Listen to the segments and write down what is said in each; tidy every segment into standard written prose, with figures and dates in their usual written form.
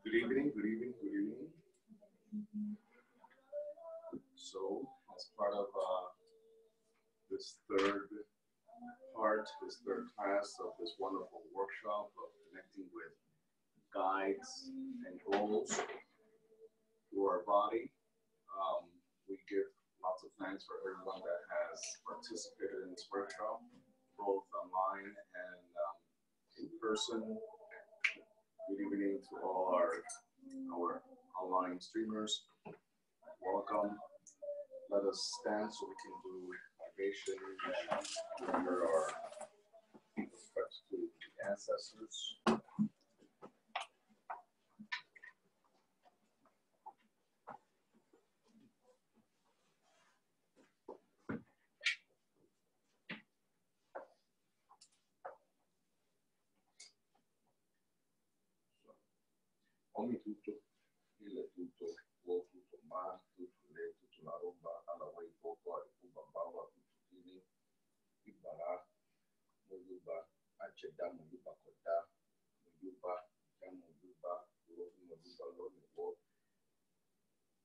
Good evening, good evening, good evening. So, as part of this third part, this third class of this wonderful workshop of connecting with guides and goals through our body, we give lots of thanks for everyone that has participated in this workshop, both online and in person. Good evening to all our online streamers. Welcome. Let us stand so we can do libation and remember our respects to the ancestors. Omi tutto, ile tutto, wo tutto ma, tutto le, tutto la roba, alla way poco, ubambawa, tutto tini, ibara, muyuba, acheda, muyuba koda, muyuba, jam muyuba, ulofi muyuba, lo,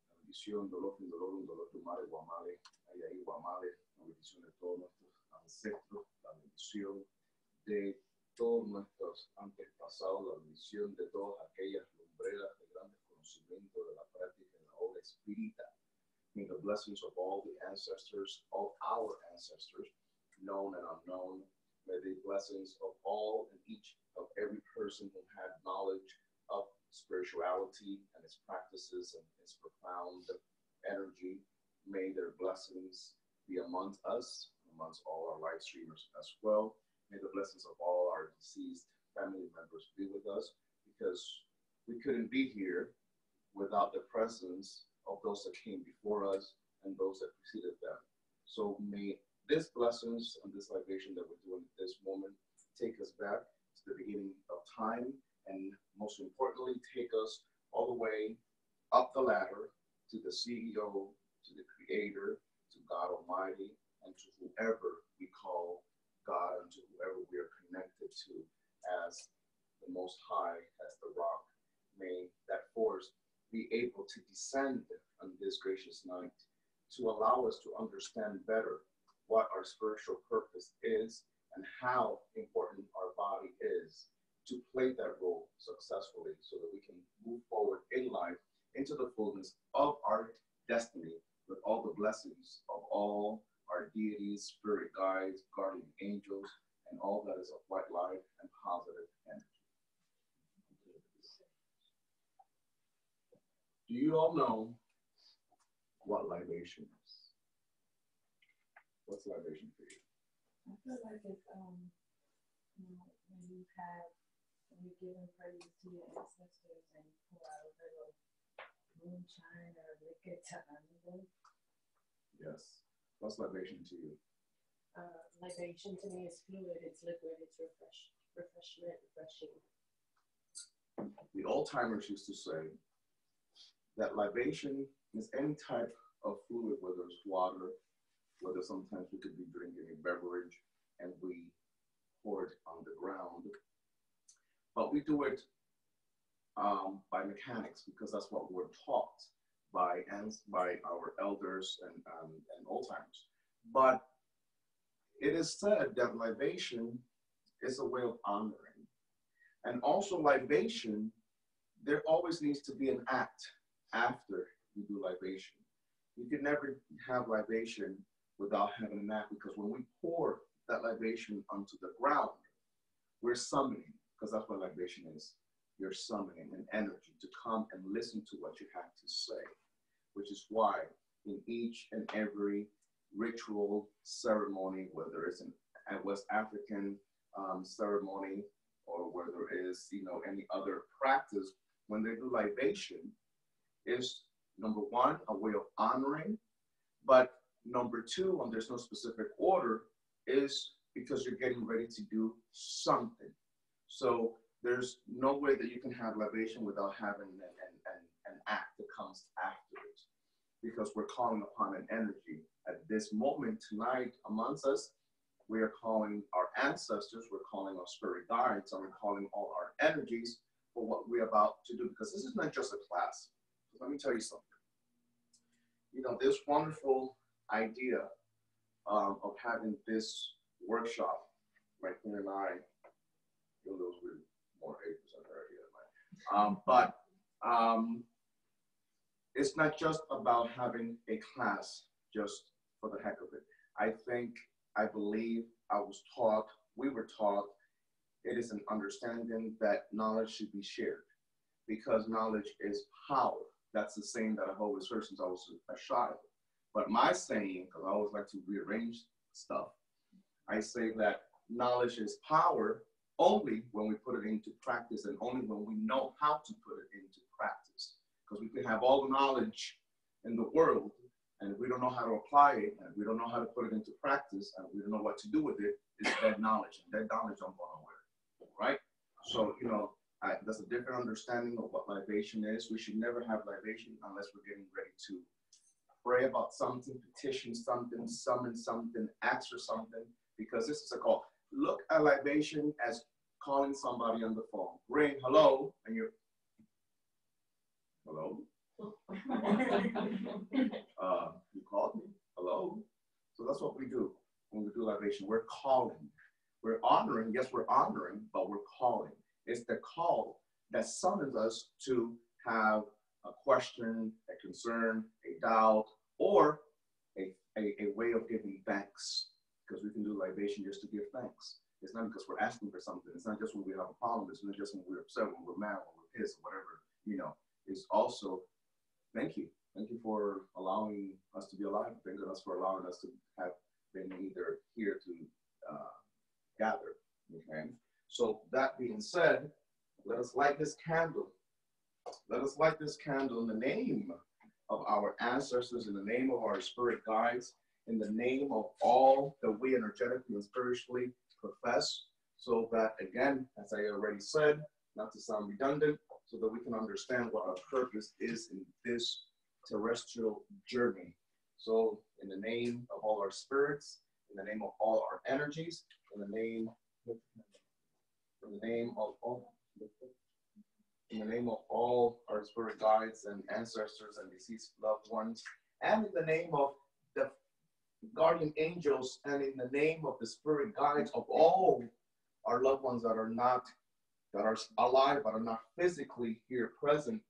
bendición, dolor, fin dolor, un dolor, tu madre, guamale, ahí, guamale, la bendición de todos nuestros ancestros, la bendición de todos nuestros antepasados, la bendición de todas aquellas lumbreras de grandes conocimientos de la práctica de la obra espírita. May the blessings of all the ancestors, all our ancestors, known and unknown, may the blessings of all and each of every person who had knowledge of spirituality and its practices and its profound energy, may their blessings be amongst us, amongst all our live streamers as well. May the blessings of all our deceased family members be with us, because we couldn't be here without the presence of those that came before us and those that preceded them. So may these blessings and this libation that we're doing at this moment take us back to the beginning of time, and most importantly, take us all the way up the ladder to the CEO, to the Creator, to God Almighty, and to whoever we call God, and to whoever we are connected to as the Most High, as the Rock. May that force be able to descend on this gracious night to allow us to understand better what our spiritual purpose is and how important our body is to play that role successfully, so that we can move forward in life into the fullness of our destiny with all the blessings of all our deities, spirit guides, guardian angels, and all that is of white light and positive energy. Do you all know what libation is? What's libation for you? I feel like it's when you're giving praise to your ancestors and you pour out a little moonshine or liquor to honor them. Yes. What's libation to you? Libation to me is fluid, it's liquid, it's refreshing. The old timers used to say that libation is any type of fluid, whether it's water, whether sometimes we could be drinking a beverage and we pour it on the ground. But we do it by mechanics, because that's what we're taught by our elders and old timers. But it is said that libation is a way of honoring. And also libation, there always needs to be an act after you do libation. You can never have libation without having an act, because when we pour that libation onto the ground, we're summoning, because that's what libation is. You're summoning an energy to come and listen to what you have to say, which is why in each and every ritual ceremony, whether it's a West African ceremony or where there is, any other practice, when they do libation, is number one, a way of honoring, but number two, when there's no specific order, is because you're getting ready to do something. So there's no way that you can have libation without having an act that comes afterwards, because we're calling upon an energy. At this moment tonight amongst us, we are calling our ancestors, we're calling our spirit guides, and we're calling all our energies for what we're about to do, because this is not just a class. Let me tell you something. This wonderful idea of having this workshop, right here and I, those with more 8% but it's not just about having a class just for the heck of it. I believe, we were taught, it is an understanding that knowledge should be shared, because knowledge is power. That's the saying that I've always heard since I was a child. But my saying, because I always like to rearrange stuff, I say that knowledge is power only when we put it into practice, and only when we know how to put it into practice. Because we can have all the knowledge in the world, and if we don't know how to apply it, and if we don't know how to put it into practice, and we don't know what to do with it, it's dead knowledge. And dead knowledge don't go nowhere, right? So, that's a different understanding of what libation is. We should never have libation unless we're getting ready to pray about something, petition something, summon something, ask for something, because this is a call. Look at libation as calling somebody on the phone. Ring, hello, and you're, hello? You called me, hello? So that's what we do when we do libation. We're calling. We're honoring, yes, we're honoring, but we're calling. It's the call that summons us to have a question, a concern, a doubt, or a way of giving thanks. Because we can do libation just to give thanks. It's not because we're asking for something. It's not just when we have a problem. It's not just when we're upset, when we're mad, when we're pissed, or whatever. It's also, thank you. Thank you for allowing us to be alive. Thank us for allowing us to have been either here to gather. Okay. So that being said, let us light this candle. Let us light this candle in the name of our ancestors, in the name of our spirit guides, in the name of all that we energetically and spiritually profess, so that, again, as I already said, not to sound redundant, so that we can understand what our purpose is in this terrestrial journey. So in the name of all our spirits, in the name of all our energies, in the name of all our spirit guides and ancestors and deceased loved ones, and in the name of the guardian angels, and in the name of the spirit guides of all our loved ones that are alive but are not physically here present,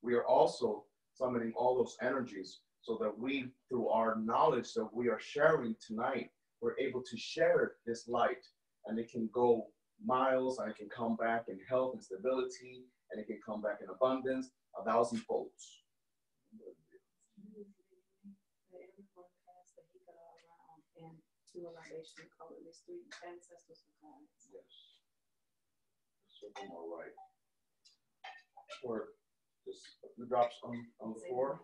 we are also summoning all those energies, so that we, through our knowledge that we are sharing tonight, we're able to share this light, and it can go miles, and it can come back in health and stability, and it can come back in abundance 1,000 folds. And to a libation, call it these 3 ancestors of guides. Yes. So all right. Or just a few drops on the floor,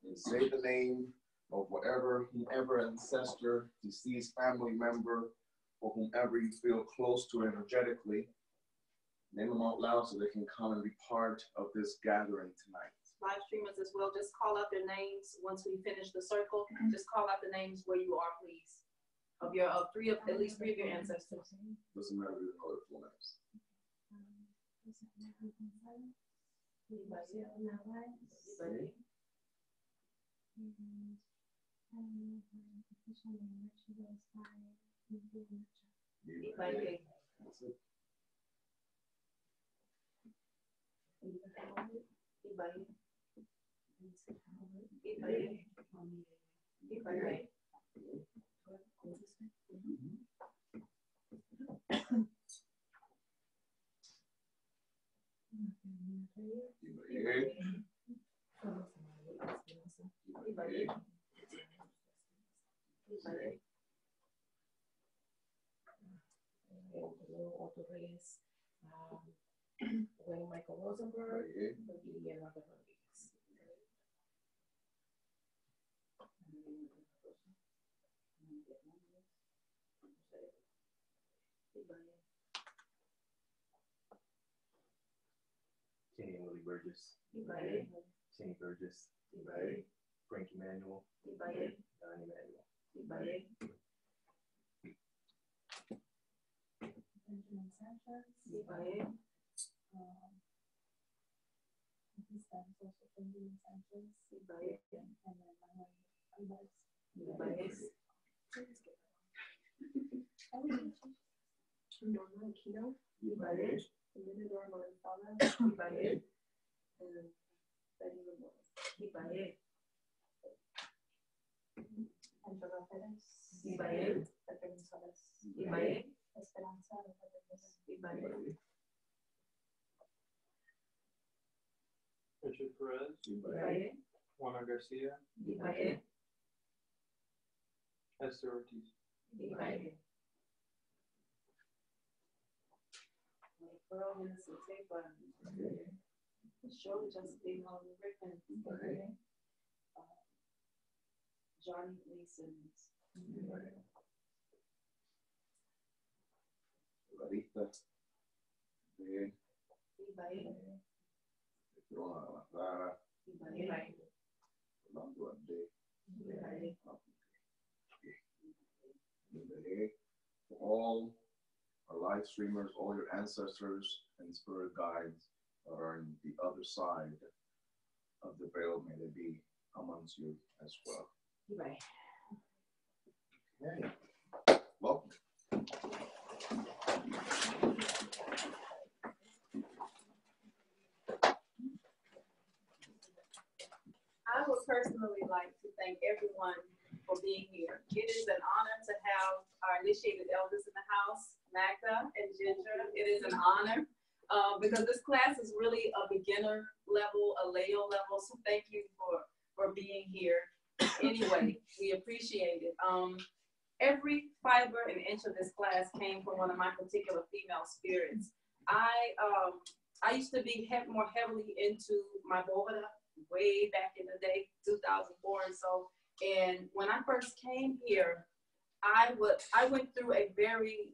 and say the name of whoever ancestor, deceased family member, or whomever you feel close to energetically. Name them out loud so they can come and be part of this gathering tonight. Live streamers as well, just call out their names once we finish the circle. Just call out the names where you are, please. Of at least three of your ancestors. Doesn't matter if you know their full names. That's it. William Michael Rosenberg, Right. Lidia Robert Rodriguez. Kenny and Willie Burgess, Ibaye. Kenny Burgess, Ibaye. Frank Emmanuel, Ibaye. Don Emmanuel. Ibaye. Benjamin Sanchez. Ibaye. His dad is also Benjamin Sanchez. Ibaye. And then Manuel Alvarez. Ibaye. Norma Aquino. Ibaye. Eminador Morazala. Ibaye. And Betty Lamont. Ibaye. Angela Perez. Ibaye. Pepe González. Ibaye. Esperanza Rodriguez. Ibaye. Richard Perez, Ibaye. Juana Garcia, Ibaye. Esther Ortiz. Ibaye. Pearl Innocent Tape, Shirley Josephine Holly Rickman, Johnny Lee Simmons. Barista de Ibaye. Joana Lara, Ibaye. Orlando Ande, Ibaye. Ibaye. For all our live streamers, all your ancestors and spirit guides that are in the other side of the veil, may they be amongst you as well. Ibaye. Okay. Welcome. I would personally like to thank everyone for being here. It is an honor to have our initiated elders in the house, Magda and Ginger. It is an honor because this class is really a beginner level, a Leo level. So thank you for being here. Anyway, we appreciate it. Every fiber and inch of this class came from one of my particular female spirits. I used to be more heavily into my Bovada way back in the day, 2004 and so. And when I first came here, I went through a very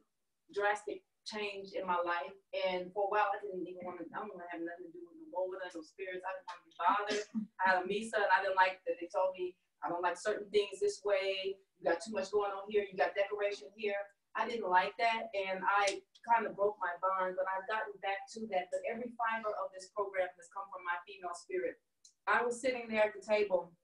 drastic change in my life. And for a while, I didn't even want to, I don't want to have nothing to do with the Bovada, no spirits. I didn't want to be bothered. I had a Misa, and I didn't like that they told me, I don't like certain things this way. You got too much going on here. You got decoration here. I didn't like that. And I kind of broke my bond, but I've gotten back to that. But every fiber of this program has come from my female spirit. I was sitting there at the table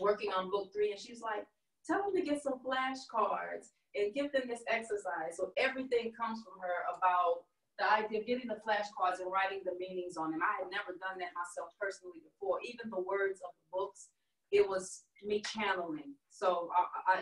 working on book 3, and she's like, tell them to get some flashcards and give them this exercise. So everything comes from her about the idea of getting the flashcards and writing the meanings on them. I had never done that myself personally before. Even the words of the books, it was me channeling. So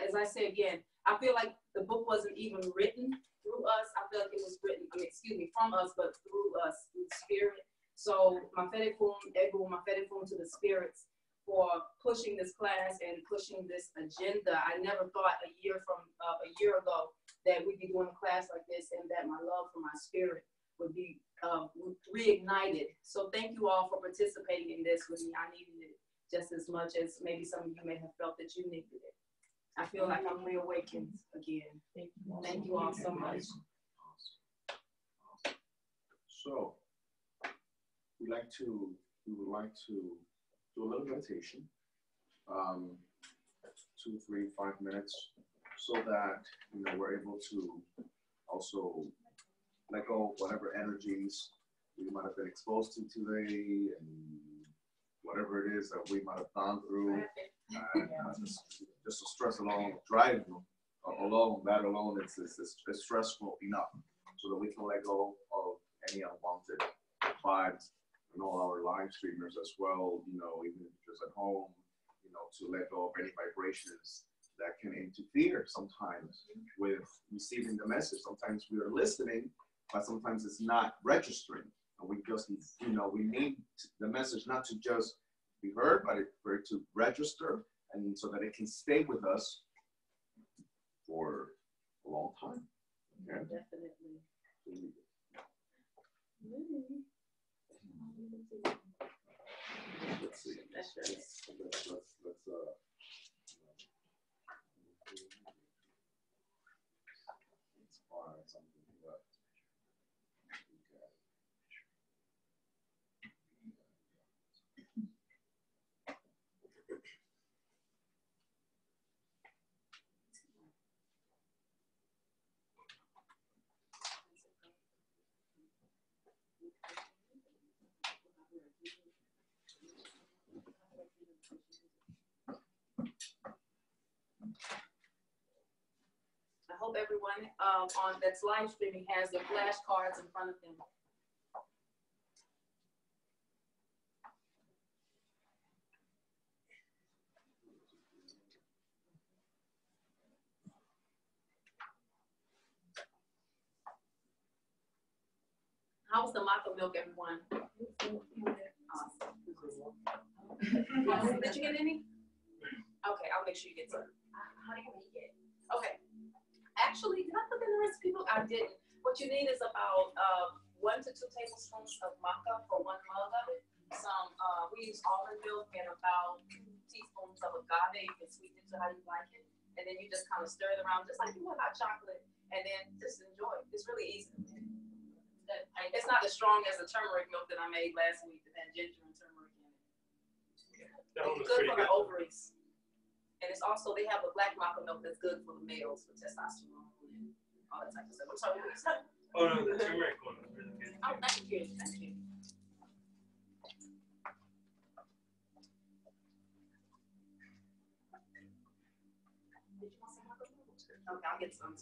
as I say again, I feel like the book wasn't even written through us. I feel like it was written, from us, but through us, through spirit. So Mafedefum, Ego, Mafedefum to the spirits for pushing this class and pushing this agenda. I never thought a year ago that we'd be doing a class like this and that my love for my spirit would be reignited. So thank you all for participating in this with me. I needed it just as much as maybe some of you may have felt that you needed it. I feel like I'm reawakened again. Thank you all so much. So we would like to do a little meditation, 2, 3, 5 minutes, so that we're able to also let go of whatever energies we might have been exposed to today, and whatever it is that we might have gone through. Just the stress alone, driving alone, that alone is stressful enough, so that we can let go of any unwanted vibes. And all our live streamers as well, even if you're just at home, to let go of any vibrations that can interfere sometimes with receiving the message. Sometimes we are listening, but sometimes it's not registering. And we just, we need the message not to just be heard, but for it to register, and so that it can stay with us for a long time. Okay? Definitely. something that I hope everyone on that's live streaming has their flashcards in front of them. How's the maca milk, everyone? Awesome. Did you get any? Okay, I'll make sure you get some. How do you make it? Okay. Actually, did I put in the recipe book? I didn't. What you need is about 1 to 2 tablespoons of maca for 1 mug of it. Some we use almond milk and about 2 teaspoons of agave. You can sweeten it to how you like it, and then you just kind of stir it around, just like you would hot chocolate, and then just enjoy. It's really easy. It's not as strong as the turmeric milk that I made last week that had ginger and turmeric in it. It's good for the ovaries. And it's also, they have a black maca milk that's good for the males for testosterone and all that type of stuff. I'm sorry, what you said? Oh no, the turmeric one was really good. Oh, thank you. Thank you. Did you want some maca milk? Okay, I'll get some.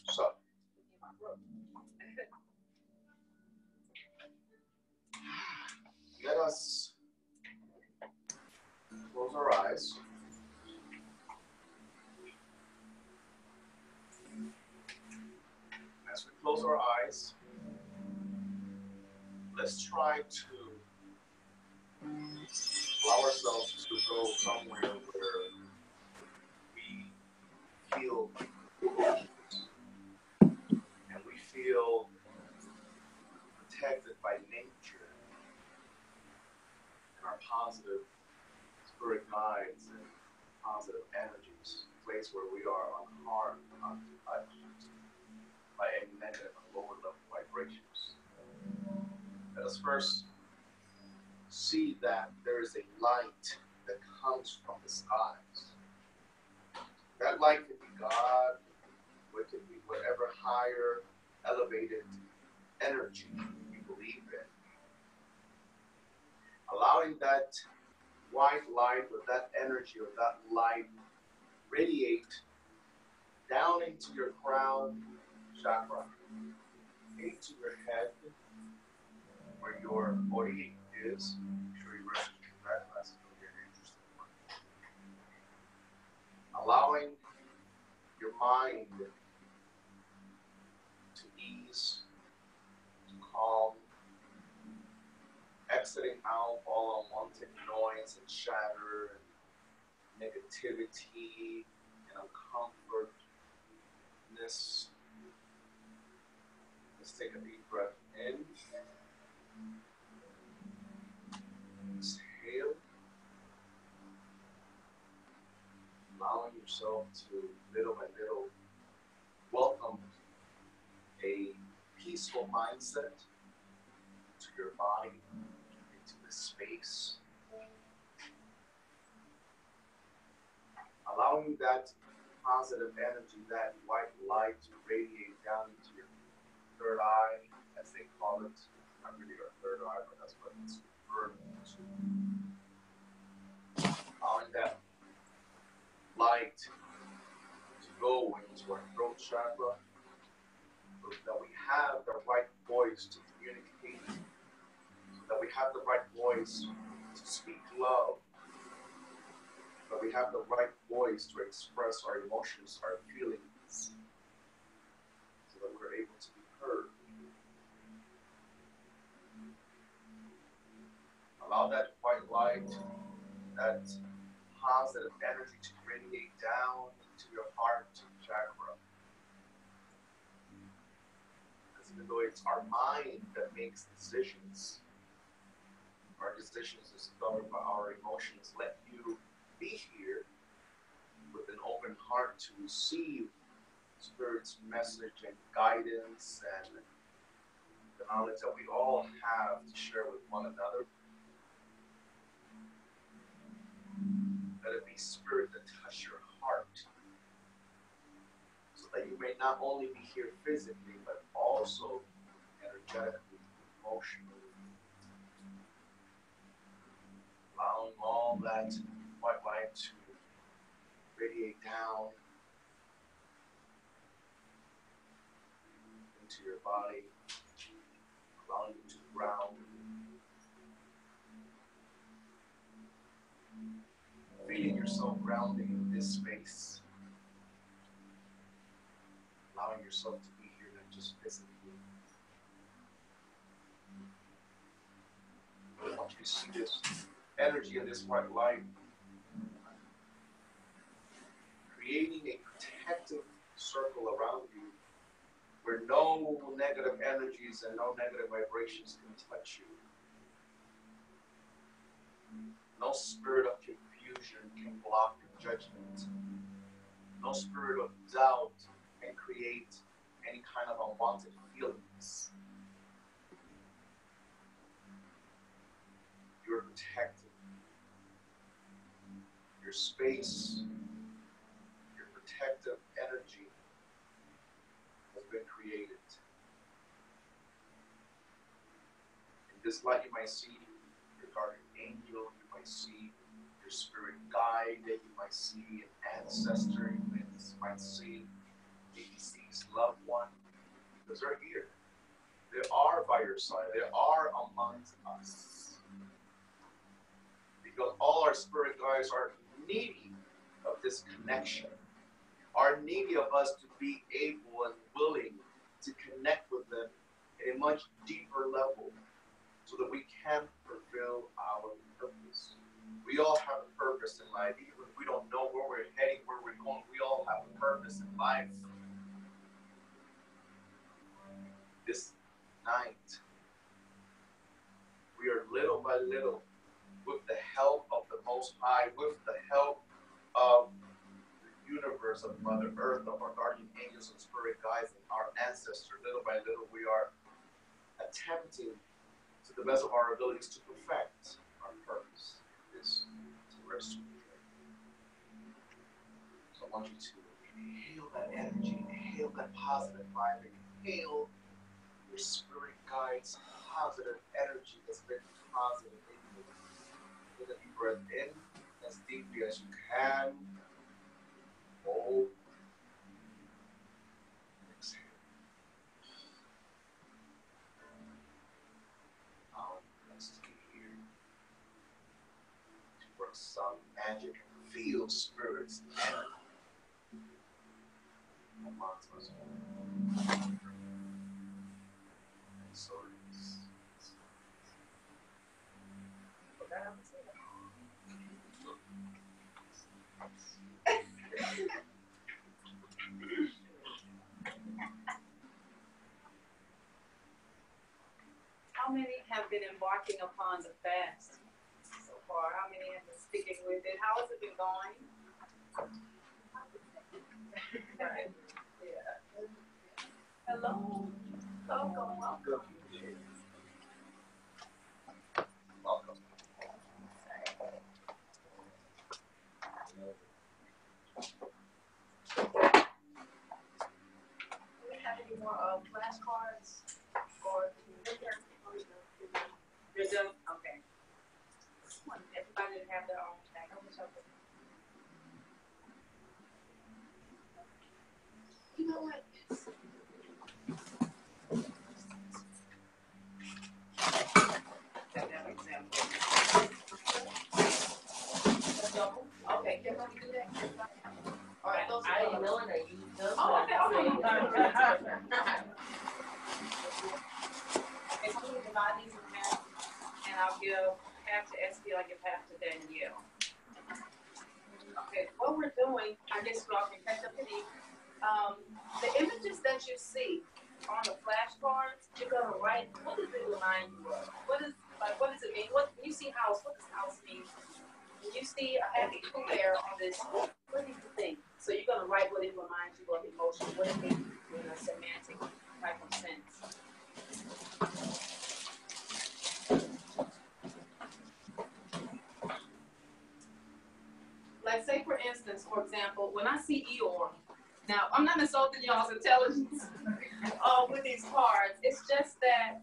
So, let us close our eyes. As we close our eyes, let's try to allow ourselves to go somewhere where we feel and we feel protected by nature and our positive spirit guides and positive energies, a place where we are unharmed, untouched by any negative and lower level vibrations. Let us first see that there is a light that comes from the skies. That light could be God, it could be whatever higher, elevated energy you believe in. Allowing that white light or that energy or that light radiate down into your crown chakra, into your head, where your body is. Make sure you rest your back glasses. Allowing your mind to ease, to calm, exiting out all unwanted noise and chatter and negativity and uncomfortness. Let's take a deep breath in. Exhale. Allowing yourself to, little by little, welcome a peaceful mindset to your body, into the space. Allowing that positive energy, that white light to radiate down into your third eye, as they call it. Not really our third eye, but that's what it's referred to. Allowing that light to go into our throat chakra, so that we have the right voice to communicate, so that we have the right voice to speak love, that we have the right voice to express our emotions, our feelings, so that we're able to be heard. Allow that white light, that positive energy to radiate down into your heart chakra. Because even though it's our mind that makes decisions, our decisions is governed by our emotions. Let you be here with an open heart to receive Spirit's message and guidance and the knowledge that we all have to share with one another. Let it be Spirit that touch your heart, so that you may not only be here physically, but also energetically, emotionally. Allowing all that white light to radiate down into your body, allowing you to ground, feeling yourself grounding in this space, allowing yourself to be here not just physically. I want you to see this energy and this white light creating a protective circle around you where no negative energies and no negative vibrations can touch you. No spirit of confusion can block your judgment. No spirit of doubt can create any kind of unwanted feelings. You're protected. Your space, your protective energy has been created. In this light, you might see your guardian angel, you might see your spirit guide, you might see an ancestor, you might see a deceased loved one, because they're here. They are by your side. They are amongst us. Because all our spirit guides are needy of this connection, are needy of us to be able and willing to connect with them at a much deeper level so that we can fulfill our purpose. We all have a purpose in life. Even if we don't know where we're heading, where we're going, we all have a purpose in life. This night, we are little by little, with the help of the Most High, with the help of the universe, of Mother Earth, of our guardian angels and spirit guides, and our ancestors, little by little, we are attempting to the best of our abilities to perfect our purpose, this terrestrial journey. So I want you to inhale that energy, inhale that positive vibe, inhale your spirit guides positive energy that's been positive. Take a deep breath in as deeply as you can. Hold. Exhale. Now let's take here to work some magic and feel spirits energy amongst us all. And so it is. How many have been embarking upon the fast so far? How many have been sticking with it? How has it been going? Right. Yeah. Hello. Welcome. Welcome. Welcome. Do we have any more flashcards? Or you're done? Okay. Everybody didn't have their own tag. You know what? That example. Okay, can we do that? All right, those I didn't know that you done. Oh, okay. Okay, so we divide these in half, and I'll give half to Esty, I'll give half to Danielle. Okay, what we're doing, I guess we all can catch up to me. The images that you see on the flashcards, you're gonna write. What does it remind you of? What does it mean? What when you see house? What does house mean? When you see a happy Pooh Bear on this, what do you think? So you're going to write what it reminds you of emotion, what it means in a semantic type of sense. Like say for instance, for example, when I see Eeyore, now I'm not insulting y'all's intelligence with these cards. It's just that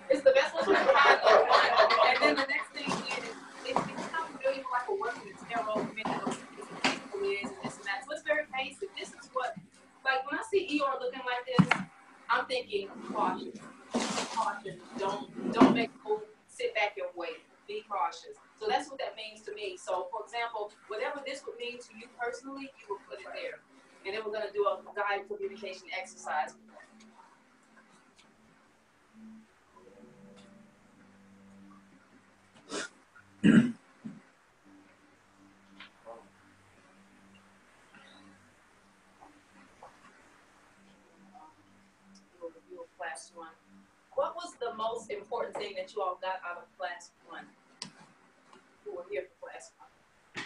it's the best looking card of one. And then the next thing is it's not familiar like a word in the tarot, many of those people is and this and that. So it's very basic. This is what, like when I see Eeyore looking like this, I'm thinking caution. Caution. Don't make people sit back and wait. Be cautious. So that's what that means to me. So for example, whatever this would mean to you personally, you will put it there. And then we're going to do a guided communication exercise. We'll review class 1. What was the most important thing that you all got out of class 1? Who were here for class 1?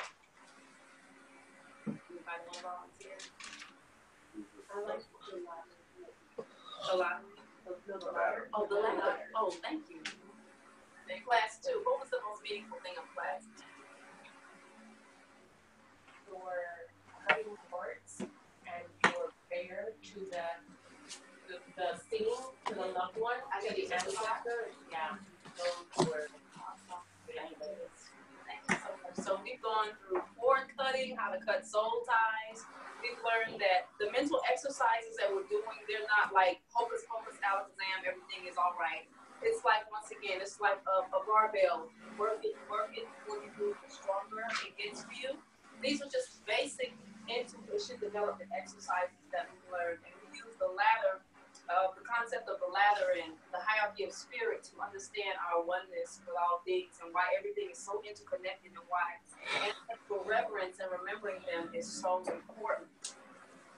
Anybody want to volunteer? I like the ladder. Oh, the ladder. Oh, thank you. In class 2, what was the most meaningful thing of class 2? For cutting cords and for prayer to the singing to the loved one, to the ancestor. Yeah, those were Thank you so much. So we've gone through cord cutting, how to cut soul ties. We've learned that the mental exercises that we're doing, they're not like hocus pocus alakazam, everything is all right. It's like, once again, it's like a barbell. Work it before you move stronger it gets to you. These are just basic intuition development exercises that we learned. And we use the ladder, the concept of the ladder and the hierarchy of spirit to understand our oneness with all things and why everything is so interconnected and why for reverence and remembering them is so important.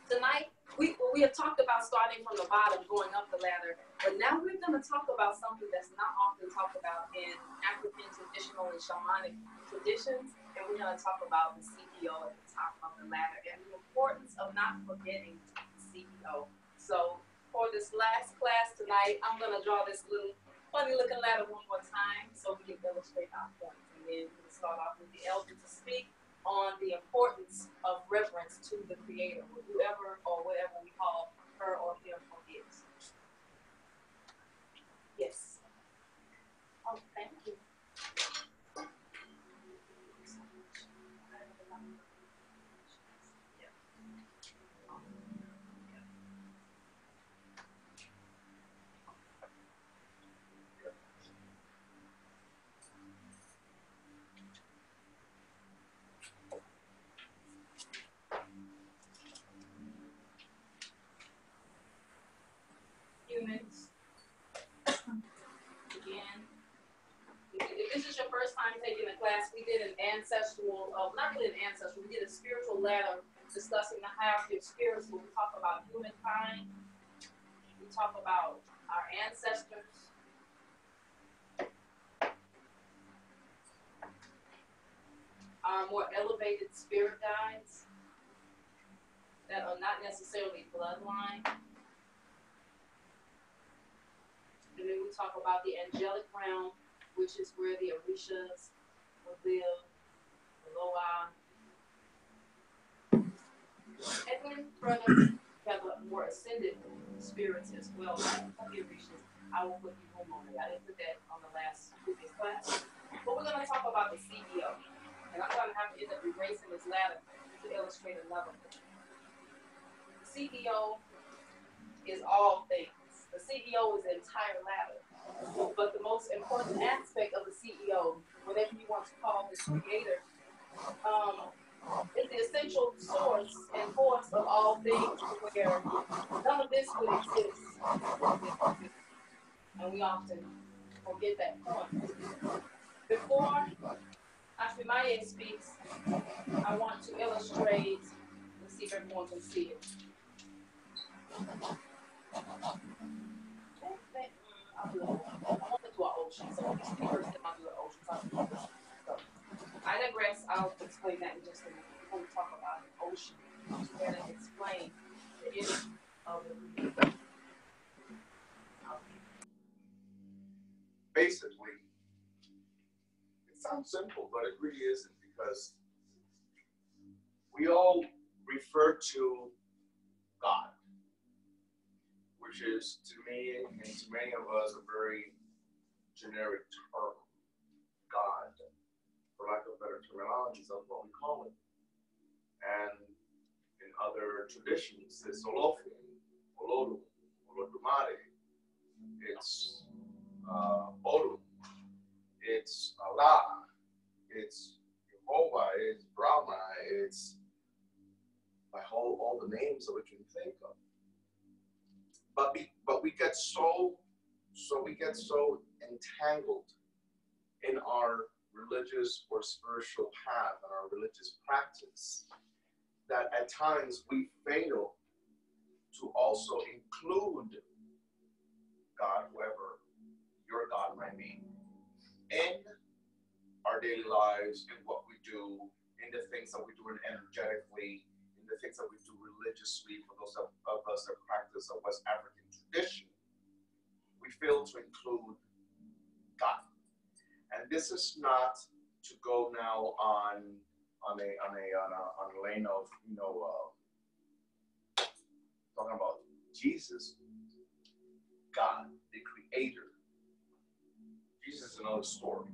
Tonight, we have talked about starting from the bottom, going up the ladder, but now we're going to talk about something that's not often talked about in African traditional and shamanic traditions, and we're going to talk about the CEO at the top of the ladder and the importance of not forgetting the CEO. So for this last class tonight, I'm going to draw this little funny looking ladder one more time so we can illustrate our points, and then we'll start off with the elder to speak on the importance of reverence to the Creator, whoever or whatever we call her or him or his. Yes. Oh, thank you. Humans, again, if this is your first time taking a class, we did an ancestral, not really an ancestral, we did a spiritual ladder discussing the hierarchy of spirits where we talk about humankind, we talk about our ancestors, our more elevated spirit guides that are not necessarily bloodline. And then we talk about the angelic realm, which is where the Orishas will live, the Loa. And then further, we have a more ascended spirits as well, like the Orishas. I will put you home on that. I didn't put that on the last previous class. But we're going to talk about the CEO. And I'm going to have to end up erasing this ladder to illustrate another thing. The CEO is all things. The CEO is the entire ladder. But the most important aspect of the CEO, whatever you want to call this creator, is the essential source and force of all things, where none of this would exist. And we often forget that point. Before Ashwimaye speaks, I want to illustrate, let's see if everyone can see it. I'll do it. I want to do an ocean, so these speakers, then I'll do an ocean. So person when we talk about an ocean and explain the issue of the Basically, it sounds simple, but it really isn't, because we all refer to God, which is, to me and to many of us, a very generic term. God, for lack of better terminology, is what we call it. And in other traditions, it's Olofin, Olorum, Olodumare, it's Olum, it's Allah, it's Jehovah, it's Brahma, it's by all the names that we can think of. But we get so entangled in our religious or spiritual path and our religious practice that at times we fail to also include God, whoever your God might be, in our daily lives, in what we do, in the things that we do energetically, in the things that we do religiously. For those of us that practice a West African tradition, we fail to include God. And this is not to go now on a lane of, talking about Jesus, God, the Creator. Jesus is another story,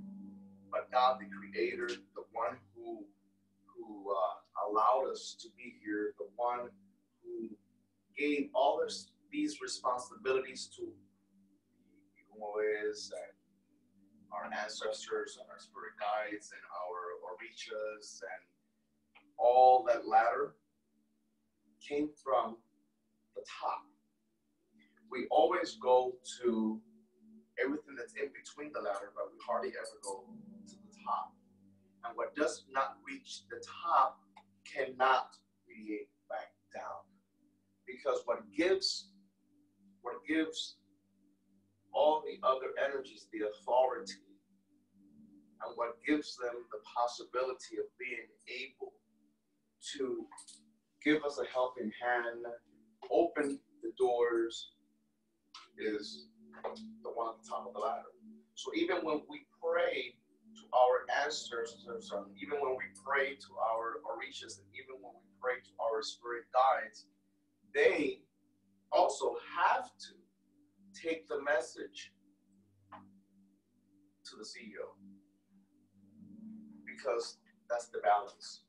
but God, the Creator, the one who allowed us to be here, the one who gave all these responsibilities to Moes and our ancestors and our spirit guides and our orishas and all that ladder came from the top. We always go to everything that's in between the ladder, but we hardly ever go to the top. And what does not reach the top cannot radiate back down. Because what gives all the other energies the authority, and what gives them the possibility of being able to give us a helping hand, open the doors, is the one at the top of the ladder. So even when we pray to our ancestors, even when we pray to our orishas, and even when we pray to our spirit guides, they also have to take the message to the CEO, because that's the balance.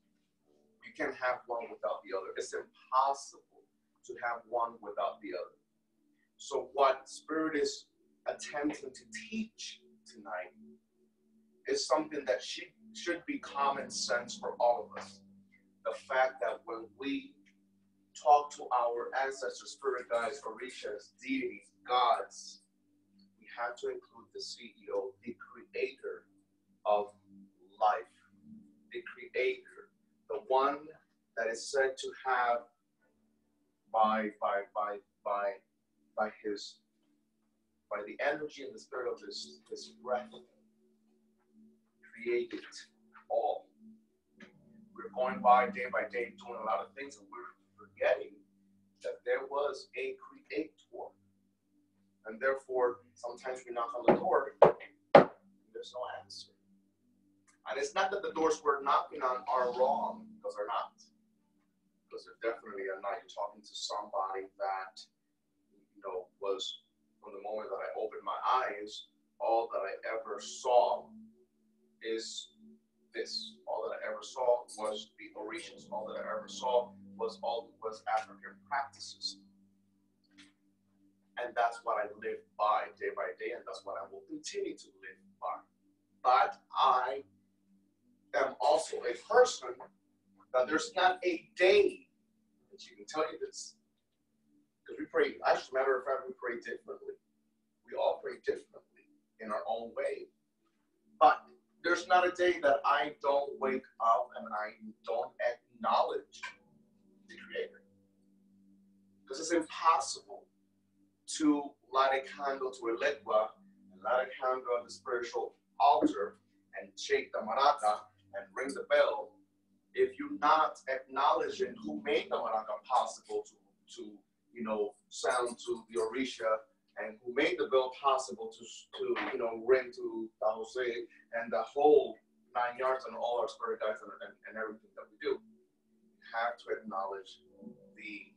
You can't have one without the other. It's impossible to have one without the other. So what Spirit is attempting to teach tonight is something that should be common sense for all of us. The fact that when we talk to our ancestors, spirit guides, orishas, deities, gods, we have to include the CEO, the creator of life, the creator, the one that is said to have by the energy and the spirit of his breath created all. We're going by day, doing a lot of things, and we're forgetting that there was a creator. And therefore, sometimes we knock on the door, and there's no answer. And it's not that the doors we're knocking on are wrong, because they're not. Because they definitely are not. You're talking to somebody that, was, from the moment that I opened my eyes, all that I ever saw is this. All that I ever saw was the orishas. All that I ever saw was African practices. And that's what I live by day, and that's what I will continue to live by. But I am also a person that there's not a day that you can tell you this. Because we pray, as a matter of fact, we pray differently. We all pray differently in our own way. But there's not a day that I don't wake up and I don't acknowledge the Creator. Because it's impossible to light a candle to Elegua and light a candle at the spiritual altar and shake the maraca and ring the bell if you're not acknowledging who made the maraca possible to sound to the Orisha, and who made the bell possible to ring to San Jose and the whole 9 yards and all our spirit guides and everything that we do, you have to acknowledge the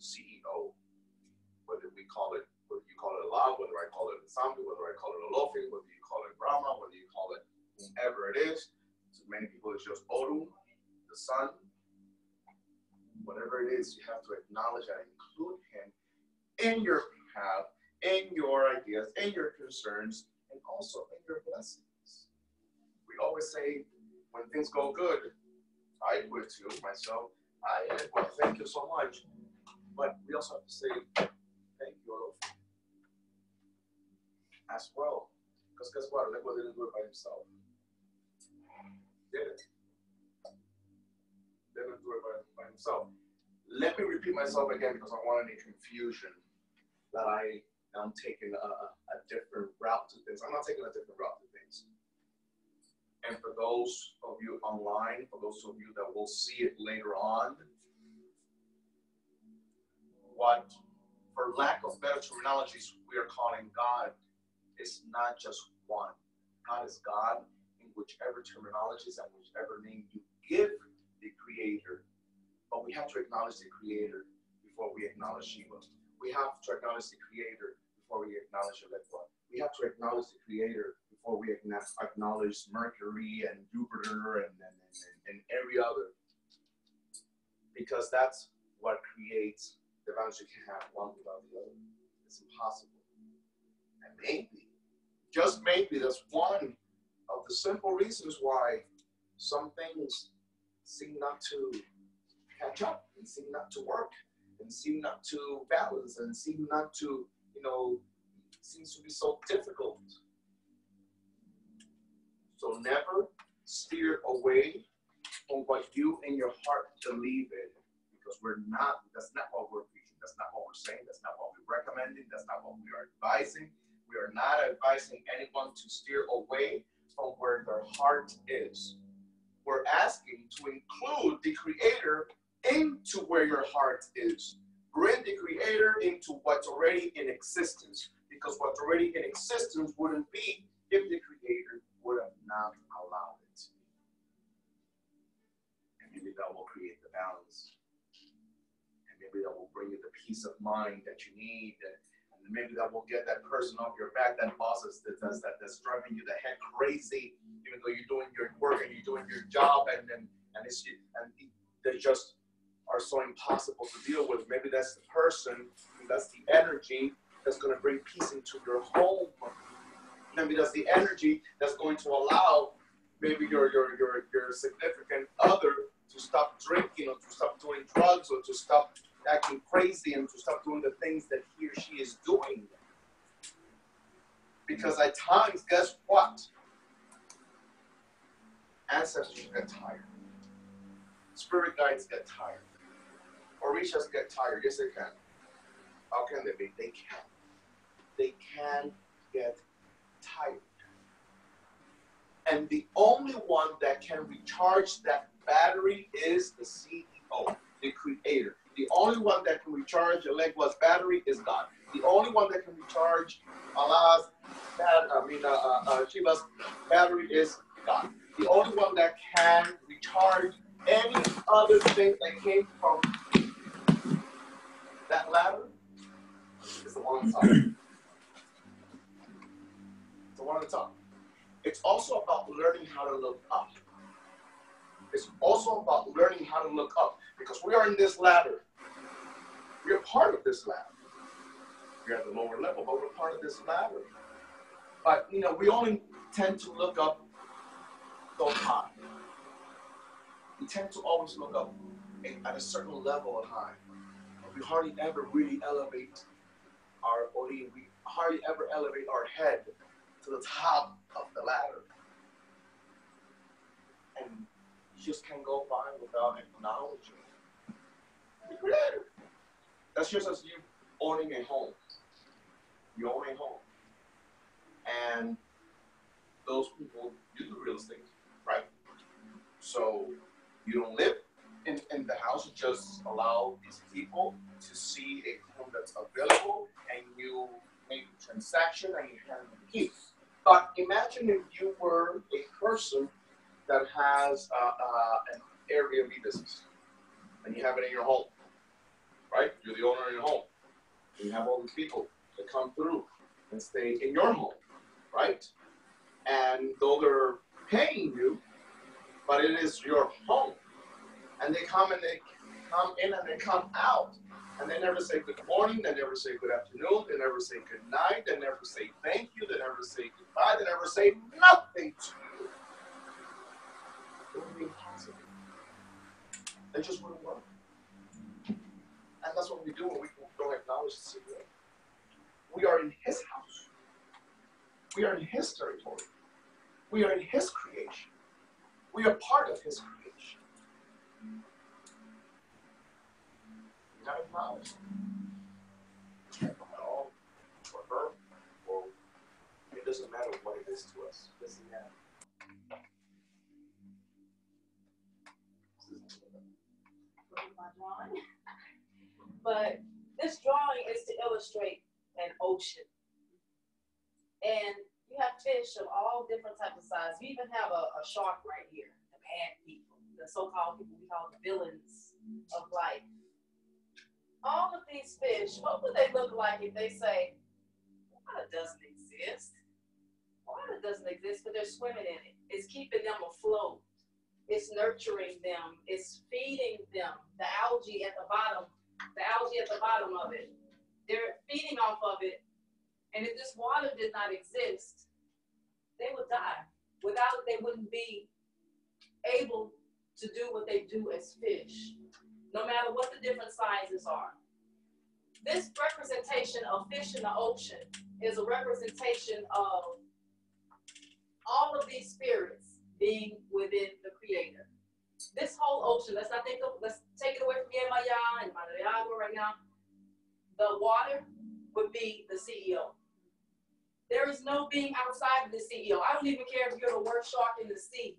CEO, whether you call it Allah, whether I call it Nsambi, whether I call it Olofi, whether you call it Brahma, whether you call it whomever it is. To many people, it's just Orum, the sun. Whatever it is, you have to acknowledge and include him in your path, in your ideas, in your concerns, and also in your blessings. We always say, when things go good, I would too, myself, thank you so much. But we also have to say, thank you, Olofi, as well. Because guess what? Lego didn't do it by himself. Didn't do it by himself. Let me repeat myself again because I don't want any confusion that I am taking a different route to things. I'm not taking a different route to things. And for those of you online, for those of you that will see it later on, what, for lack of better terminologies, we are calling God is not just one. God is God in whichever terminologies and whichever name you give the Creator. But we have to acknowledge the Creator before we acknowledge Shiva. We have to acknowledge the Creator before we acknowledge Elektra. We have to acknowledge the Creator before we acknowledge Mercury and Jupiter and every other. Because that's what creates the balance. You can't have one without the other. It's impossible. And maybe, just maybe, that's one of the simple reasons why some things seem not to catch up and seem not to work and seem not to balance and seem not to, seems to be so difficult. So never steer away from what you in your heart believe in, because that's not what we're preaching, that's not what we're saying, that's not what we're recommending, that's not what we are advising. We are not advising anyone to steer away from where their heart is. We're asking to include the Creator into where your heart is. Bring the Creator into what's already in existence, because what's already in existence wouldn't be if the Creator would have not allowed it to be. And maybe that will create the balance. And maybe that will bring you the peace of mind that you need. And maybe that will get that person off your back, that boss that's driving you the heck crazy, even though you're doing your work and you're doing your job, and they just are so impossible to deal with. Maybe that's the person, that's the energy that's going to bring peace into your home. Maybe that's the energy that's going to allow maybe your significant other to stop drinking, or to stop doing drugs, or to stop acting crazy, and to stop doing the things that he or she is doing. Because at times, guess what? Ancestors get tired. Spirit guides get tired. Orishas get tired. Yes, they can. How can they be? They can. They can get tired. And the only one that can recharge that battery is the CEO, the Creator. The only one that can recharge Elegwa's battery is God. The only one that can recharge Shiva's battery is God. The only one that can recharge any other thing that came from that ladder is the one on top. It's the one on top. It's also about learning how to look up. It's also about learning how to look up, because we are in this ladder. We are part of this ladder. We're at the lower level, but we're part of this ladder. But, we only tend to look up so high. We tend to always look up at a certain level of high. We hardly ever really elevate we hardly ever elevate our head to the top of the ladder. And you just can't go by without acknowledging the Creator. That's just as you owning a home. You own a home. And those people, you do real estate, right? So You don't live in the house. You just allow these people to see a home that's available, and you make a transaction and you hand them the keys. But imagine if you were a person that has an Airbnb business, and you have it in your home, right? You're the owner of your home. And you have all these people that come through and stay in your home, right? And though they're paying you, but it is your home. And they come and they come in and they come out. And they never say good morning, they never say good afternoon, they never say good night, they never say thank you, they never say goodbye, they never say nothing to you. It would be impossible. They just wouldn't work. And that's what we do when we don't acknowledge the secret. We are in His house. We are in His territory. We are in His creation. We are part of His creation. You gotta acknowledge it. No, for her, well, it doesn't matter what it is to us. It doesn't matter. My drawing. But this drawing is to illustrate an ocean. And you have fish of all different types of size. You even have a shark right here, the bad people, the so-called people we call the villains of life. All of these fish, what would they look like if they say, water doesn't exist? Water doesn't exist, but they're swimming in it. It's keeping them afloat. It's nurturing them. It's feeding them. The algae at the bottom of it. They're feeding off of it. And if this water did not exist, they would die. Without it, they wouldn't be able to do what they do as fish, no matter what the different sizes are. This representation of fish in the ocean is a representation of all of these spirits being within the Creator. This whole ocean, let's take it away from Yemaya and Madariaga right now. The water would be the CEO. There is no being outside of the CEO. I don't even care if you're the worst shark in the sea.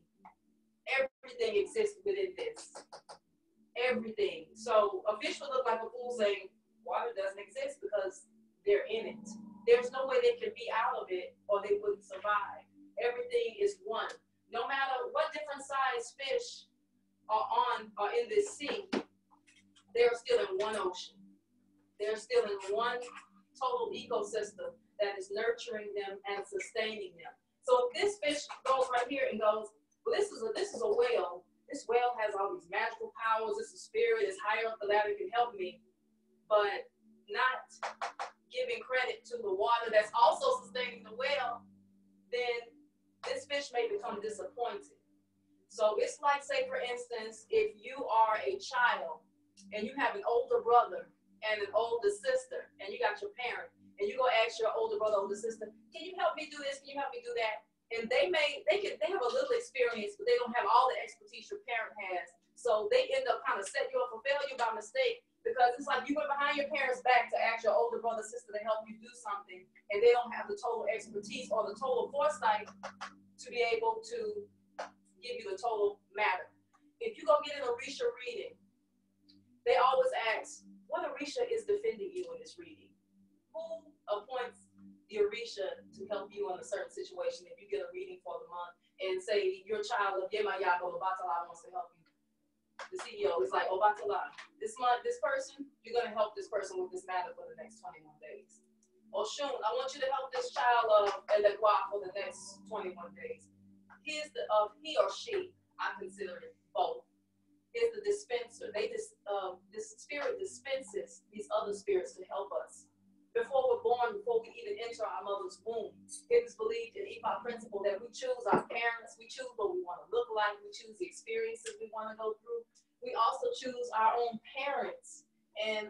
Everything exists within this. Everything. So a fish would look like a fool saying, water doesn't exist because they're in it. There's no way they can be out of it or they wouldn't survive. Everything is one. No matter what different size fish are in this sea, they're still in one ocean. They're still in one total ecosystem that is nurturing them and sustaining them. So if this fish goes right here and goes, well, this is a whale. This whale has all these magical powers. This is spirit. It's higher up the ladder, can help me. But not giving credit to the water that's also sustaining the whale, then this fish may become disappointed. So it's like, say, for instance, if you are a child and you have an older brother and an older sister, and you got your parent, and you go ask your older brother, older sister, can you help me do this? Can you help me do that? And they have a little experience, but they don't have all the expertise your parent has. So they end up kind of setting you up for failure by mistake, because it's like you went behind your parents' back to ask your older brother, sister to help you do something, and they don't have the total expertise or the total foresight to be able to give you the total matter. If you go get an Orisha reading, they always ask, what Orisha is defending you in this reading? Who appoints the Orisha to help you in a certain situation if you get a reading for the month and say your child of Yemayako Obatala wants to help you? The CEO is like, Obatala, this month, this person, you're going to help this person with this matter for the next 21 days. Oshun, I want you to help this child of Elekwa for the next 21 days. He or she, I consider it both, is the dispenser. This spirit dispenses these other spirits to help us. Before we're born, before we even enter our mother's womb, it is believed in Ifa principle that we choose our parents, we choose what we want to look like, we choose the experiences we want to go through. We also choose our own parents. And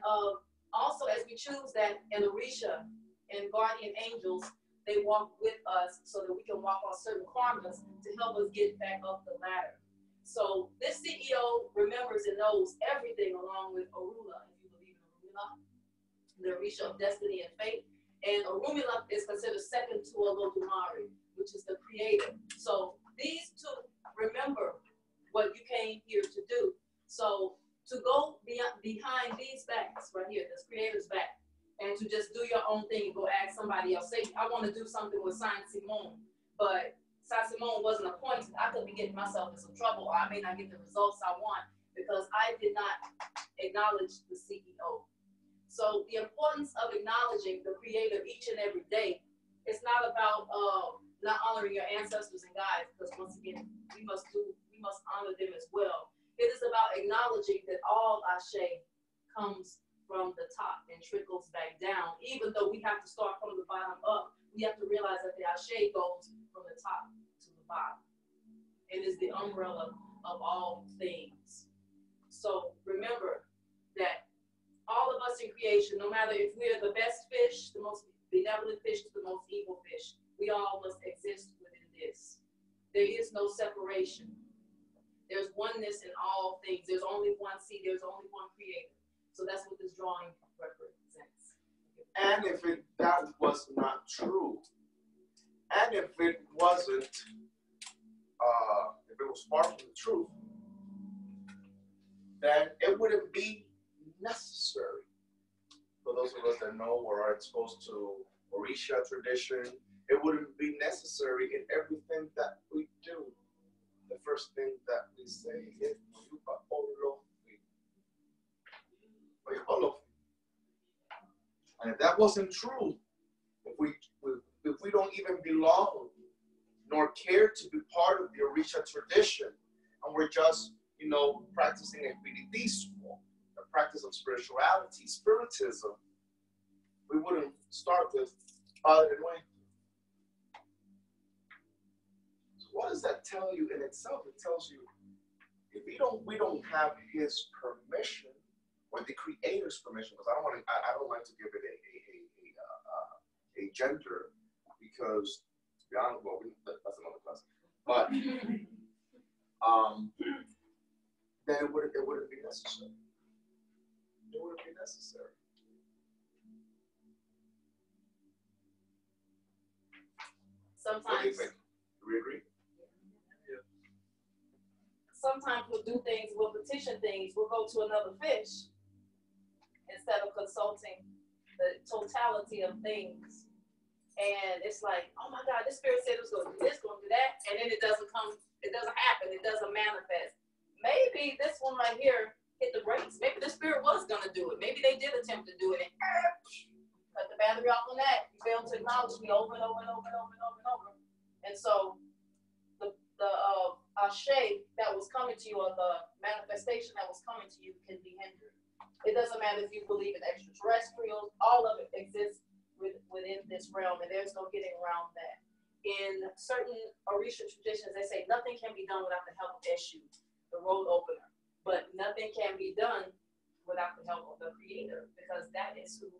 also as we choose that, and Orisha and guardian angels, they walk with us so that we can walk on certain karmas to help us get back up the ladder. So this CEO remembers and knows everything along with Orula, if you believe in Orula, the Orisha of destiny and fate. And Orumila is considered second to Olodumare, which is the creator. So these two remember what you came here to do. So to go behind these backs right here, this creator's back, and to just do your own thing and go ask somebody else, say, I want to do something with Saint-Simon, but Saint-Simon wasn't appointed. I could be getting myself in some trouble, or I may not get the results I want because I did not acknowledge the CEO. So the importance of acknowledging the creator each and every day, it's not about not honoring your ancestors and guides, because once again, we must honor them as well. It is about acknowledging that all Ashe comes from the top and trickles back down. Even though we have to start from the bottom up, we have to realize that the Ashe goes from the top to the bottom. It is the umbrella of all things. So remember that all of us in creation, no matter if we're the best fish, the most benevolent fish, to the most evil fish, we all must exist within this. There is no separation. There's oneness in all things. There's only one seed. There's only one creator. So that's what this drawing represents. And if that was not true, and if it wasn't, if it was far from the truth, then it wouldn't be necessary. For those of us that know or are exposed to Orisha tradition, it wouldn't be necessary in everything that we do. The first thing that we say is, and if that wasn't true, if we don't even belong nor care to be part of the Orisha tradition, and we're just, practicing espiritismo, the practice of spirituality, spiritism, we wouldn't start with Padre Nuestro. So what does that tell you in itself? It tells you if we don't have his permission, or the creator's permission, because I don't like to give it a gender, because to be honest, well, that's another class. But then it wouldn't be necessary. It wouldn't be necessary. Sometimes. What do you think? Do we agree? Yeah. Sometimes we'll do things, we'll petition things, we'll go to another fish instead of consulting the totality of things. And it's like, oh my God, this spirit said it was going to do this, going to do that, and then it doesn't happen, it doesn't manifest. Maybe this one right here hit the brakes. Maybe the spirit was going to do it. Maybe they did attempt to do it and cut the battery off on that. You failed to acknowledge me over and over and over and over and over and over. And so the Ashe that was coming to you, or the manifestation that was coming to you, can be hindered. It doesn't matter if you believe in extraterrestrials, all of it exists within this realm, and there's no getting around that. In certain Orisha traditions, they say nothing can be done without the help of Eshu, the road opener. But nothing can be done without the help of the creator, because that is who,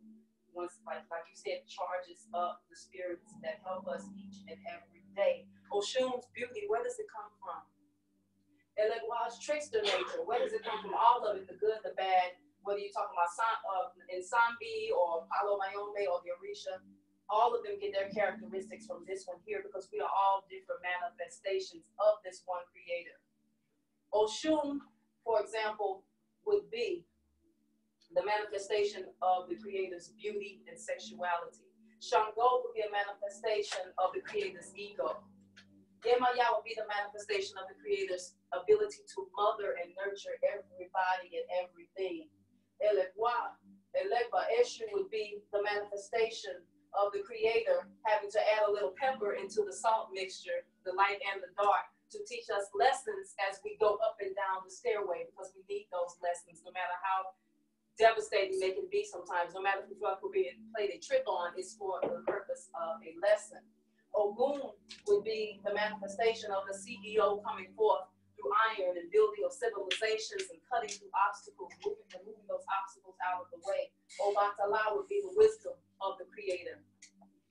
once, like you said, charges up the spirits that help us each and every day. Oshun's beauty, where does it come from? Elegwa's trickster nature, where does it come from? All of it, the good, the bad, whether you're talking about Nsambi or Palo Mayombe or the Orisha, all of them get their characteristics from this one here, because we are all different manifestations of this one creator. Oshun, for example, would be the manifestation of the creator's beauty and sexuality. Shango would be a manifestation of the creator's ego. Emaya would be the manifestation of the creator's ability to mother and nurture everybody and everything. Elegwa, Eshu would be the manifestation of the creator having to add a little pepper into the salt mixture, the light and the dark, to teach us lessons as we go up and down the stairway, because we need those lessons, no matter how devastating they can be sometimes. No matter if we feel like we're being played a trick on, it's for the purpose of a lesson. Ogun would be the manifestation of the CEO coming forth through iron and building of civilizations and cutting through obstacles, moving those obstacles out of the way. Obatala would be the wisdom of the creator,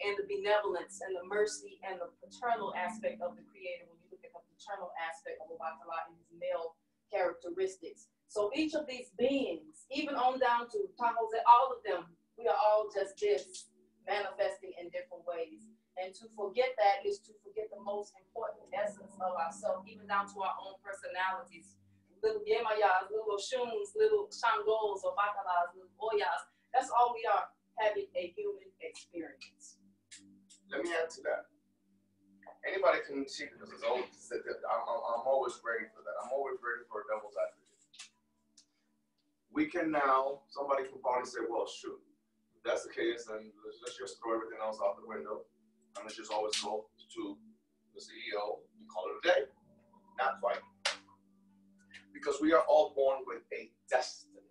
and the benevolence and the mercy and the paternal aspect of the creator. When you look at the paternal aspect of Obatala and his male characteristics. So each of these beings, even on down to Tahoe, all of them, we are all just this. manifesting in different ways. And to forget that is to forget the most important essence of ourselves, even down to our own personalities. Little Yemayas, little Shuns, little Shangos or Bakalas, little Oyas. That's all we are, having a human experience. Let me add to that. Anybody can see, because it's always said that I'm always ready for that. I'm always ready for a devil's advocate. We can now, somebody can probably say, well, shoot, if that's the case, then let's just throw everything else out the window. And let's just always go to the CEO and call it a day. Not quite. Because we are all born with a destiny.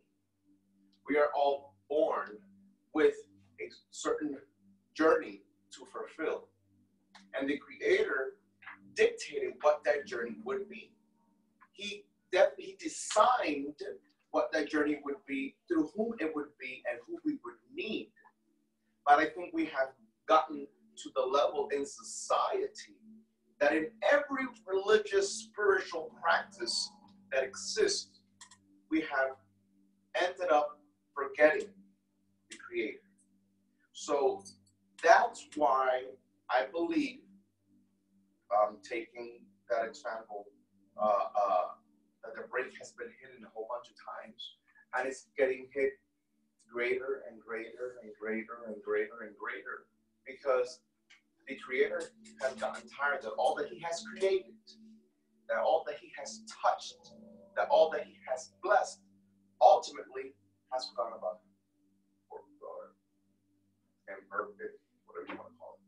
We are all born with a certain journey to fulfill. And the Creator dictated what that journey would be. He designed what that journey would be, through whom it would be, and who we would need. But I think we have gotten to the level in society that in every religious, spiritual practice that exists, we have ended up forgetting the Creator. So that's why I believe, taking that example, that the brake has been hit a whole bunch of times, and it's getting hit greater and greater and greater and greater and greater, because the Creator has gotten tired that all that He has created, that all that He has touched, that all that He has blessed, ultimately has forgotten about Him, or imperfect, whatever you want to call it,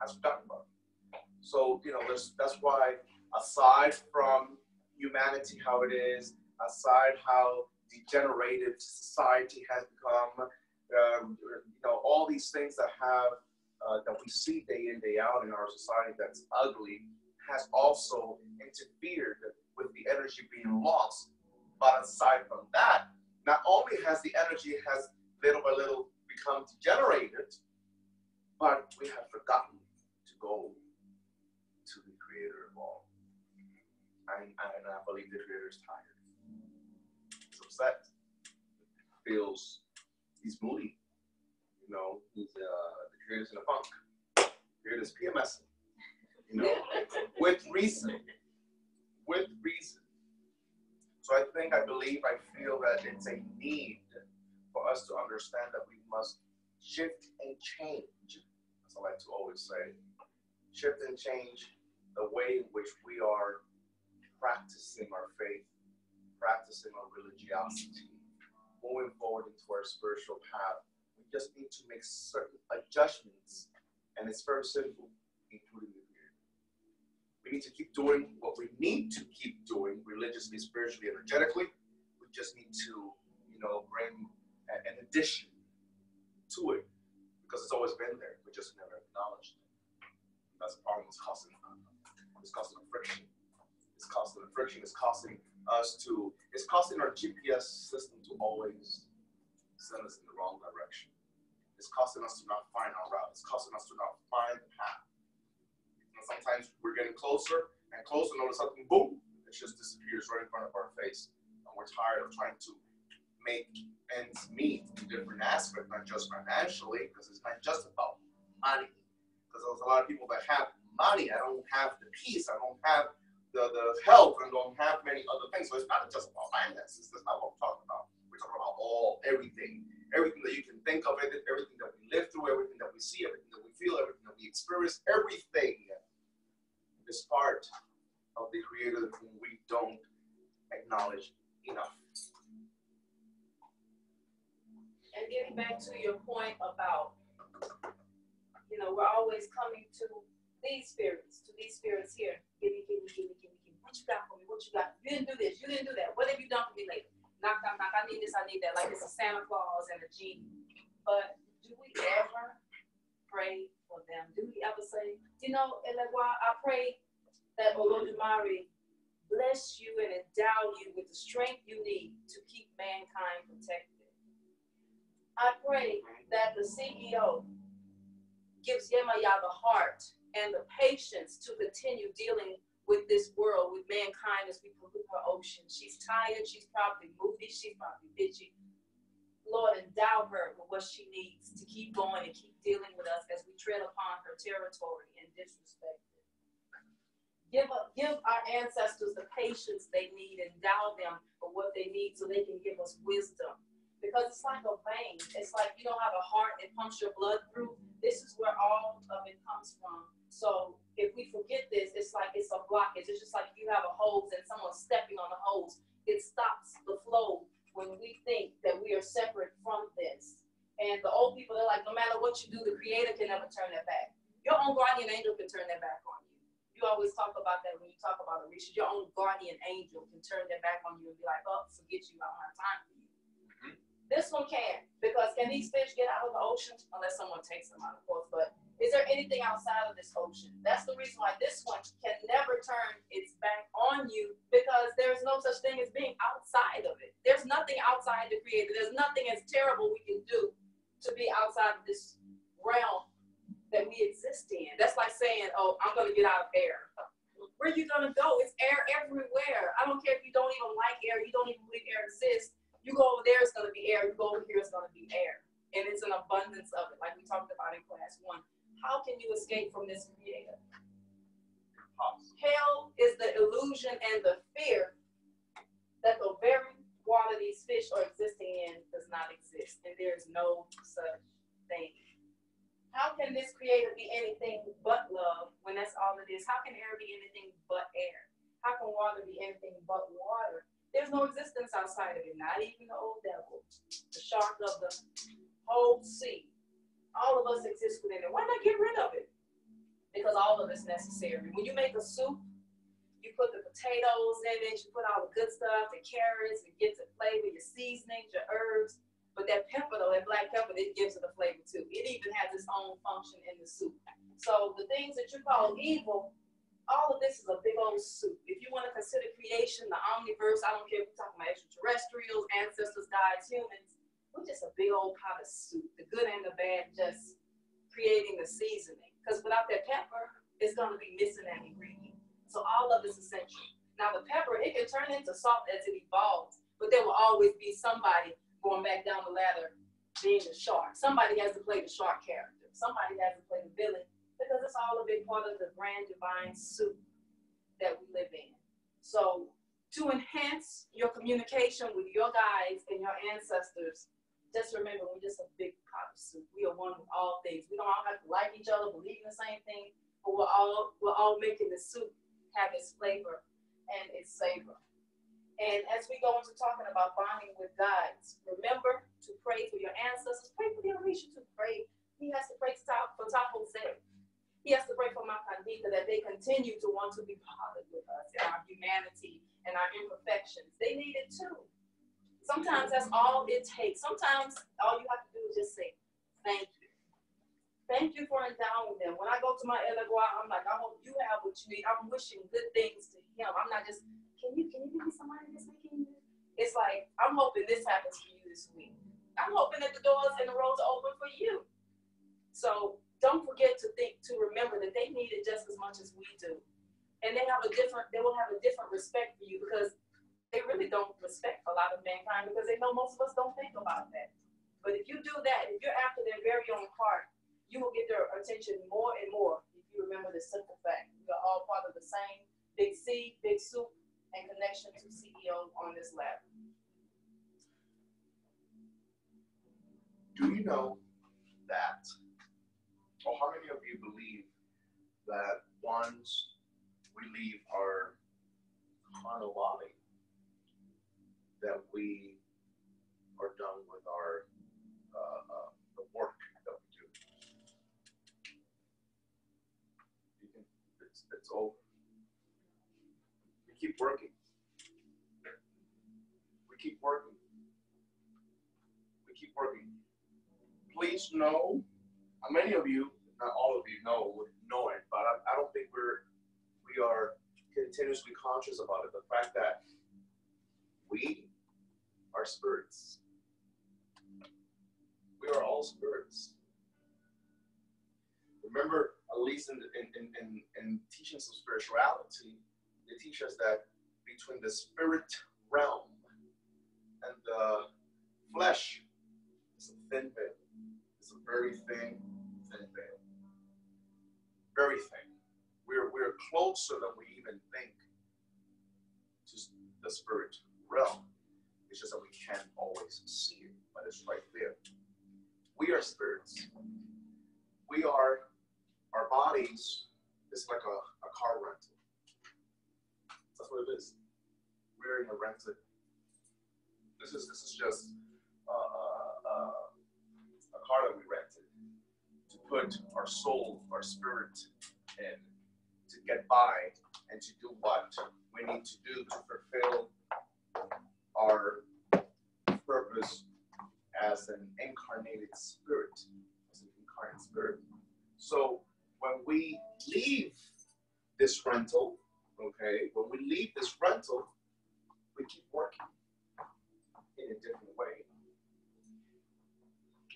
has forgotten about Him. So, that's why, aside from humanity, how it is, aside how degenerated society has become, all these things that we see day in, day out in our society that's ugly, has also interfered with the energy being lost. But aside from that, not only has the energy has little by little become degenerated, but we have forgotten to go to the Creator of all. And I believe the Creator is tired. He's upset. He's moody. He's the Creator's in a funk. The Creator's PMSing. With reason. With reason. So I feel that it's a need for us to understand that we must shift and change, as I like to always say. Shift and change the way in which we are practicing our faith, practicing our religiosity, moving forward into our spiritual path. We just need to make certain adjustments, and it's very simple, including the Creator. We need to keep doing what we need to keep doing religiously, spiritually, energetically. We just need to, bring an addition to it, because it's always been there. We just never acknowledged it. That's the problem. It's causing a friction. It's causing a friction. It's causing our GPS system to always send us in the wrong direction. It's causing us to not find our route. It's causing us to not find the path. And sometimes we're getting closer and closer, and all of a sudden, boom, it just disappears right in front of our face. And we're tired of trying to make ends meet in different aspects, not just financially, because it's not just about money. Because there's a lot of people that have money. I don't have the peace. I don't have the health, and don't have many other things. So it's not just about finances. That's not what we're talking about. We're talking about everything that you can think of, everything that we live through, everything that we see, everything that we feel, everything that we experience, everything is part of the Creator whom we don't acknowledge enough. And getting back to your point about, we're always coming to these spirits here. Give me. What you got for me? What you got? You didn't do this. You didn't do that. What have you done for me lately? Knock. I need this. I need that. Like it's a Santa Claus and a genie. But do we ever pray for them? Do we ever say, I pray that Olodumare bless you and endow you with the strength you need to keep mankind protected. I pray that the CEO gives Yemaya the heart and the patience to continue dealing with this world, with mankind as we pollute her ocean. She's tired, she's probably moody, she's probably bitchy. Lord, endow her with what she needs to keep going and keep dealing with us as we tread upon her territory and disrespect it. Give our ancestors the patience they need, endow them with what they need so they can give us wisdom. Because it's like a vein. It's like, you know how the heart, it pumps your blood through? This is where all of it comes from. So if we forget this, it's like it's a blockage. It's just like you have a hose and someone's stepping on the hose. It stops the flow when we think that we are separate from this. And the old people, they're like, no matter what you do, the Creator can never turn that back. Your own guardian angel can turn that back on you. You always talk about that when you talk about Orisha. Your own guardian angel can turn that back on you and be like, oh, forget you, I don't have time for you. Mm-hmm. This one can, because can these fish get out of the ocean? Unless someone takes them out, of course. But is there anything outside of this ocean? That's the reason why this one can never turn its back on you, because there's no such thing as being outside of it. There's nothing outside the Creator. There's nothing as terrible we can do to be outside of this realm that we exist in. That's like saying, oh, I'm going to get out of air. Where are you going to go? It's air everywhere. I don't care if you don't even like air. You don't even believe air exists. You go over there, it's going to be air. You go over here, it's going to be air. And it's an abundance of it, like we talked about in class 1. How can you escape from this Creator? Hell is the illusion and the fear that the very water these fish are existing in does not exist. And there is no such thing. How can this Creator be anything but love when that's all it is? How can air be anything but air? How can water be anything but water? There's no existence outside of it, not even the old devil, the shark of the whole sea. All of us exist within it. Why not get rid of it? Because all of it's necessary. When you make a soup, you put the potatoes in it, you put all the good stuff, the carrots, it gives it flavor, your seasonings, your herbs. But that pepper, though, that black pepper, it gives it a flavor too. It even has its own function in the soup. So the things that you call evil, all of this is a big old soup. If you want to consider creation, the omniverse, I don't care if we're talking about extraterrestrials, ancestors, gods, humans, we're just a big old pot of soup. The good and the bad, just creating the seasoning. Because without that pepper, it's going to be missing an ingredient. So all of it's essential. Now the pepper, it can turn into salt as it evolves, but there will always be somebody going back down the ladder being the shark. Somebody has to play the shark character. Somebody has to play the villain, because it's all a big part of the grand divine soup that we live in. So to enhance your communication with your guides and your ancestors, just remember, we're just a big pot of soup. We are one with all things. We don't all have to like each other, believe in the same thing, but we're all making the soup have its flavor and its savor. And as we go into talking about bonding with guides, remember to pray for your ancestors. Pray for the Orisha to pray. He has to pray for Tapo Zay. He has to pray for Makandika, that they continue to want to be bothered with us and our humanity and our imperfections. They need it too. Sometimes that's all it takes. Sometimes all you have to do is just say, thank you. Thank you for endowing them. When I go to my Elegua, I'm like, I hope you have what you need. I'm wishing good things to him. I'm not just, can you give me some money this weekend? It's like, I'm hoping this happens for you this week. I'm hoping that the doors and the roads are open for you. So don't forget to remember that they need it just as much as we do. And they will have a different respect for you, because they really don't respect a lot of mankind, because they know most of us don't think about that. But if you do that, if you're after their very own heart, you will get their attention more and more if you remember the simple fact. We are all part of the same big C, big soup, and connection to CEO on this ladder. Do you know that, or how many of you believe that once we leave our carnal body, that we are done with our the work that we do? It's over. We keep working. We keep working. We keep working. Please know, many of you, not all of you know it, but I don't think we are continuously conscious about it. The fact that we are spirits. We are all spirits. Remember, at least in teachings of spirituality, they teach us that between the spirit realm and the flesh thin veil. It's a very thin veil. Very thin. We're closer than we even think to the spirit realm. It's just that we can't always see it, but it's right there. We are spirits. We are, our bodies is like a car rental. That's what it is. We're in a rented. This is just a car that we rented to put our soul, our spirit in, to get by and to do what we need to do to fulfill our purpose as an incarnated spirit, as an incarnate spirit. So when we leave this rental, okay, when we leave this rental, we keep working in a different way.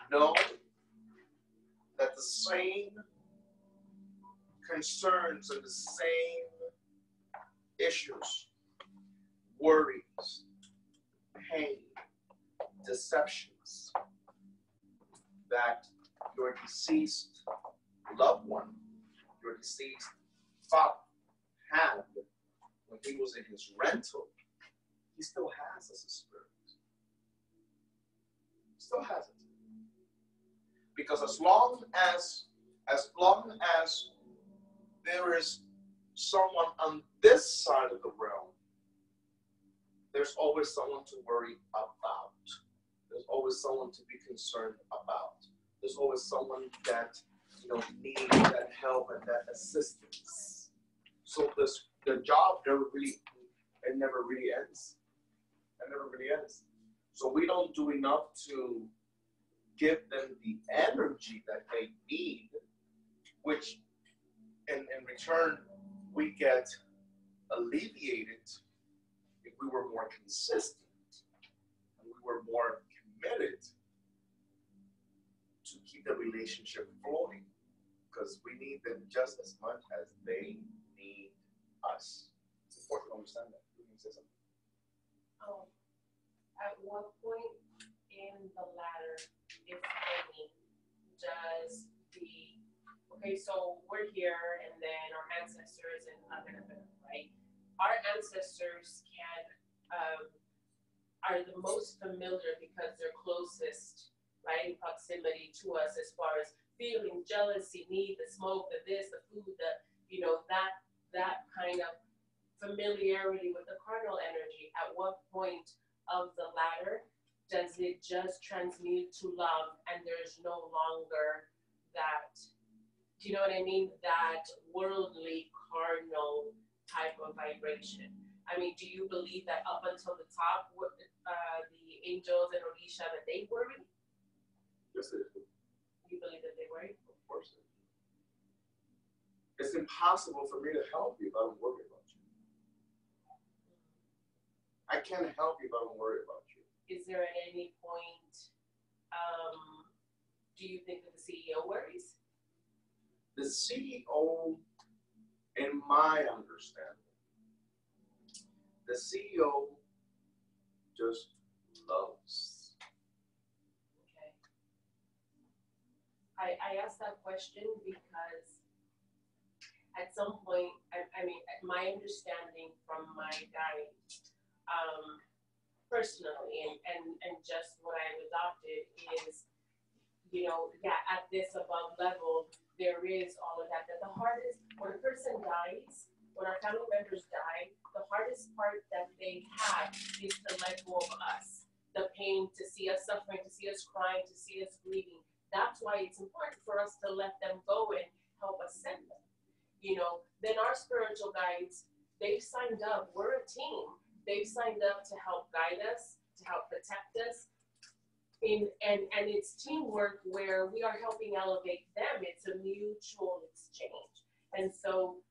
Know that the same concerns and the same issues, worries, pain, deceptions that your deceased loved one, your deceased father had when he was in his rental, he still has as a spirit. Still has it. Because as long as there is someone on this side of the realm, there's always someone to worry about. There's always someone to be concerned about. There's always someone that needs that help and that assistance. So the job never really ends. It never really ends. So we don't do enough to give them the energy that they need, which in return we get alleviated if we were more consistent and we were more committed to keep the relationship flowing, because we need them just as much as they need us. It's important to understand that. You can say something. At what point in the ladder, if any, does so we're here and then our ancestors and right? Our ancestors are the most familiar because they're closest, right, in proximity to us as far as feeling, jealousy, need, the smoke, the this, the food, that kind of familiarity with the carnal energy. At what point of the ladder does it just transmute to love and there's no longer that, do you know what I mean, that worldly carnal type of vibration? I mean, do you believe that up until the top, the angels and Orisha, that they worry? Yes, they do. You believe that they worry? Of course they do. It's impossible for me to help you if I don't worry about you. I can't help you if I don't worry about you. Is there at any point, do you think that the CEO worries? The CEO, in my understanding, the CEO just loves. Okay. I asked that question because at some point, I mean, my understanding from my guide, personally, and just what I've adopted is, at this above level, there is all of that. That the hardest, when a person dies, when our family members die, the hardest part that they have is to let go of us. The pain, to see us suffering, to see us crying, to see us grieving. That's why it's important for us to let them go and help us send them. Then our spiritual guides, they've signed up. We're a team. They've signed up to help guide us, to help protect us. And it's teamwork where we are helping elevate them. It's a mutual exchange. And so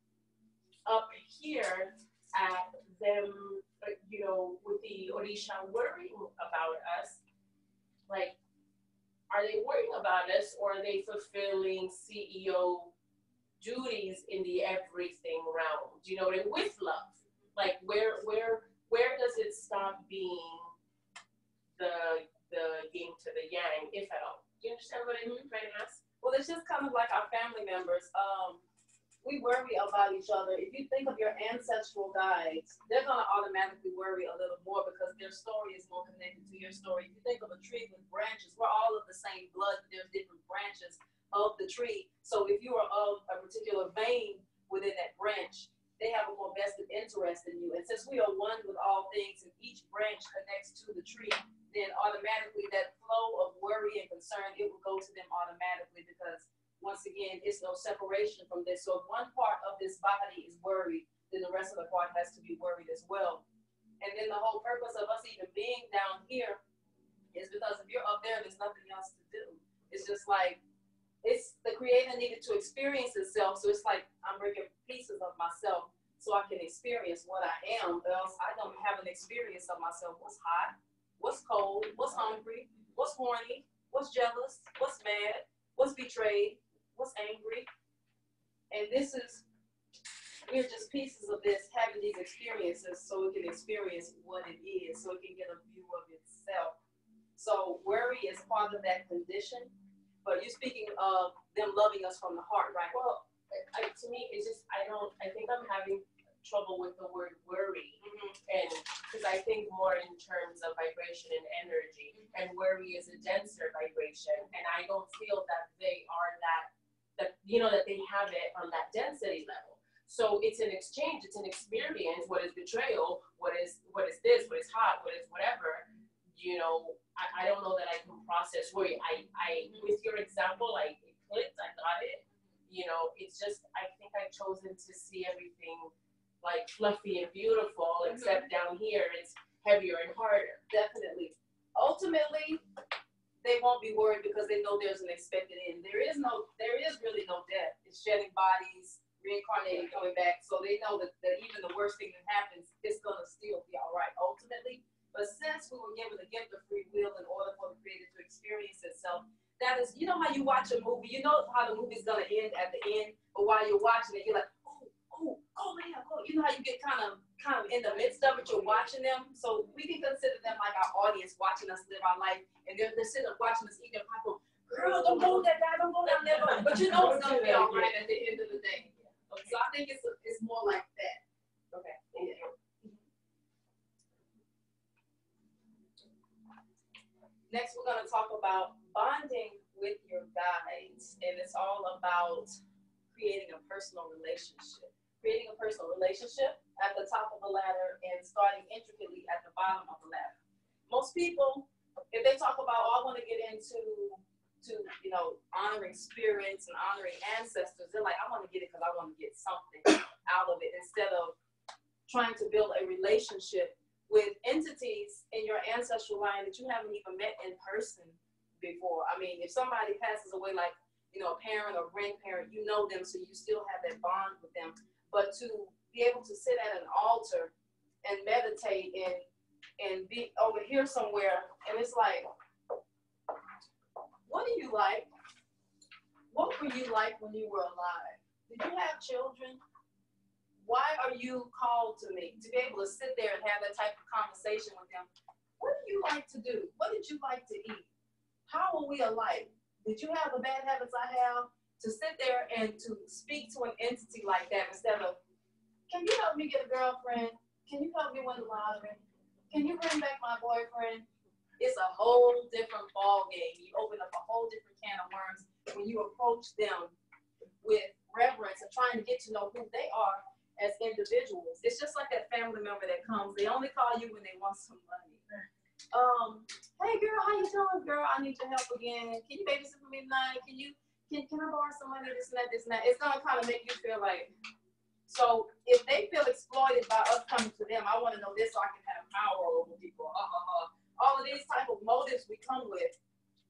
up here at them, with the Orisha worrying about us, like, are they worrying about us or are they fulfilling CEO duties in the everything realm? Do you know what I mean? With love. Like, where does it stop being the the yin to the yang, if at all. Do you understand what I'm trying to ask? Well, it's just kind of like our family members. We worry about each other. If you think of your ancestral guides, they're going to automatically worry a little more because their story is more connected to your story. If you think of a tree with branches, we're all of the same blood, but there's different branches of the tree. So if you are of a particular vein within that branch, they have a more vested interest in you. And since we are one with all things and each branch connects to the tree, then automatically that flow of worry and concern, it will go to them automatically because once again, it's no separation from this. So if one part of this body is worried, then the rest of the part has to be worried as well. And then the whole purpose of us even being down here is because if you're up there, there's nothing else to do. It's just like, it's the creator needed to experience itself. So it's like, I'm bringing pieces of myself so I can experience what I am, or else I don't have an experience of myself. What's hot? What's cold? What's hungry? What's horny? What's jealous? What's mad? What's betrayed? What's angry? And we're just pieces of this, having these experiences so it can experience what it is, so it can get a view of itself. So worry is part of that condition, but you're speaking of them loving us from the heart, right? Well, to me, it's just, I think I'm having trouble with the word worry. And because I think more in terms of vibration and energy, and worry is a denser vibration, and I don't feel that they are that they have it on that density level. So it's an exchange, it's an experience. What is betrayal? What is this? What is hot? What is whatever? I don't know that I can process worry. I with your example, it clicked, I got it. It's just, I think I've chosen to see everything like fluffy and beautiful, except down here it's heavier and harder. Definitely. Ultimately, they won't be worried because they know there's an expected end. There is really no death. It's shedding bodies, reincarnating, coming back. So they know that even the worst thing that happens, it's going to still be all right ultimately. But since we were given the gift of free will in order for the creator to experience itself, that is, you know how you watch a movie, you know how the movie's going to end at the end, but while you're watching it, you're like, oh man, you know how you get kind of in the midst of it, you're watching them. So we can consider them like our audience watching us live our life, and they're sitting up watching us eat their popcorn. Girl, don't go that guy, don't go down there. But you know it's gonna be all right at the end of the day. Okay. So I think it's more like that. Okay. Yeah. Next, we're gonna talk about bonding with your guides, and it's all about creating a personal relationship. Creating a personal relationship at the top of the ladder and starting intricately at the bottom of the ladder. Most people, if they talk about, I want to get into honoring spirits and honoring ancestors, they're like, I want to get it because I want to get something out of it, instead of trying to build a relationship with entities in your ancestral line that you haven't even met in person before. I mean, if somebody passes away, like, a parent or grandparent, you know them, so you still have that bond with them. But to be able to sit at an altar and meditate and be over here somewhere, and it's like, what do you like? What were you like when you were alive? Did you have children? Why are you called to me? To be able to sit there and have that type of conversation with them. What do you like to do? What did you like to eat? How are we alike? Did you have the bad habits I have? To sit there and to speak to an entity like that instead of, can you help me get a girlfriend? Can you help me win the lottery? Can you bring back my boyfriend? It's a whole different ball game. You open up a whole different can of worms when you approach them with reverence and trying to get to know who they are as individuals. It's just like that family member that comes. They only call you when they want some money. Hey girl, how you doing, girl? I need your help again. Can you babysit for me tonight? Can I borrow some money? This and that, this and that. It's gonna kind of make you feel like. So if they feel exploited by us coming to them, I want to know this so I can have power over people. All of these type of motives we come with.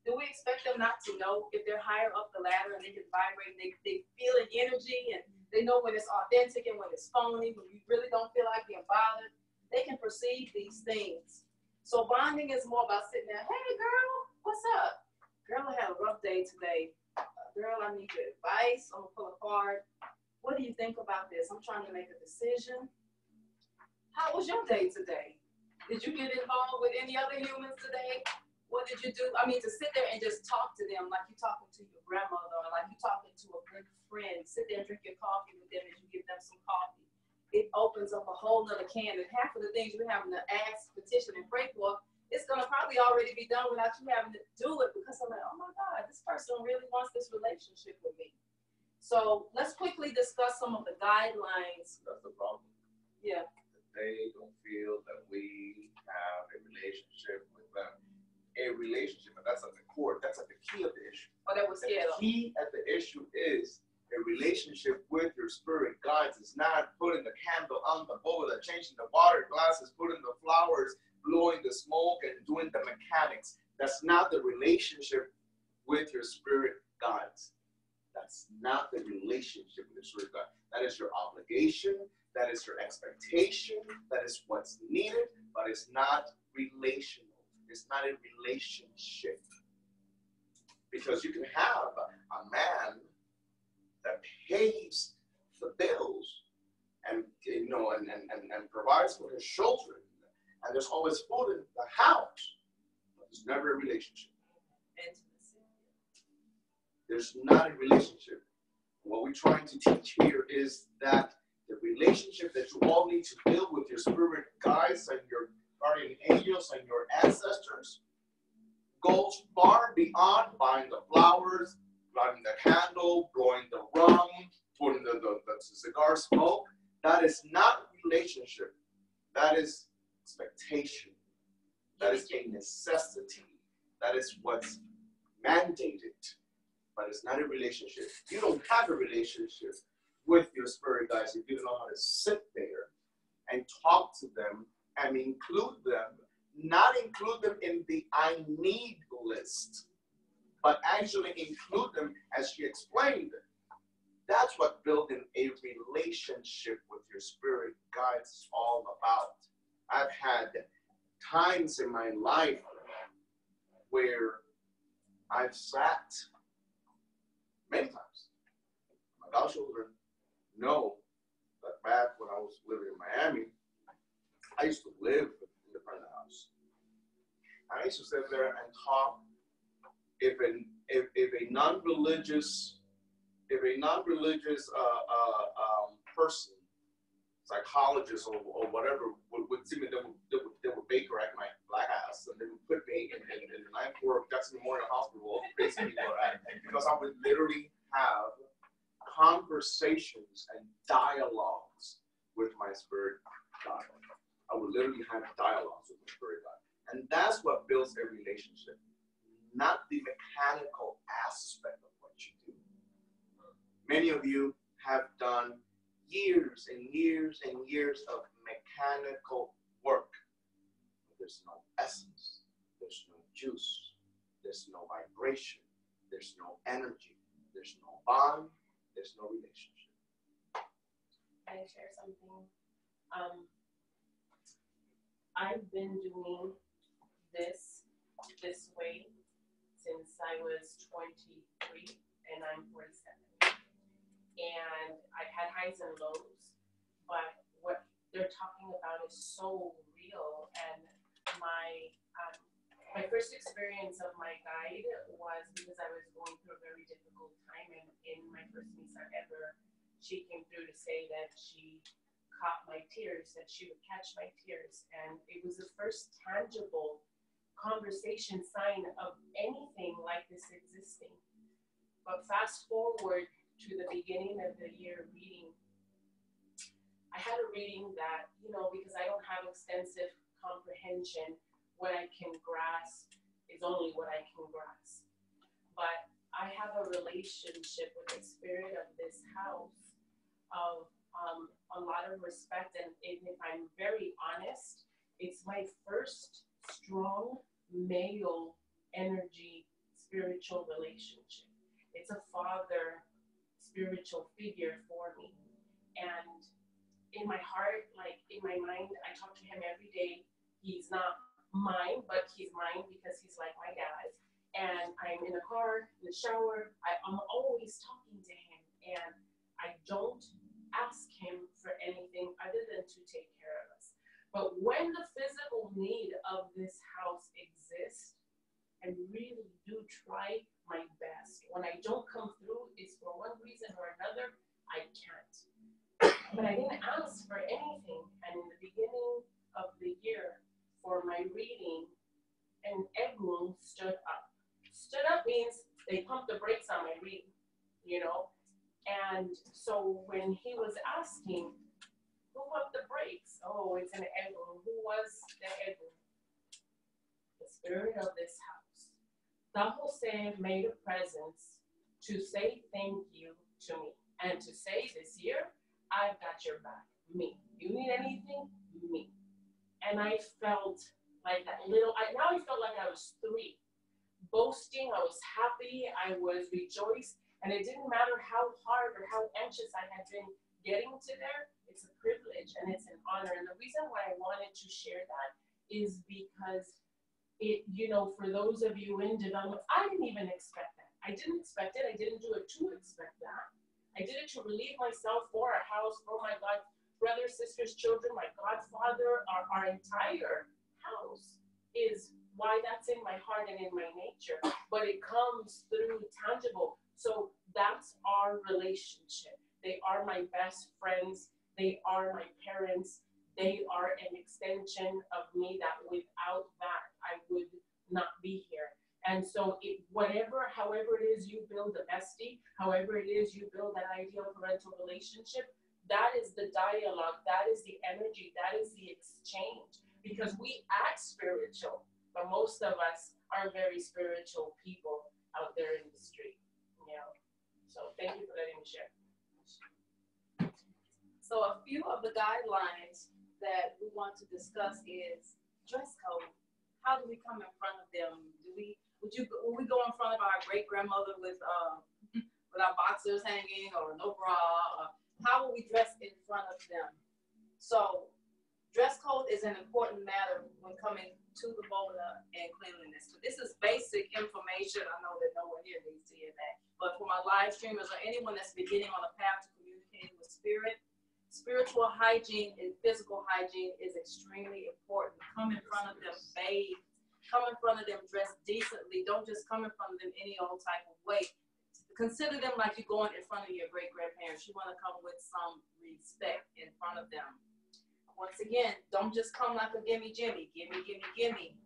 Do we expect them not to know if they're higher up the ladder and they can vibrate? They feel an energy and they know when it's authentic and when it's phony. When you really don't feel like being bothered, they can perceive these things. So bonding is more about sitting there. Hey girl, what's up? Girl, I had a rough day today. Girl, I need your advice. I'm gonna pull a card. What do you think about this? I'm trying to make a decision. How was your day today? Did you get involved with any other humans today? what did you do? I mean, to sit there and just talk to them like you're talking to your grandmother or like you're talking to a good friend. Sit there and drink your coffee with them as you give them some coffee. It opens up a whole nother can. And half of the things you're having to ask, petition, and pray for, it's going to probably already be done without you having to do it because I'm like, oh my God, this person really wants this relationship with me. So let's quickly discuss some of the guidelines. That's the problem. Yeah. They don't feel that we have a relationship with them. A relationship, and that's at the core, that's at the key of the issue. Oh, that was scared The of. key at the issue is a relationship with your spirit guides. It's not putting the candle on the boiler, changing the water glasses, putting the flowers, blowing the smoke, and doing the mechanics. That's not the relationship with your spirit guides. That's not the relationship with your spirit guide. That is your obligation. That is your expectation. That is what's needed, but it's not relational. It's not a relationship. Because you can have a man that pays the bills and and provides for his children, and there's always food in the house, but there's never a relationship. There's not a relationship. What we're trying to teach here is that the relationship that you all need to build with your spirit guides and your guardian angels and your ancestors goes far beyond buying the flowers, lighting the candle, blowing the rum, putting the cigar smoke. That is not relationship. That is expectation. That is a necessity. That is what's mandated. But it's not a relationship. You don't have a relationship with your spirit guides if you don't know how to sit there and talk to them and include them, not include them in the I need list, but actually include them as she explained. That's what building a relationship with your spirit guides is all about. I've had times in my life where I've sat many times. My godchildren know that back when I was living in Miami, I used to live in the front of the house. I used to sit there and talk. If a non-religious person, psychologist or whatever would see me, they would Baker at my black ass, and they would put me in the 9th floor of Jackson Memorial Hospital, basically, because I would literally have conversations and dialogues with my spirit guide. I would literally have dialogues with my spirit guide. And that's what builds a relationship, not the mechanical aspect of what you do. Many of you have done years and years and years of mechanical work. There's no essence, there's no juice, there's no vibration, there's no energy, there's no bond, there's no relationship. Can I share something? I've been doing this way since I was 23 and I'm 47. And I've had highs and lows, but what they're talking about is so real. And my first experience of my guide was because I was going through a very difficult time, and in my first Misa ever, she came through to say that she caught my tears, that she would catch my tears, and it was the first tangible conversation sign of anything like this existing. But fast forward to the beginning of the year reading, I had a reading that, because I don't have extensive comprehension, what I can grasp is only what I can grasp. But I have a relationship with the spirit of this house of a lot of respect, and if I'm very honest, it's my first strong male energy spiritual relationship. It's a father spiritual figure for me. And in my heart, like in my mind, I talk to him every day. He's not mine, but he's mine because he's like my dad. And I'm in the car, in the shower, I'm always talking to him. And I don't ask him for anything other than to take care of us. But when the physical need of this house exists, But I didn't ask for anything. And in the beginning of the year, for my reading, an Egun stood up. Stood up means they pumped the brakes on my reading, you know? And so when he was asking, who pumped the brakes? Oh, it's an Egun. Who was the Egun? The spirit of this house. Jose made a presence to say thank you to me and to say this year, I've got your back. Me. You need anything? Me. And I felt like that little, now I felt like I was 3. Boasting, I was happy, I was rejoiced, and it didn't matter how hard or how anxious I had been getting to there. It's a privilege and it's an honor. And the reason why I wanted to share that is because it, you know, for those of you in development, I didn't even expect that. I didn't expect it. I didn't do it to expect that. I did it to relieve myself for a house, for my God, brothers, sisters, children, my godfather, our entire house is why that's in my heart and in my nature. But it comes through tangible. So that's our relationship. They are my best friends. They are my parents. They are an extension of me that without that, I would not be here. And so however it is you build a bestie, however it is you build that ideal parental relationship, that is the dialogue, that is the energy, that is the exchange. Because we act spiritual, but most of us are very spiritual people out there in the street, you know. So thank you for letting me share. So a few of the guidelines that we want to discuss is dress code. How do we come in front of them? Will we go in front of our great grandmother with our boxers hanging or no bra? How will we dress in front of them? So dress code is an important matter when coming to the Boda and cleanliness. But this is basic information. I know that no one here needs to hear that. But for my live streamers or anyone that's beginning on a path to communicating with spirit, spiritual hygiene and physical hygiene is extremely important. Come in front of them bathed. Come in front of them dressed decently. Don't just come in front of them any old type of way. Consider them like you're going in front of your great-grandparents. You want to come with some respect in front of them. Once again, don't just come like a gimme, gimme, gimme, gimme, gimme.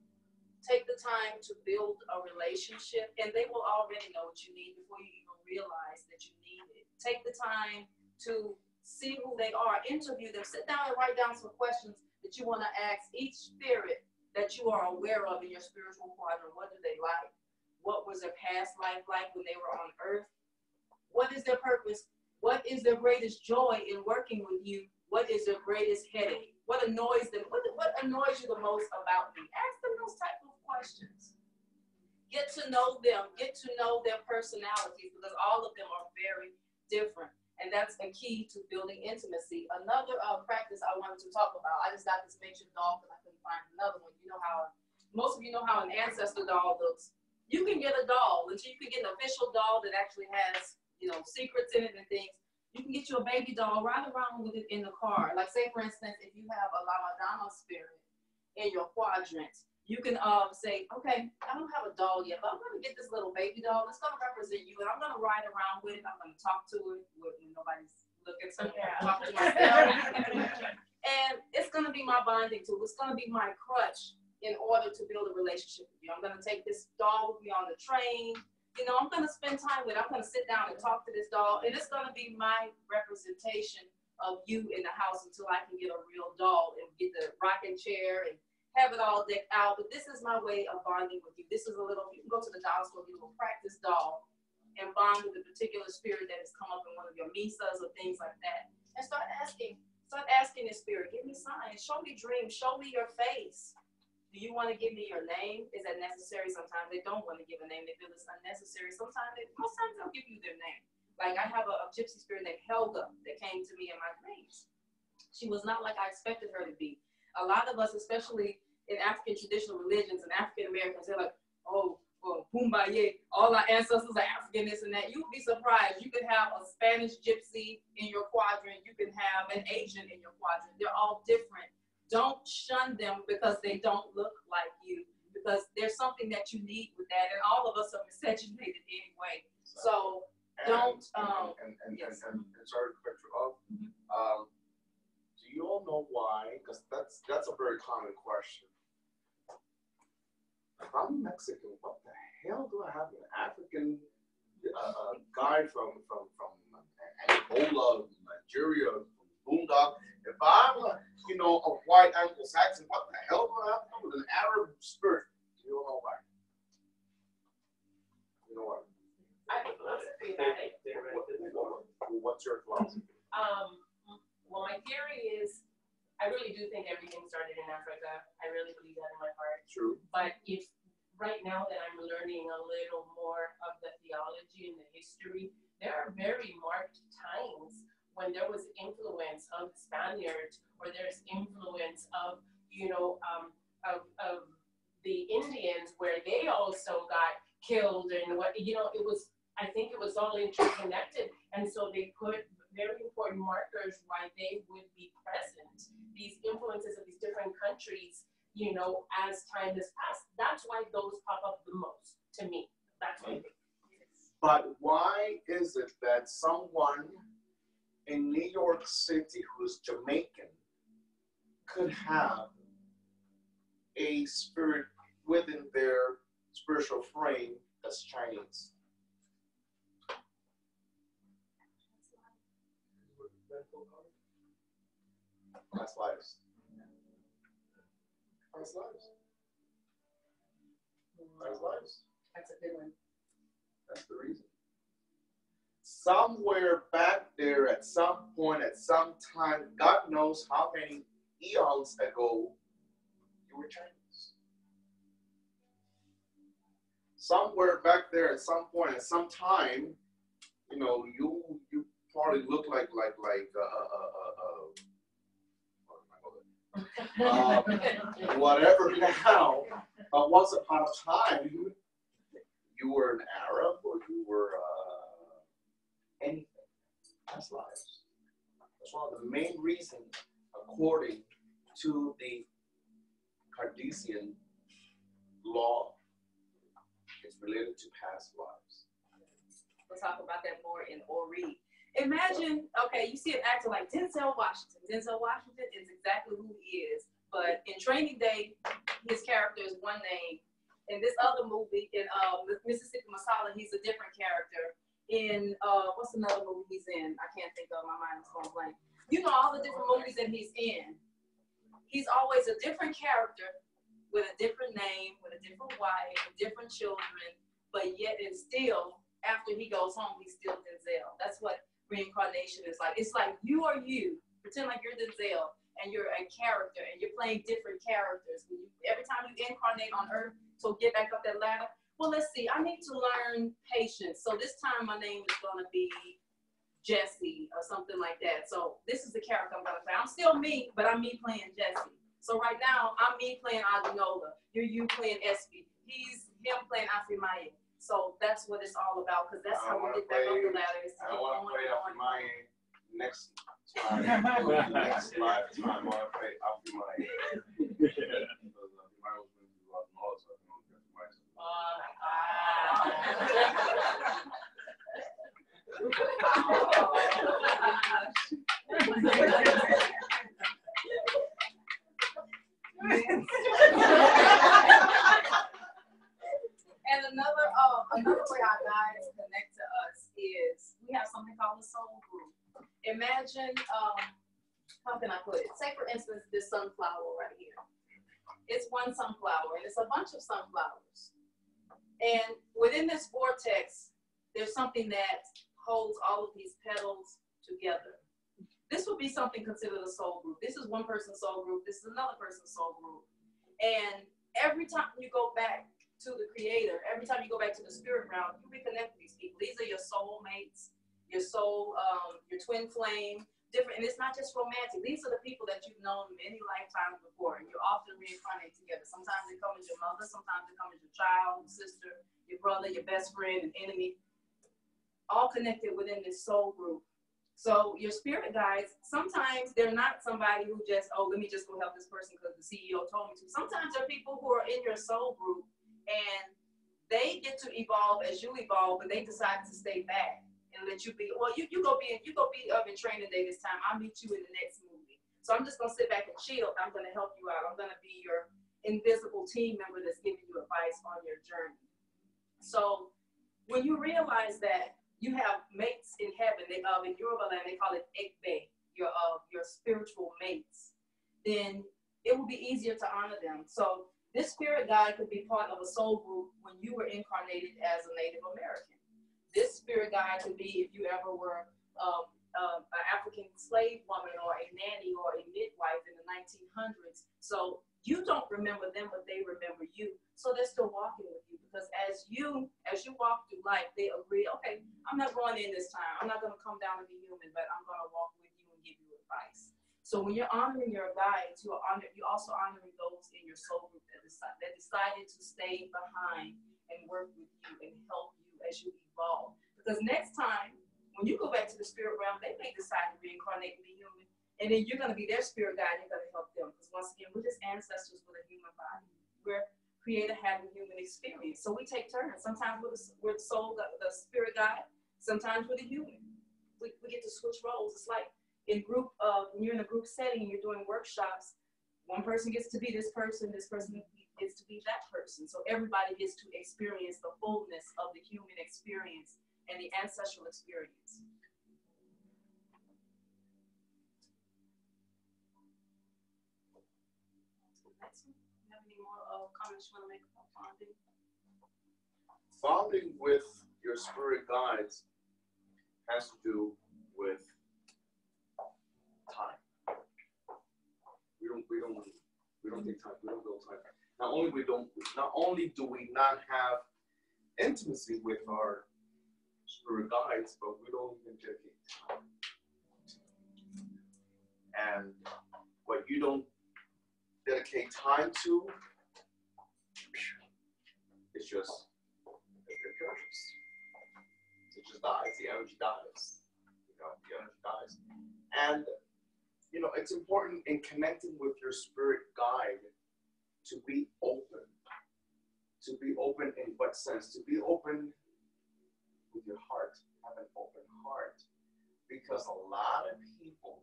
Take the time to build a relationship, and they will already know what you need before you even realize that you need it. Take the time to see who they are, interview them, sit down and write down some questions that you want to ask each spirit that you are aware of in your spiritual quadrant. What do they like? What was their past life like when they were on earth? What is their purpose? What is their greatest joy in working with you? What is their greatest headache? What annoys them? What annoys you the most about me? Ask them those type of questions. Get to know them. Get to know their personalities, because all of them are very different. And that's a key to building intimacy. Another practice I wanted to talk about, I just got this makeshift doll because I couldn't find another one. You know how, most of you know how an ancestor doll looks. You can get a doll, and you can get an official doll that actually has, you know, secrets in it and things. You can get you a baby doll, ride around with it in the car. Like say, for instance, if you have a La Madonna spirit in your quadrant, you can say, okay, I don't have a doll yet, but I'm going to get this little baby doll. It's going to represent you, and I'm going to ride around with it. I'm going to talk to it when nobody's looking. So talk to myself. And it's going to be my bonding tool. It's going to be my crutch in order to build a relationship with you. I'm going to take this doll with me on the train. You know, I'm going to spend time with it. I'm going to sit down and talk to this doll, and it's going to be my representation of you in the house until I can get a real doll and get the rocking chair and have it all decked out. But this is my way of bonding with you. This is a little, you can go to the dollar store, get a little practice doll and bond with a particular spirit that has come up in one of your misas or things like that. And start asking the spirit, give me signs, show me dreams, show me your face. Do you want to give me your name? Is that necessary? Sometimes they don't want to give a name. They feel it's unnecessary. Most times they'll give you their name. Like I have a gypsy spirit named Helga that came to me in my dreams. She was not like I expected her to be. A lot of us, especially in African traditional religions and African Americans, they're like, oh, well, Kumbaya, all our ancestors are African, this and that. You would be surprised. You could have a Spanish gypsy in your quadrant. You can have an Asian in your quadrant. They're all different. Don't shun them because they don't look like you, because there's something that you need with that. And all of us are miscegenated anyway. So don't, and sorry to cut you off. you all know why? Because that's a very common question. If I'm Mexican, what the hell do I have an African guy from Angola, Nigeria, from Boondock? If I'm a white Anglo-Saxon, what the hell do I have to do with an Arab spirit? You don't know why. You know what? What's your philosophy? Well, my theory is, I really do think everything started in Africa. I really believe that in my heart. True. But if right now that I'm learning a little more of the theology and the history, there are very marked times when there was influence of Spaniards, or there's influence of, of the Indians, where they also got killed, and I think it was all interconnected, and so they put very important markers why they would be present. These influences of these different countries, as time has passed. That's why those pop up the most to me. That's what I think. But why is it that someone in New York City who's Jamaican could have a spirit within their spiritual frame that's Chinese? Past lives. Past lives. Past lives. That's a good one. That's the reason. Somewhere back there, at some point, at some time, God knows how many eons ago, you were Chinese. Somewhere back there, at some point, at some time, you probably look like whatever now. But once upon a time, you were an Arab, or you were anything. That's lives. That's one of the main reasons, according to the Cartesian law, it's related to past lives. We'll talk about that more in Ori. Imagine, okay, you see an actor like Denzel Washington. Denzel Washington is exactly who he is. But in Training Day, his character is one name. In this other movie, in Mississippi Masala, he's a different character. In, what's another movie he's in? I can't think of, my mind is going blank. You know all the different movies that he's in. He's always a different character with a different name, with a different wife, with different children, but yet and still, after he goes home, he's still Denzel. That's what reincarnation is like. It's like you are you. Pretend like you're Denzel and you're a character and you're playing different characters. Every time you incarnate on earth, so get back up that ladder. Well, let's see. I need to learn patience. So this time my name is going to be Jesse or something like that. So this is the character I'm going to play. I'm still me, but I'm me playing Jesse. So right now, I'm me playing Adenola. You're you playing Espy. He's him playing Afimaya. So that's what it's all about, because that's how we get back up the ladder. I want to play Afimaya next time. Next lifetime, I want to play Afimaya. And another way our guides connect to us is we have something called the soul group. Imagine, how can I put it? Say for instance, this sunflower right here. It's one sunflower, and it's a bunch of sunflowers. And within this vortex, there's something that holds all of these petals together. This would be something considered a soul group. This is one person's soul group. This is another person's soul group. And every time you go back to the creator, every time you go back to the spirit realm, you reconnect with these people. These are your soul mates, your soul, your twin flame, different. And it's not just romantic. These are the people that you've known many lifetimes before, and you often reincarnate together. Sometimes they come as your mother, sometimes they come as your child, sister, your brother, your best friend, an enemy, all connected within this soul group. So your spirit guides, sometimes they're not somebody who just, oh, let me just go help this person because the CEO told me to. Sometimes they're people who are in your soul group, and they get to evolve as you evolve, but they decide to stay back and let you be. Well, you go be up in Training Day this time. I'll meet you in the next movie. So I'm just gonna sit back and chill. I'm gonna help you out. I'm gonna be your invisible team member that's giving you advice on your journey. So when you realize that you have mates in heaven, in Yoruba land they call it ekbe, your spiritual mates, then it will be easier to honor them. So this spirit guide could be part of a soul group when you were incarnated as a Native American. This spirit guide could be if you ever were an African slave woman or a nanny or a midwife in the 1900s. So you don't remember them, but they remember you. So they're still walking with you because as you walk through life, they agree, okay, I'm not going in this time. I'm not going to come down and be human, but I'm going to walk with you and give you advice. So when you're honoring your guides, you're also honoring those in your soul group that decided to stay behind and work with you and help you as you evolve. Because next time, when you go back to the spirit realm, they may decide to reincarnate and be human. And then you're going to be their spirit guide and you're going to help them. Because once again, we're just ancestors with a human body. We're created having human experience. So we take turns. Sometimes we're the soul, the spirit guide. Sometimes we're the human. We get to switch roles. It's like when you're in a group setting and you're doing workshops, one person gets to be this person gets to be that person. So everybody gets to experience the fullness of the human experience and the ancestral experience. You have any more comments you want to make about bonding? Bonding with your spirit guides has to do with time. We don't take time. We don't build time. Not only do we not have intimacy with our spirit guides, but we don't even dedicate time. And what you don't dedicate time to, it's just, it perishes. It just dies. The energy dies. The energy dies. And, it's important in connecting with your spirit guide to be open. To be open in what sense? To be open with your heart. Have an open heart. Because a lot of people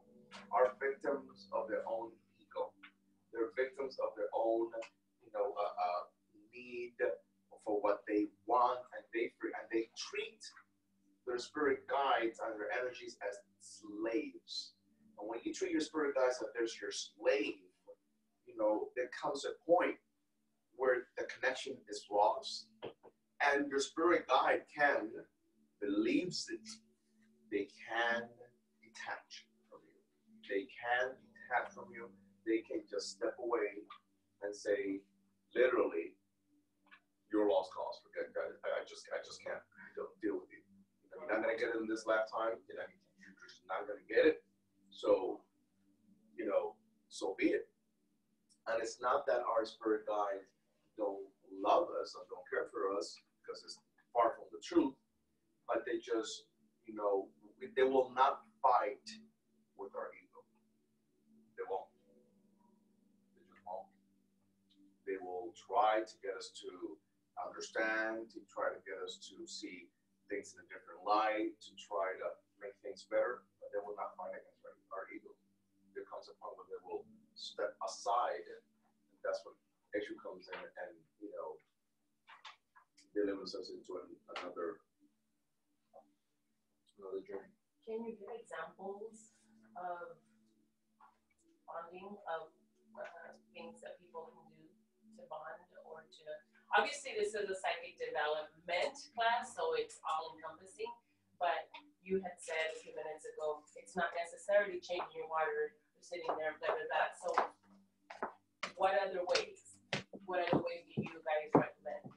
are victims of their own ego. They're victims of their own, need for what they want, and they treat their spirit guides and their energies as slaves. And when you treat your spirit guides as there's your slave, there comes a point where the connection is lost, and your spirit guide believes it. They can detach from you. They can detach from you. They can just step away and say, literally, you're lost cause. Forget that. I just can't deal with you. You're not gonna get it in this lifetime. You're just not gonna get it. So, so be it. And it's not that our spirit guides don't love us or don't care for us, because it's far from the truth. But they just, they will not fight with our ego. They won't. They just won't. They will try to get us to understand, to try to get us to see things in a different light, to try to make things better, but they will not fight against our ego. There comes a point where they will step aside, and that's when issue comes in and, delivers us into another journey. Can you give examples of bonding, of things that people can do to bond or to, obviously this is a psychic development class, so it's all encompassing, but you had said a few minutes ago, it's not necessarily changing your water, you're sitting there, blah, blah, blah. So what other ways do you guys recommend?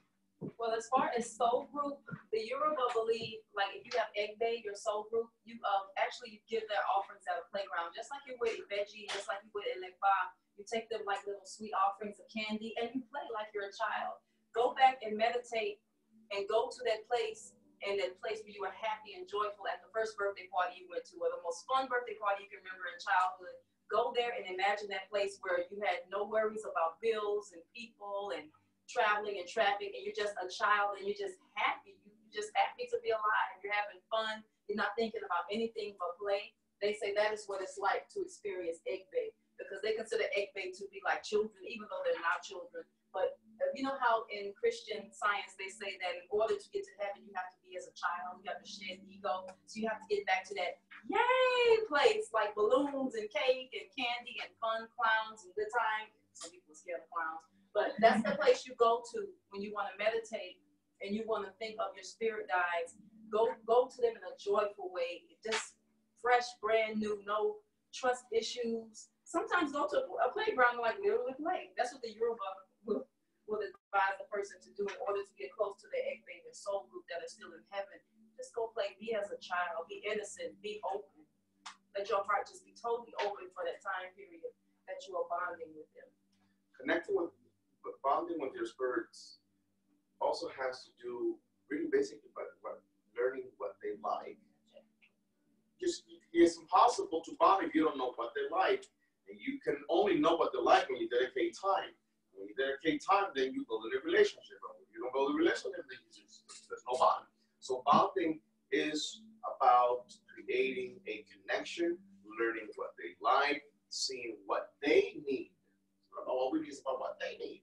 Well, as far as soul group, the Yoruba believe, like if you have Egbe, your soul group, you actually give their offerings at a playground, just like you would Ibeji, just like you would Elekpa. You take them like little sweet offerings of candy, and you play like you're a child. Go back and meditate, and go to that place, and that place where you were happy and joyful at the first birthday party you went to, or the most fun birthday party you can remember in childhood. Go there and imagine that place where you had no worries about bills and people and traveling and traffic, and you're just a child and you're just happy. You're just happy to be alive. You're having fun. You're not thinking about anything but play. They say that is what it's like to experience Egbe. because they consider egg bait to be like children, even though they're not children. But you know how in Christian science they say that in order to get to heaven, you have to be as a child, you have to shed ego. So you have to get back to that yay place, like balloons and cake and candy and fun clowns and good time. Some people are scared of clowns. But that's the place you go to when you want to meditate and you want to think of your spirit guides. Go to them in a joyful way. Just fresh, brand new, no trust issues. Sometimes go to a playground like literally play. That's what the Yoruba will advise the person to do in order to get close to their egg baby and soul group that are still in heaven. Just go play. Be as a child. Be innocent. Be open. Let your heart just be totally open for that time period that you are bonding with them. Bonding with your spirits also has to do really basically what learning what they like. It's impossible to bond if you don't know what they like. And you can only know what they like when you dedicate time. When you dedicate time, then you build a relationship. And when you don't build a relationship, then there's no bond. So bonding is about creating a connection, learning what they like, seeing what they need. I don't know what we need is about what they need.